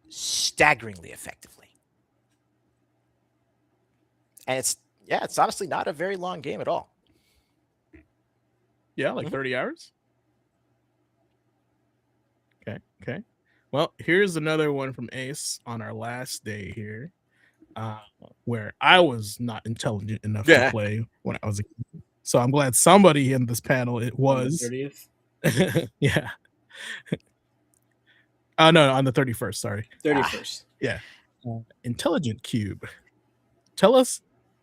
staggeringly effectively. And it's honestly not a very long game at all. Yeah, like 30 hours. Okay. Well, here's another one from Ace on our last day here, where I was not intelligent enough to play when I was a kid. So I'm glad somebody in this panel it was. On the 30th? Yeah. No, on the 31st, sorry. 31st. Yeah. Intelligent Cube. Tell us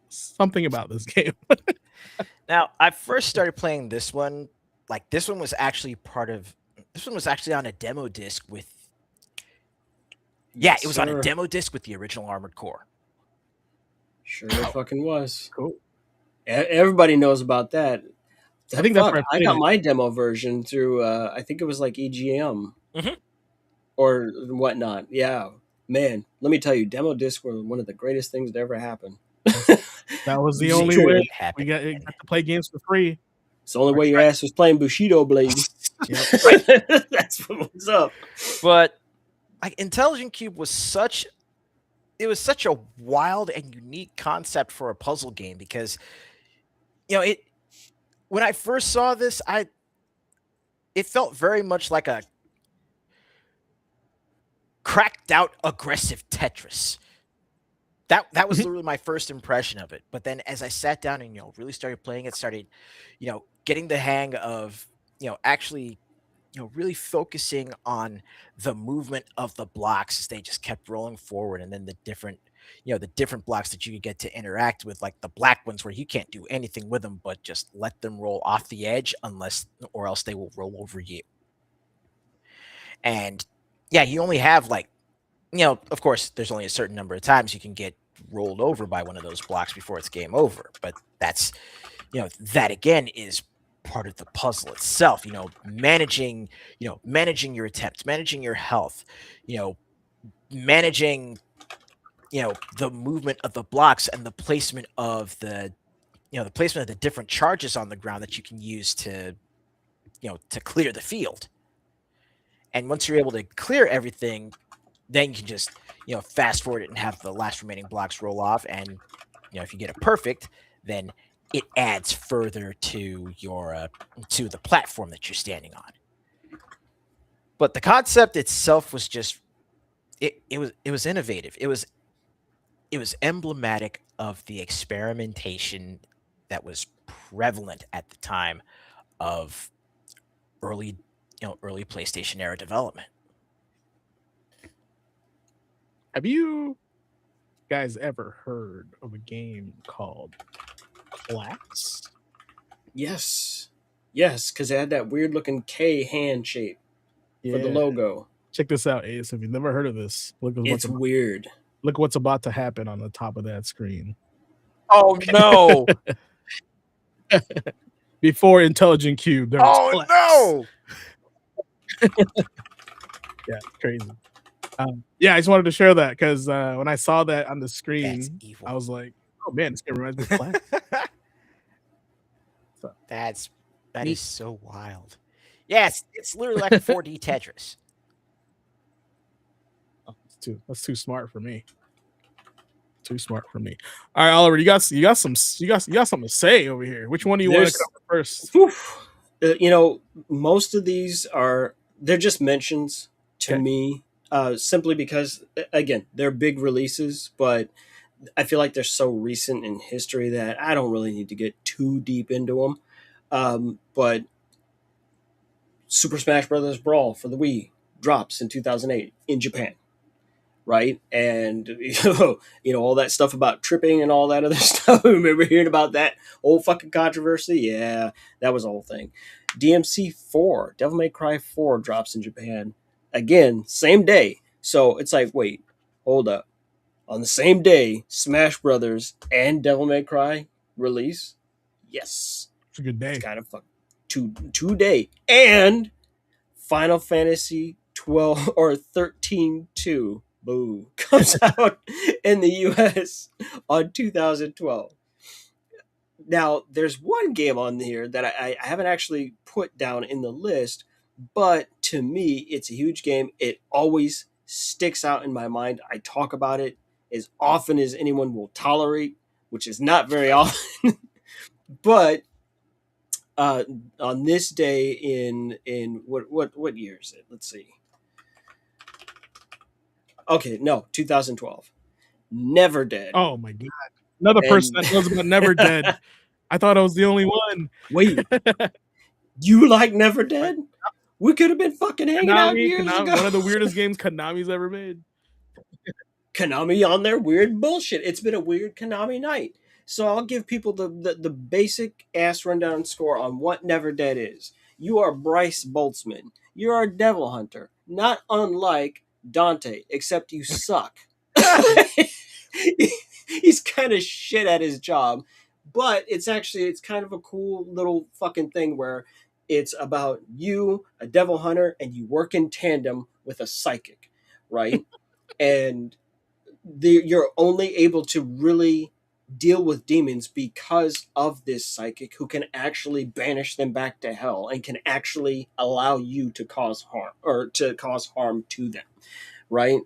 something about this game. Now, I first started playing this one. This one was actually on a demo disc with. Yeah, it was on a demo disc with the original Armored Core. Sure, it fucking was. Cool. Everybody knows about that. I think that's Fuck, where I played got it. my demo version through. I think it was like EGM Mhm. or whatnot. Yeah, man. Let me tell you, demo discs were one of the greatest things that ever happened. That was the Just only way truly. we Happened. got to play games for free. It's the only Or way your try- ass was playing Bushido Blade. Yep. That's what was up. But like Intelligent Cube was such a wild and unique concept for a puzzle game because it when I first saw this, it felt very much like a cracked out aggressive Tetris. That was literally my first impression of it. But then as I sat down and really started playing it, started getting the hang of actually really focusing on the movement of the blocks as they just kept rolling forward, and then the different blocks that you could get to interact with, like the black ones where you can't do anything with them but just let them roll off the edge or else they will roll over you. And yeah, you only have of course, there's only a certain number of times you can get rolled over by one of those blocks before it's game over. But that's, that again is part of the puzzle itself. Managing your attempts, managing your health, managing, the movement of the blocks and the placement of the different charges on the ground that you can use to clear the field. And once you're able to clear everything, then you can just fast forward it and have the last remaining blocks roll off. And if you get it perfect, then it adds further to your to the platform that you're standing on. But the concept itself was just it was innovative. It was emblematic of the experimentation that was prevalent at the time of early early PlayStation era development. Have you guys ever heard of a game called Class? Yes, because it had that weird looking K hand shape for the logo. Check this out, Ace. If you've never heard of this, It's weird. Look what's about to happen on the top of that screen. Oh no! Before Intelligent Cube, there was Class. No! Yeah, crazy. Yeah, I just wanted to share that because when I saw that on the screen, That's evil. I was like, "Oh man, this game reminds me of Class." That is so wild. Yes, it's literally like a 4D Tetris. Oh, that's too smart for me. Too smart for me. All right, Oliver, you got something to say over here. Which one do you want to cover first? Most of these they're just mentions to me, simply because again, they're big releases, but I feel like they're so recent in history that I don't really need to get too deep into them. But Super Smash Bros. Brawl for the Wii drops in 2008 in Japan. Right. And, all that stuff about tripping and all that other stuff. Remember hearing about that old fucking controversy? Yeah, that was a whole thing. DMC 4, Devil May Cry 4 drops in Japan. Again, same day. So it's like, wait, hold up. On the same day, Smash Brothers and Devil May Cry release? Yes. It's a good day. It's kind of fun. Two day. And Final Fantasy 12 or 13-2. Boo, comes out in the US on 2012. Now, there's one game on here that I haven't actually put down in the list, but to me, it's a huge game. It always sticks out in my mind. I talk about it as often as anyone will tolerate, which is not very often. But on this day in what year is it? Let's see. Okay, no, 2012. Never Dead. Oh my god. Another person that knows about Never Dead. I thought I was the only one. Wait. You like Never Dead? We could have been fucking hanging out years ago. One of the weirdest games Konami's ever made. Konami on their weird bullshit. It's been a weird Konami night. So I'll give people the basic ass rundown score on what Never Dead is. You are Bryce Boltzmann. You are a devil hunter. Not unlike Dante, except you suck. He's kind of shit at his job, but it's kind of a cool little fucking thing where it's about you, a devil hunter, and you work in tandem with a psychic, right? And you're only able to really deal with demons because of this psychic who can actually banish them back to hell and can actually allow you to cause harm to them, right?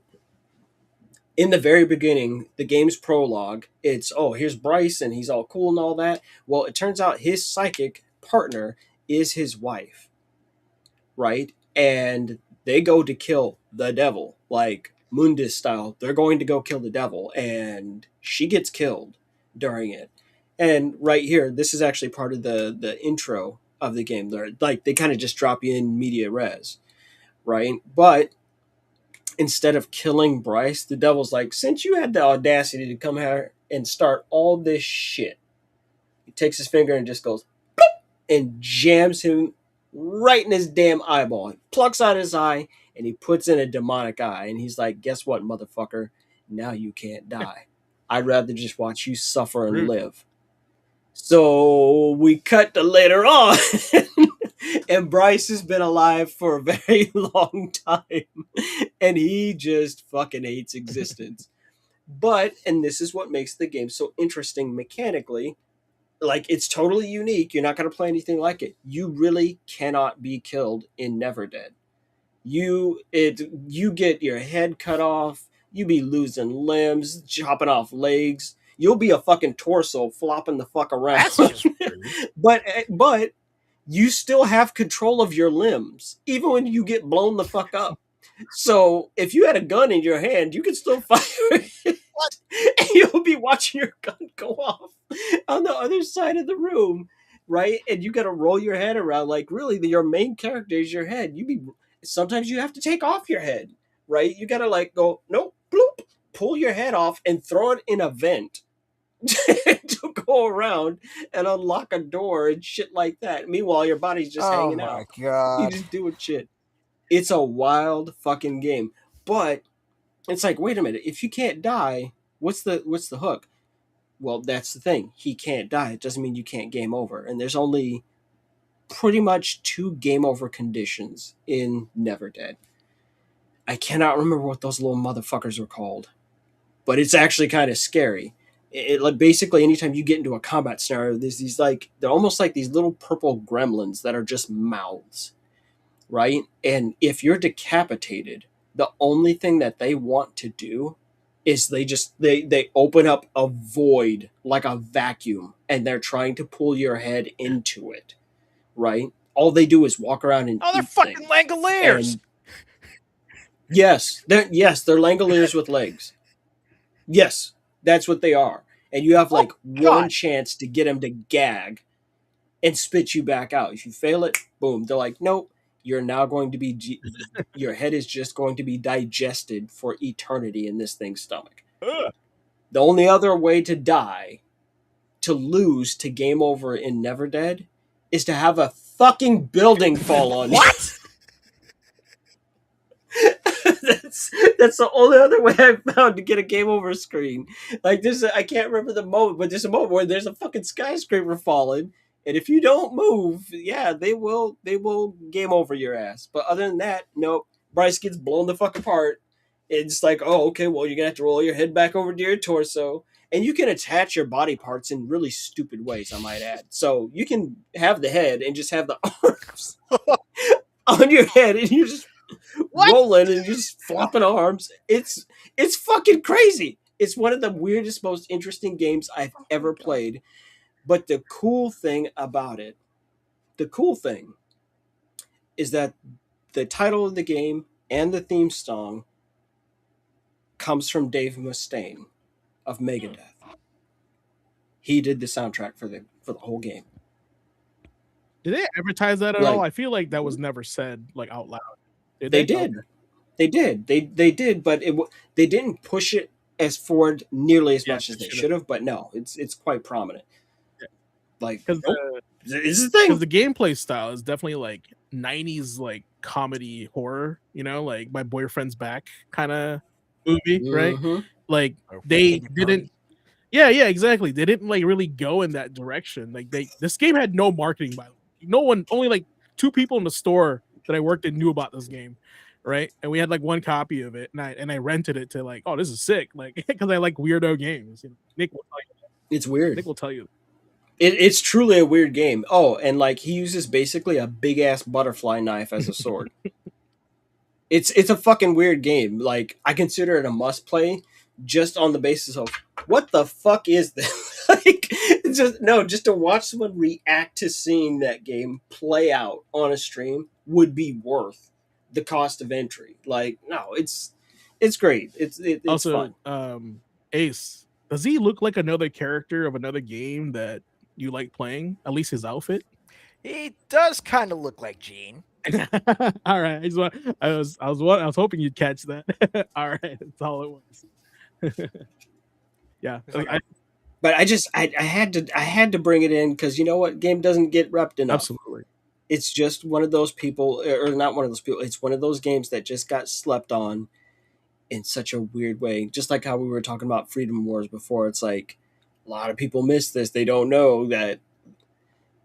In the very beginning, the game's prologue, it's, oh, here's Bryce and he's all cool and all that. Well, it turns out his psychic partner is his wife, right? And they go to kill the devil, like Mundus style. They're going to go kill the devil, and she gets killed during it. And right here, this is actually part of the intro of the game. They're like, they kind of just drop you in media res, right? But instead of killing Bryce, the devil's like, since you had the audacity to come here and start all this shit, he takes his finger and just goes and jams him right in his damn eyeball. He plucks out his eye and he puts in a demonic eye. And he's like, guess what, motherfucker? Now you can't die. I'd rather just watch you suffer and live. So we cut to later on. And Bryce has been alive for a very long time. And he just fucking hates existence. But, and this is what makes the game so interesting mechanically, like, it's totally unique. You're not going to play anything like it. You really cannot be killed in Never Dead. You get your head cut off. You be losing limbs, chopping off legs. You'll be a fucking torso flopping the fuck around. But you still have control of your limbs, even when you get blown the fuck up. So if you had a gun in your hand, you could still fire it. And you'll be watching your gun go off on the other side of the room, right? And you got to roll your head around. Like, really, your main character is your head. Sometimes you have to take off your head, right? You got to like go, nope, bloop, pull your head off and throw it in a vent to go around and unlock a door and shit like that. Meanwhile, your body's just hanging out. Oh my god! You just doing shit. It's a wild fucking game, but it's like, wait a minute, if you can't die, what's the hook? Well, that's the thing. He can't die. It doesn't mean you can't game over. And there's only pretty much 2 game over conditions in Never Dead. I cannot remember what those little motherfuckers were called, but it's actually kind of scary. It like, basically, anytime you get into a combat scenario, there's these, like, they're almost like these little purple gremlins that are just mouths, right? And if you're decapitated, the only thing that they want to do is they open up a void like a vacuum, and they're trying to pull your head into it, right? All they do is walk around and they're fucking things. Langoliers. And yes, they're Langoliers with legs. Yes, that's what they are. And you have like one chance to get them to gag and spit you back out. If you fail it, boom, they're like, nope. You're now going to be, your head is just going to be digested for eternity in this thing's stomach. The only other way to die, to lose, to game over in Never Dead, is to have a fucking building fall on you. What? That's the only other way I found to get a game over screen. Like, I can't remember the moment, but there's a moment where there's a fucking skyscraper falling. And if you don't move, yeah, they will game over your ass. But other than that, nope. Bryce gets blown the fuck apart. It's like, oh, okay, well, you're going to have to roll your head back over to your torso. And you can attach your body parts in really stupid ways, I might add. So you can have the head and just have the arms on your head, and you're just rolling and just flopping arms. It's fucking crazy. It's one of the weirdest, most interesting games I've ever played. But the cool thing about it, is that the title of the game and the theme song comes from Dave Mustaine of Megadeth. He did the soundtrack for the whole game. Did they advertise that at all? I feel like that was never said like out loud. They did, but they didn't push it as forward nearly as much as they should have. But no, it's quite prominent. Like, because it's the thing. Because the gameplay style is definitely like 90s like comedy horror, you know, like My Boyfriend's Back kind of movie, right? Like they didn't Yeah, exactly. They didn't like really go in that direction. Like this game had no marketing by no one, only like 2 people in the store that I worked in knew about this game, right? And we had like 1 copy of it, and I rented it to like, oh, this is sick, like because I like weirdo games. You know, Nick will tell you. It's weird. Nick will tell you. It's truly a weird game. Oh, and like he uses basically a big ass butterfly knife as a sword. It's a fucking weird game. Like I consider it a must play just on the basis of what the fuck is this? Like just to watch someone react to seeing that game play out on a stream would be worth the cost of entry. Like no, it's great. It's Also, fun. Ace, does he look like another character of another game that you like playing? At least his outfit. He does kind of look like Gene. All right. I was hoping you'd catch that. All right, that's all it was. Yeah. But I had to bring it in because you know what, game doesn't get repped enough. Absolutely. It's just one of those people, or not one of those people. It's one of those games that just got slept on in such a weird way. Just like how we were talking about Freedom Wars before. It's like a lot of people miss this. They don't know that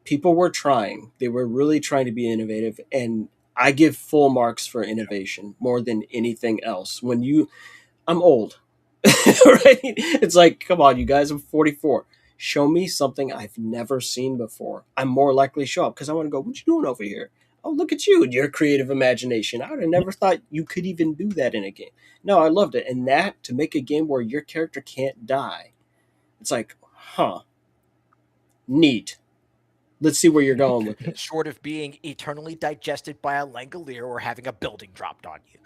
people were trying. They were really trying to be innovative, and I give full marks for innovation more than anything else. I'm old, right? It's like, come on, you guys, I'm 44. Show me something I've never seen before. I'm more likely to show up because I want to go, what you doing over here? Oh, look at you and your creative imagination. I would have never thought you could even do that in a game. No, I loved it. And that, to make a game where your character can't die, it's like, neat. Let's see where you're going with this. Short of being eternally digested by a Langolier or having a building dropped on you.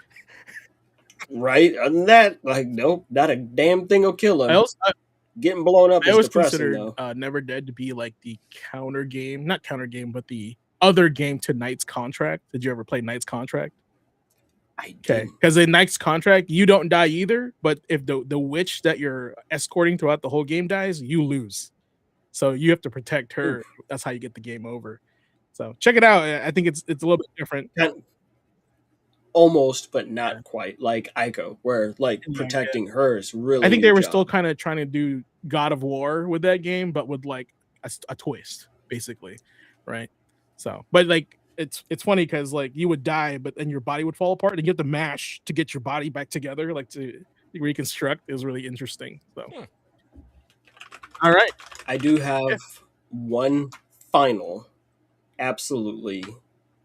Right? Other than that, like, nope, not a damn thing will kill him. Getting blown up is depressing, though. Never Dead to be like the not counter game, but the other game to Knight's Contract. Did you ever play Knight's Contract? I did. Because in Knight's Contract, you don't die either, but if the witch that you're escorting throughout the whole game dies, you lose. So you have to protect her. Oof. That's how you get the game over. So check it out. I think it's a little bit different. Almost, but not quite like Ico, where like protecting her is really. I think they were still kind of trying to do God of War with that game, but with like a twist, basically, right? So, but like it's funny because like you would die, but then your body would fall apart, and you have to mash to get your body back together, like to reconstruct. It was really interesting. So, all right, I do have one final, absolutely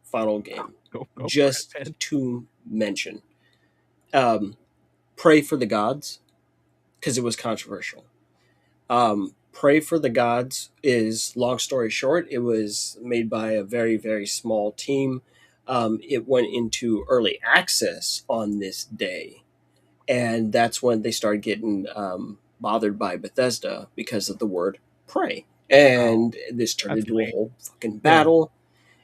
final game. Go just to mention, Pray for the Gods, because it was controversial. Pray for the Gods is, long story short, it was made by a very, very small team. It went into early access on this day, and that's when they started getting bothered by Bethesda because of the word pray. And this turned into a whole fucking battle.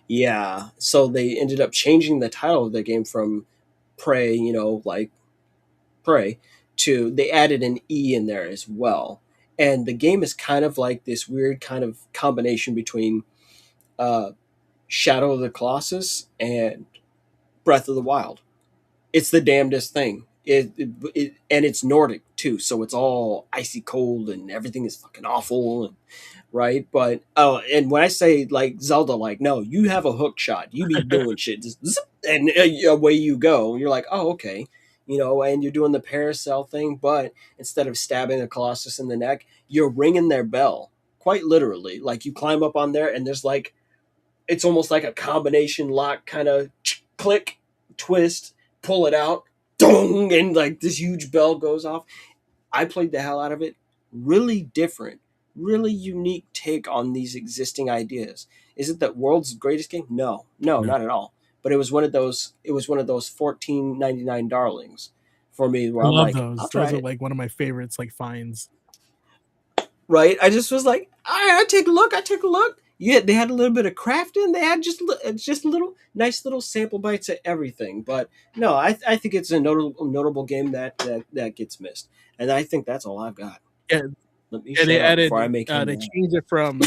Yeah, so they ended up changing the title of the game from Pray, like Pray, to they added an E in there as well. And the game is kind of like this weird kind of combination between Shadow of the Colossus and Breath of the Wild. It's the damnedest thing. And it's Nordic too, so it's all icy cold and everything is fucking awful and right. But and when I say like Zelda, like no, you have a hook shot, you be doing shit, just zip, and away you go. You're like, oh okay, and you're doing the parasail thing, but instead of stabbing the Colossus in the neck, you're ringing their bell, quite literally. Like you climb up on there, and there's like, it's almost like a combination lock, kind of click, twist, pull it out. Dong, and like this huge bell goes off. I played the hell out of it. Really different, really unique take on these existing ideas. Is it the world's greatest game? No, not at all. But it was one of those. It was one of those $14.99 darlings for me. Where I'm like, those. Those are like one of my favorites, like finds. Right. I just was like, all right, I take a look. Yeah, they had a little bit of crafting. They had just little nice little sample bites of everything. But no, I think it's a notable game that gets missed, and I think that's all I've got. Yeah, they added. They changed it from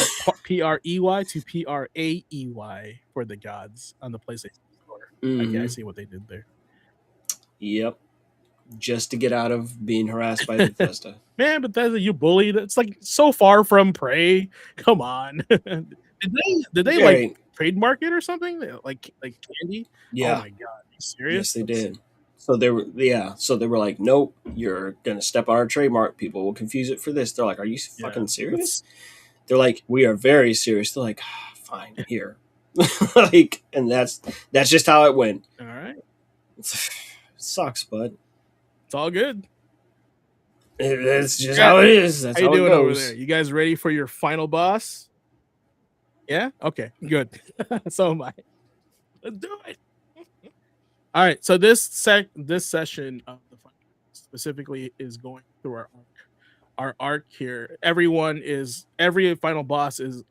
PREY to PRAEY for the Gods on the PlayStation Store. I see what they did there. Yep. just to get out of being harassed by Bethesda. Man, Bethesda, you bully. That's like so far from Prey. Come on. Did they like Very- trademark it or something? Like candy? yeah. Oh my god. Are you serious? Yes, they did. So they were like, nope, you're gonna step on our trademark. People will confuse it for this. They're like, are you Yeah, fucking serious? They're like, we are very serious. They're like, fine, here. And that's just how it went. All right. Sucks, but It's all good. it's just Yeah. how it is. That's How you how it doing over goes. there? You guys ready for your final boss? Yeah? Okay, good. So am I. Let's do it. All right. So this session of the final specifically is going through our arc here. Every final boss is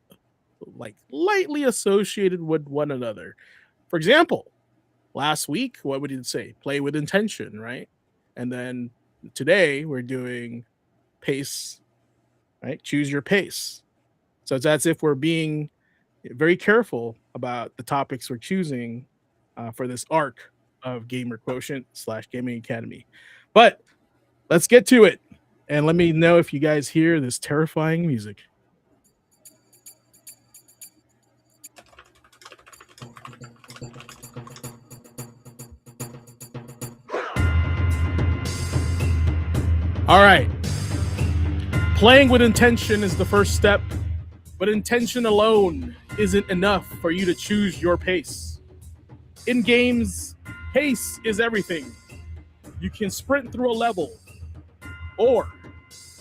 like lightly associated with one another. For example, last week, what would you say? Play with intention, right? And then today we're doing pace, right? Choose your pace. So it's as if we're being very careful about the topics we're choosing for this arc of Gamer Quotient / Gaming Academy. But let's get to it. And let me know if you guys hear this terrifying music. All right. Playing with intention is the first step, but intention alone isn't enough for you to choose your pace. In games, pace is everything. You can sprint through a level, or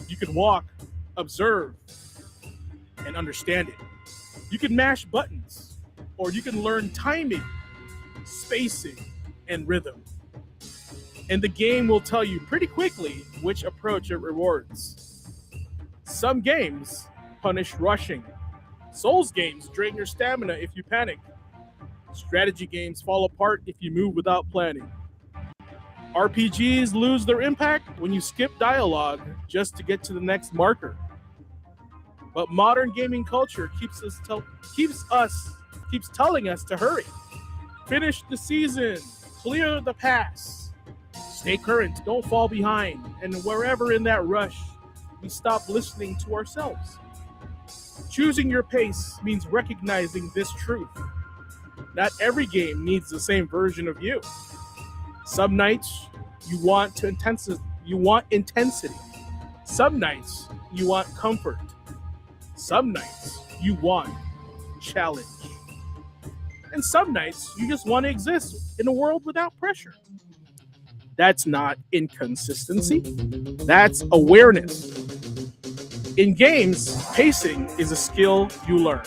you can walk, observe, and understand it. You can mash buttons, or you can learn timing, spacing, and rhythm. And the game will tell you pretty quickly which approach it rewards. Some games punish rushing. Souls games drain your stamina if you panic. Strategy games fall apart if you move without planning. RPGs lose their impact when you skip dialogue just to get to the next marker. But modern gaming culture keeps telling us to hurry. Finish the season, clear the pass. Stay current, don't fall behind, and wherever in that rush, we stop listening to ourselves. Choosing your pace means recognizing this truth. Not every game needs the same version of you. Some nights you want intensity. Some nights you want comfort. Some nights you want challenge. And some nights you just want to exist in a world without pressure. That's not inconsistency. That's awareness. In games, pacing is a skill you learn.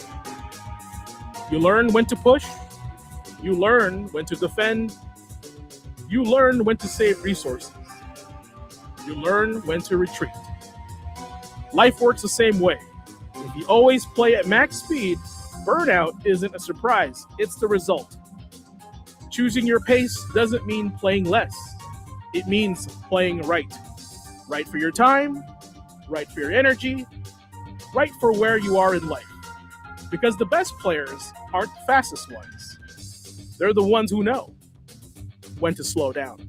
You learn when to push. You learn when to defend. You learn when to save resources. You learn when to retreat. Life works the same way. If you always play at max speed, burnout isn't a surprise. It's the result. Choosing your pace doesn't mean playing less. It means playing right. Right for your time, right for your energy, right for where you are in life. Because the best players aren't the fastest ones. They're the ones who know when to slow down,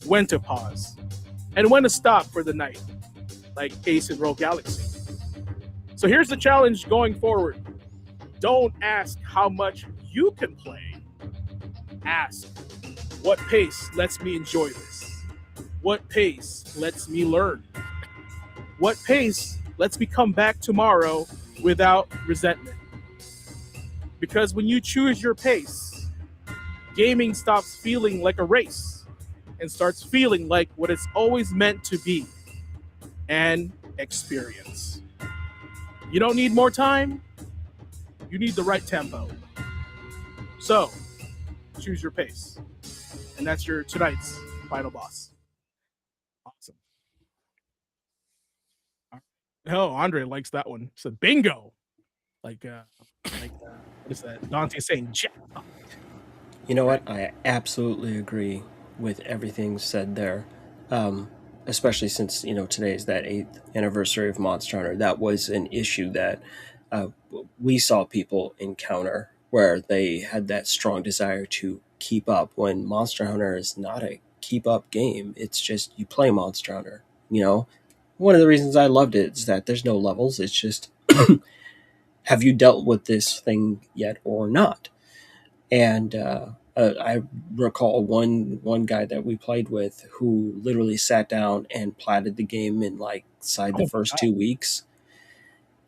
when to pause, and when to stop for the night, like Ace in Rogue Galaxy. So here's the challenge going forward. Don't ask how much you can play. Ask, what pace lets me enjoy this? What pace lets me learn? What pace lets me come back tomorrow without resentment? Because when you choose your pace, gaming stops feeling like a race and starts feeling like what it's always meant to be, an experience. You don't need more time, you need the right tempo. So, choose your pace. And that's your tonight's final boss. Awesome. Oh, Andre likes that one. Said bingo. Like what is that? Dante saying jackpot. You know what? I absolutely agree with everything said there. Especially since, today is that 8th anniversary of Monster Hunter. That was an issue that we saw people encounter where they had that strong desire to keep up when Monster Hunter is not a keep up game. It's just you play Monster Hunter. You know, one of the reasons I loved it is that there's no levels. It's just have you dealt with this thing yet or not? And I recall one guy that we played with who literally sat down and platted the game in like inside the Oh, first God. 2 weeks,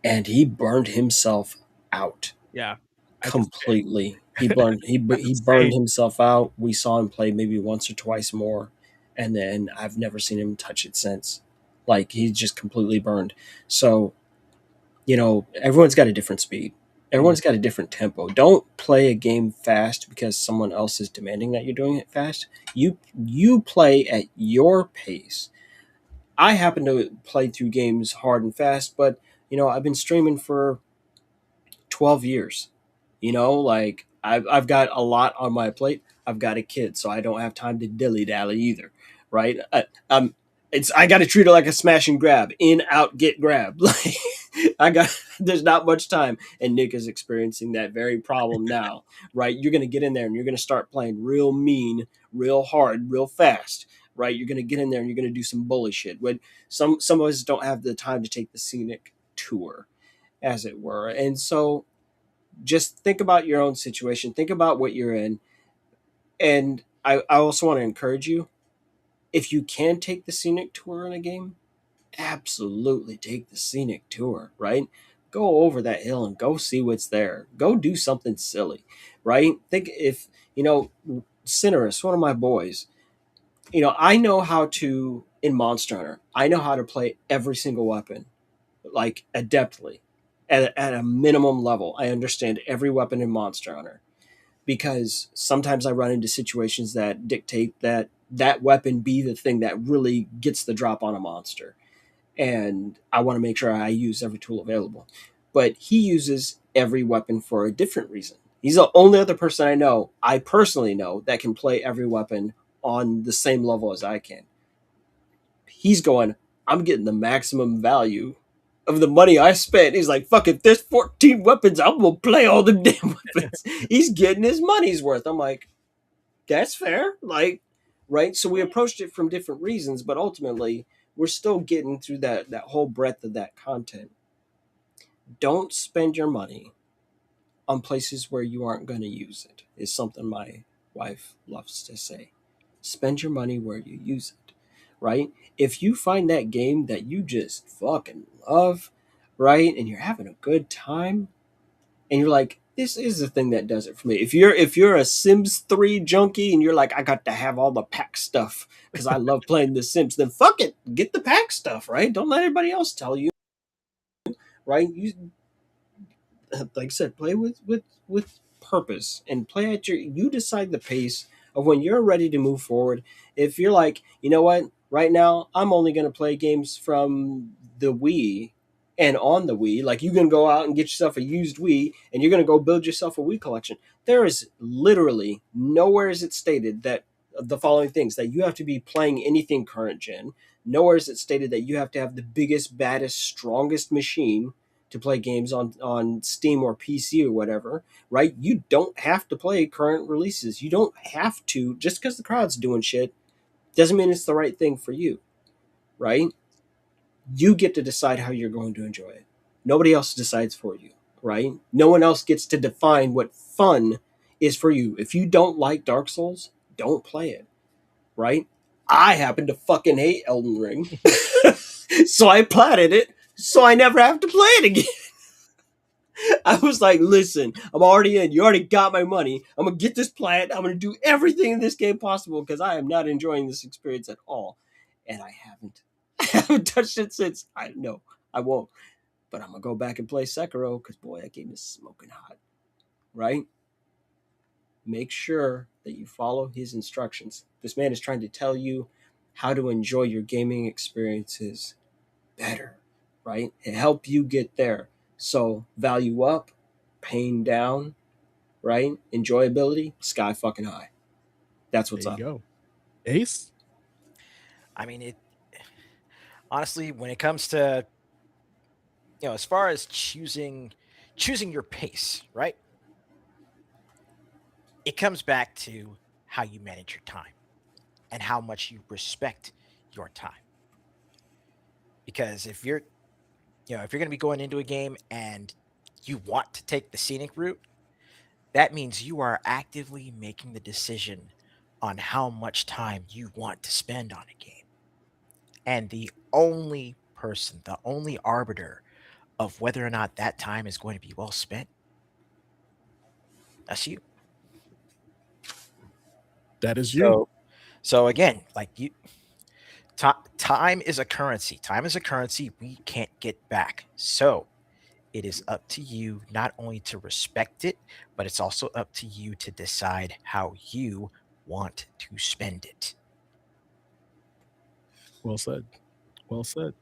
and he burned himself out Yeah. I could say. completely. He burned Same. himself out. We saw him play maybe once or twice more, and then I've never seen him touch it since. Like he's just completely burned. So everyone's got a different speed. Everyone's got a different tempo. Don't play a game fast because someone else is demanding that you're doing it fast. You play at your pace. I happen to play through games hard and fast, but I've been streaming for 12 years. Like I've got a lot on my plate. I've got a kid, so I don't have time to dilly dally either, right? I got to treat it like a smash and grab, in, out, get, grab. Like there's not much time, and Nick is experiencing that very problem now, right? You're gonna get in there and you're gonna start playing real mean, real hard, real fast, right? You're gonna get in there and you're gonna do some bully shit. When some of us don't have the time to take the scenic tour, as it were, and so just think about your own situation, think about what you're in, and I also want to encourage you, if you can take the scenic tour in a game, absolutely take the scenic tour, right? Go over that hill and go see what's there. Go do something silly, right? Think if, Cinerus, one of my boys, I know how to, in Monster Hunter, I know how to play every single weapon, like adeptly, at a minimum level. I understand every weapon in Monster Hunter because sometimes I run into situations that dictate that that weapon be the thing that really gets the drop on a monster, and I want to make sure I use every tool available. But he uses every weapon for a different reason. He's the only other person I personally know, that can play every weapon on the same level as I can. He's going, I'm getting the maximum value of the money I spent. He's like, fuck, if there's 14 weapons, I'm going to play all the damn weapons. He's getting his money's worth. I'm like, that's fair. Like, right? So we approached it from different reasons, but ultimately we're still getting through that whole breadth of that content. Don't spend your money on places where you aren't going to use it, is something my wife loves to say. Spend your money where you use it, right? If you find that game that you just fucking love, right, and you're having a good time, and you're like, this is the thing that does it for me. If you're a Sims 3 junkie and you're like, I got to have all the pack stuff because I love playing The Sims, then fuck it, get the pack stuff, right? Don't let anybody else tell you, right? You, like I said, play with purpose and play at your. You decide the pace of when you're ready to move forward. If you're like, you know what, right now I'm only going to play games from the Wii and on the Wii, like you can go out and get yourself a used Wii and you're going to go build yourself a Wii collection. There is literally nowhere is it stated that the following things, that you have to be playing anything current gen. Nowhere is it stated that you have to have the biggest, baddest, strongest machine to play games on Steam or PC or whatever, right? You don't have to play current releases. You don't have to, just because the crowd's doing shit doesn't mean it's the right thing for you, right? You get to decide how you're going to enjoy it. Nobody else decides for you, right? No one else gets to define what fun is for you. If you don't like Dark Souls, don't play it, right? I happen to fucking hate Elden Ring. So I platted it so I never have to play it again. I was like, listen, I'm already in. You already got my money. I'm going to get this plant. I'm going to do everything in this game possible because I am not enjoying this experience at all. And I haven't. I haven't touched it since. I know I won't. But I'm going to go back and play Sekiro because, boy, that game is smoking hot. Right? Make sure that you follow his instructions. This man is trying to tell you how to enjoy your gaming experiences better, right? And help you get there. So value up, pain down, right? Enjoyability, sky fucking high. That's what's There up. you go. Ace? I mean, it honestly, when it comes to, as far as choosing your pace, right? It comes back to how you manage your time. and how much you respect your time. Because if you're if you're going to be going into a game and you want to take the scenic route, that means you are actively making the decision on how much time you want to spend on a game. And the only person, the only arbiter of whether or not that time is going to be well spent, that's you. That is you. So again, like time is a currency. Time is a currency we can't get back. So it is up to you not only to respect it, but it's also up to you to decide how you want to spend it. Well said. Well said.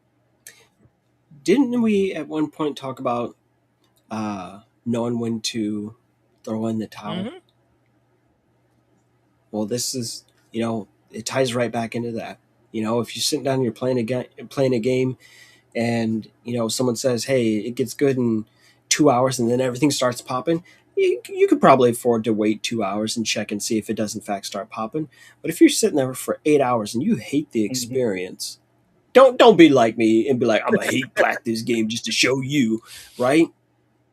Didn't we at one point talk about knowing when to throw in the towel? Mhm. Well, this is, it ties right back into that. If you're sitting down and you're playing a game, and someone says, "Hey, it gets good in 2 hours," and then everything starts popping. You could probably afford to wait 2 hours and check and see if it does in fact start popping. But if you're sitting there for 8 hours and you hate the experience, don't be like me and be like, "I'm gonna hate black this game just to show you," right?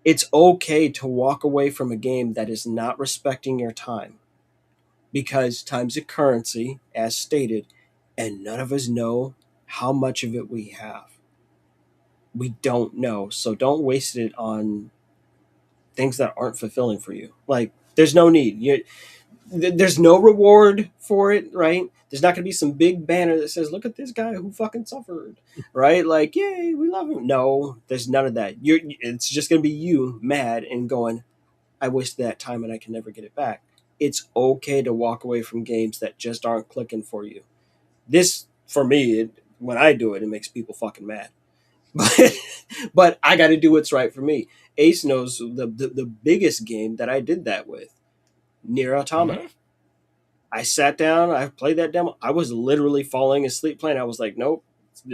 It's okay to walk away from a game that is not respecting your time, because time's a currency, as stated, and none of us know how much of it we have. We don't know, so don't waste it on things that aren't fulfilling for you. Like, there's no need. There's no reward for it, right? There's not going to be some big banner that says, "Look at this guy who fucking suffered," right? Like, "Yay, we love him." No, there's none of that. It's just going to be you mad and going, "I wasted that time and I can never get it back." It's okay to walk away from games that just aren't clicking for you. This, for me, when I do it, it makes people fucking mad. But I got to do what's right for me. Ace knows the biggest game that I did that with, Nier Automata. I sat down, I played that demo. I was literally falling asleep playing. I was like, nope.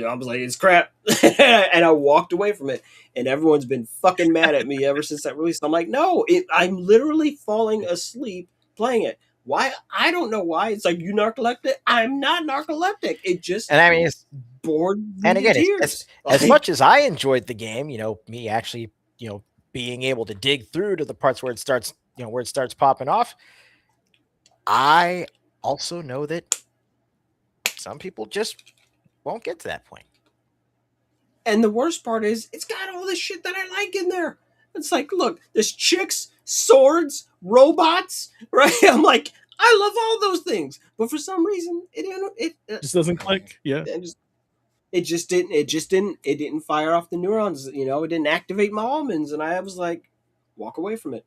I was like, it's crap. And I walked away from it. And everyone's been fucking mad at me ever since that release. I'm like, no, I'm literally falling asleep playing it. Why? I don't know why. It's like, you narcoleptic? I'm not narcoleptic. It just And I mean, bored me and again, to tears. as much as I enjoyed the game, me actually, being able to dig through to the parts where it starts, where it starts popping off, I also know that some people just won't get to that point. And the worst part is, it's got all the shit that I like in there. It's like, look, there's chicks, swords, robots, right? I'm like, I love all those things, but for some reason, it just doesn't click. Yeah, it just didn't fire off the neurons. It didn't activate my almonds, and I was like, walk away from it.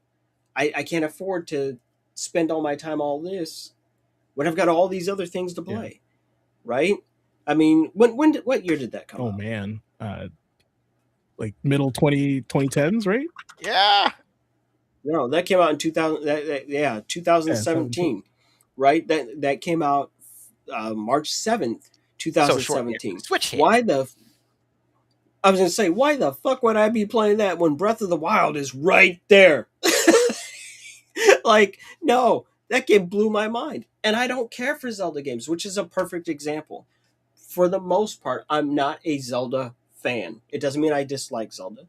I can't afford to spend all my time all this when I've got all these other things to play, right? I mean, what year did that come out? Oh man, like middle 2010s, right? Yeah. No, that came out in 2017, 17. right? That came out March 7th, 2017. Switch hit. I was going to say, why the fuck would I be playing that when Breath of the Wild is right there? Like, no, that game blew my mind. And I don't care for Zelda games, which is a perfect example. For the most part, I'm not a Zelda fan. It doesn't mean I dislike Zelda.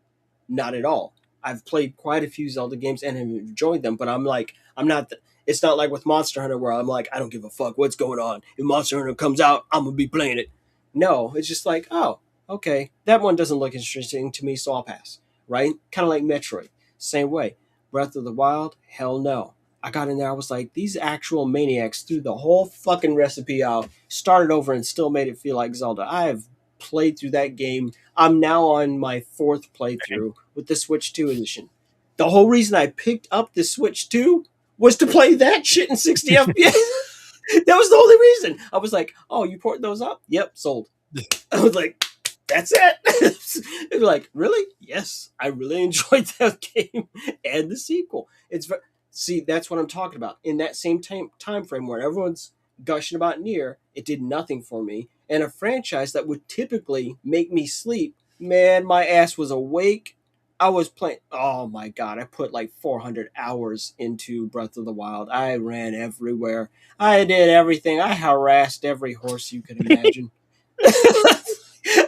Not at all. I've played quite a few Zelda games and have enjoyed them, but I'm not. It's not like with Monster Hunter where I'm like, I don't give a fuck what's going on. If Monster Hunter comes out, I'm gonna be playing it. No, it's just like, oh, okay, that one doesn't look interesting to me, so I'll pass. Right? Kind of like Metroid. Same way. Breath of the Wild, hell no. I got in there, I was like, these actual maniacs threw the whole fucking recipe out, started over, and still made it feel like Zelda. I have played through that game. I'm now on my 4th playthrough with the Switch 2 edition. The whole reason I picked up the Switch 2 was to play that shit in 60 FPS. That was the only reason. I was like, oh, you port those up? Yep, sold. I was like, that's it. They were like, really? Yes, I really enjoyed that game and the sequel. See, that's what I'm talking about. In that same time frame where everyone's gushing about Nier, it did nothing for me. And a franchise that would typically make me sleep, man, my ass was awake I was playing. Oh my god! I put like 400 hours into Breath of the Wild. I ran everywhere. I did everything. I harassed every horse you could imagine.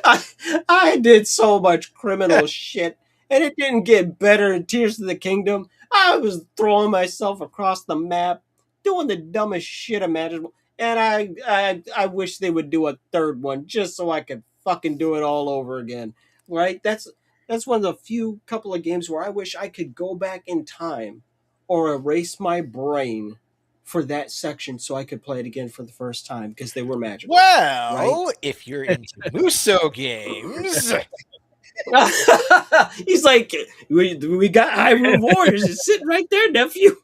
I, I did so much criminal shit, and it didn't get better in Tears of the Kingdom. I was throwing myself across the map, doing the dumbest shit imaginable, and I wish they would do a third one just so I could fucking do it all over again. Right? That's one of the few couple of games where I wish I could go back in time or erase my brain for that section so I could play it again for the first time because they were magical. Well, right? if you're into Muso games, He's like, we got Hyrule Warriors. It's sitting right there, nephew.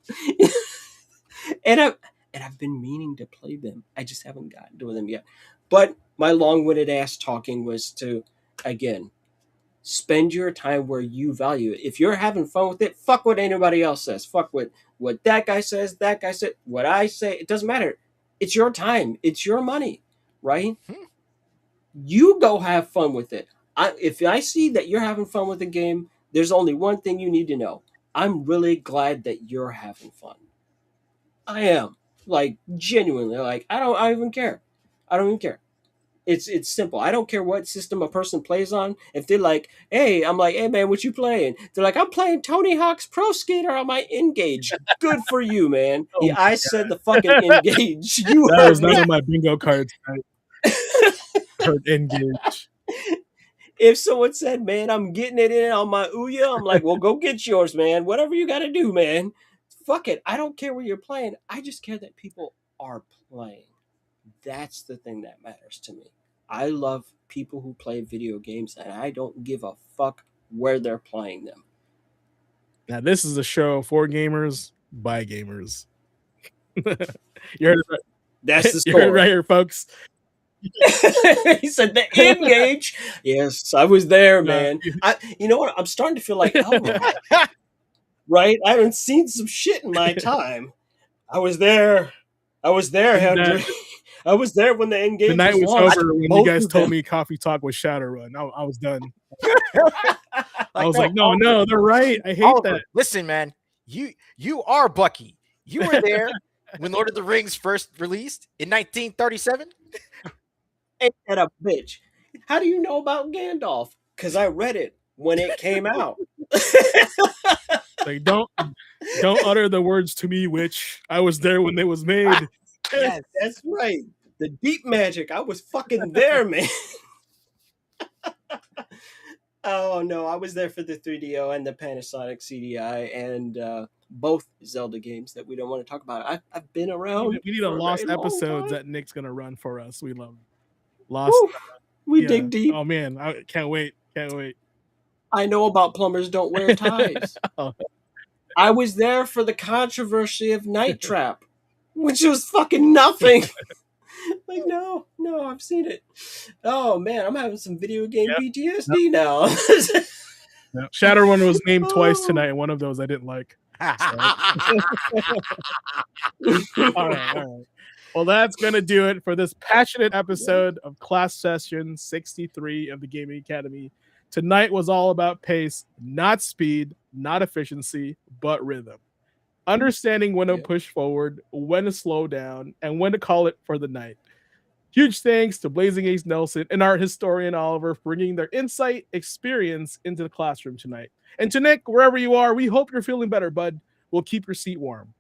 and I've been meaning to play them. I just haven't gotten to them yet. But my long-winded ass talking was to, again, spend your time where you value it. If you're having fun with it, fuck what anybody else says. Fuck what that guy says, what I say. It doesn't matter. It's your time. It's your money, right? You go have fun with it. If I see that you're having fun with the game, there's only one thing you need to know. I'm really glad that you're having fun. I am. Like, genuinely. Like, I don't even care. I don't even care. It's simple. I don't care what system a person plays on. If they're like, hey, I'm like, hey man, what you playing? They're like, I'm playing Tony Hawk's Pro Skater on my Engage. Good for you, man. Oh I said the fucking Engage. You That heard was me. none of my bingo cards. Heard Engage. If someone said, man, I'm getting it in on my Ouya, I'm like, well, go get yours, man. Whatever you got to do, man. Fuck it. I don't care where you're playing. I just care that people are playing. That's the thing that matters to me. I love people who play video games, and I don't give a fuck where they're playing them. Now, this is a show for gamers by gamers. You heard it right. That's the You heard it story. right here, folks. He said the Engage. Yes, I was there, man. You know what? I'm starting to feel like Elroy. Right? I haven't seen some shit in my time. I was there, Henry. I was there when the Engage The night was launched. over when you guys told me Coffee Talk was Shadowrun. I was done. I was like, no, they're right. I hate Oliver, that. listen, man, you are Bucky. You were there when Lord of the Rings first released in 1937. Ain't that a bitch? How do you know about Gandalf? Because I read it when it came out. Like, don't utter the words to me, witch. I was there when it was made. Yes, that's right. The deep magic. I was fucking there, man. Oh no, I was there for the 3DO and the Panasonic CDI and both Zelda games that we don't want to talk about. I've been around. We need a for lost very long episodes time. that Nick's gonna run for us. We love it. Lost. Woo, we Yeah. dig deep. Oh man, I can't wait. Can't wait. I know about plumbers don't wear ties. Oh. I was there for the controversy of Night Trap, which was fucking nothing. Like, no, I've seen it. Oh man, I'm having some video game PTSD now. Yeah. Shadowrun was named twice tonight, and one of those I didn't like. All right. Well, that's gonna do it for this passionate episode of Class Session 63 of the Gaming Academy. Tonight was all about pace, not speed, not efficiency, but rhythm. Understanding when to push forward, when to slow down, and when to call it for the night. Huge thanks to Blazing Ace Nelson and art historian Oliver for bringing their insight, experience into the classroom tonight. And to Nick, wherever you are, we hope you're feeling better, bud. We'll keep your seat warm.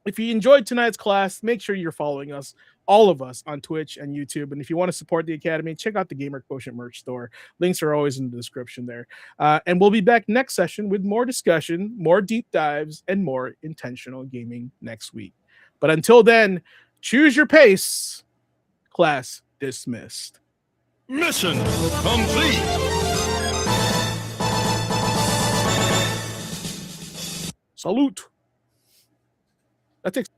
If you enjoyed tonight's class, make sure you're following us, all of us, on Twitch and YouTube. And if you want to support the Academy, check out the Gamer Quotient merch store. Links are always in the description there. And we'll be back next session with more discussion, more deep dives, and more intentional gaming next week. But until then, choose your pace. Class dismissed. Mission complete. Salute. That takes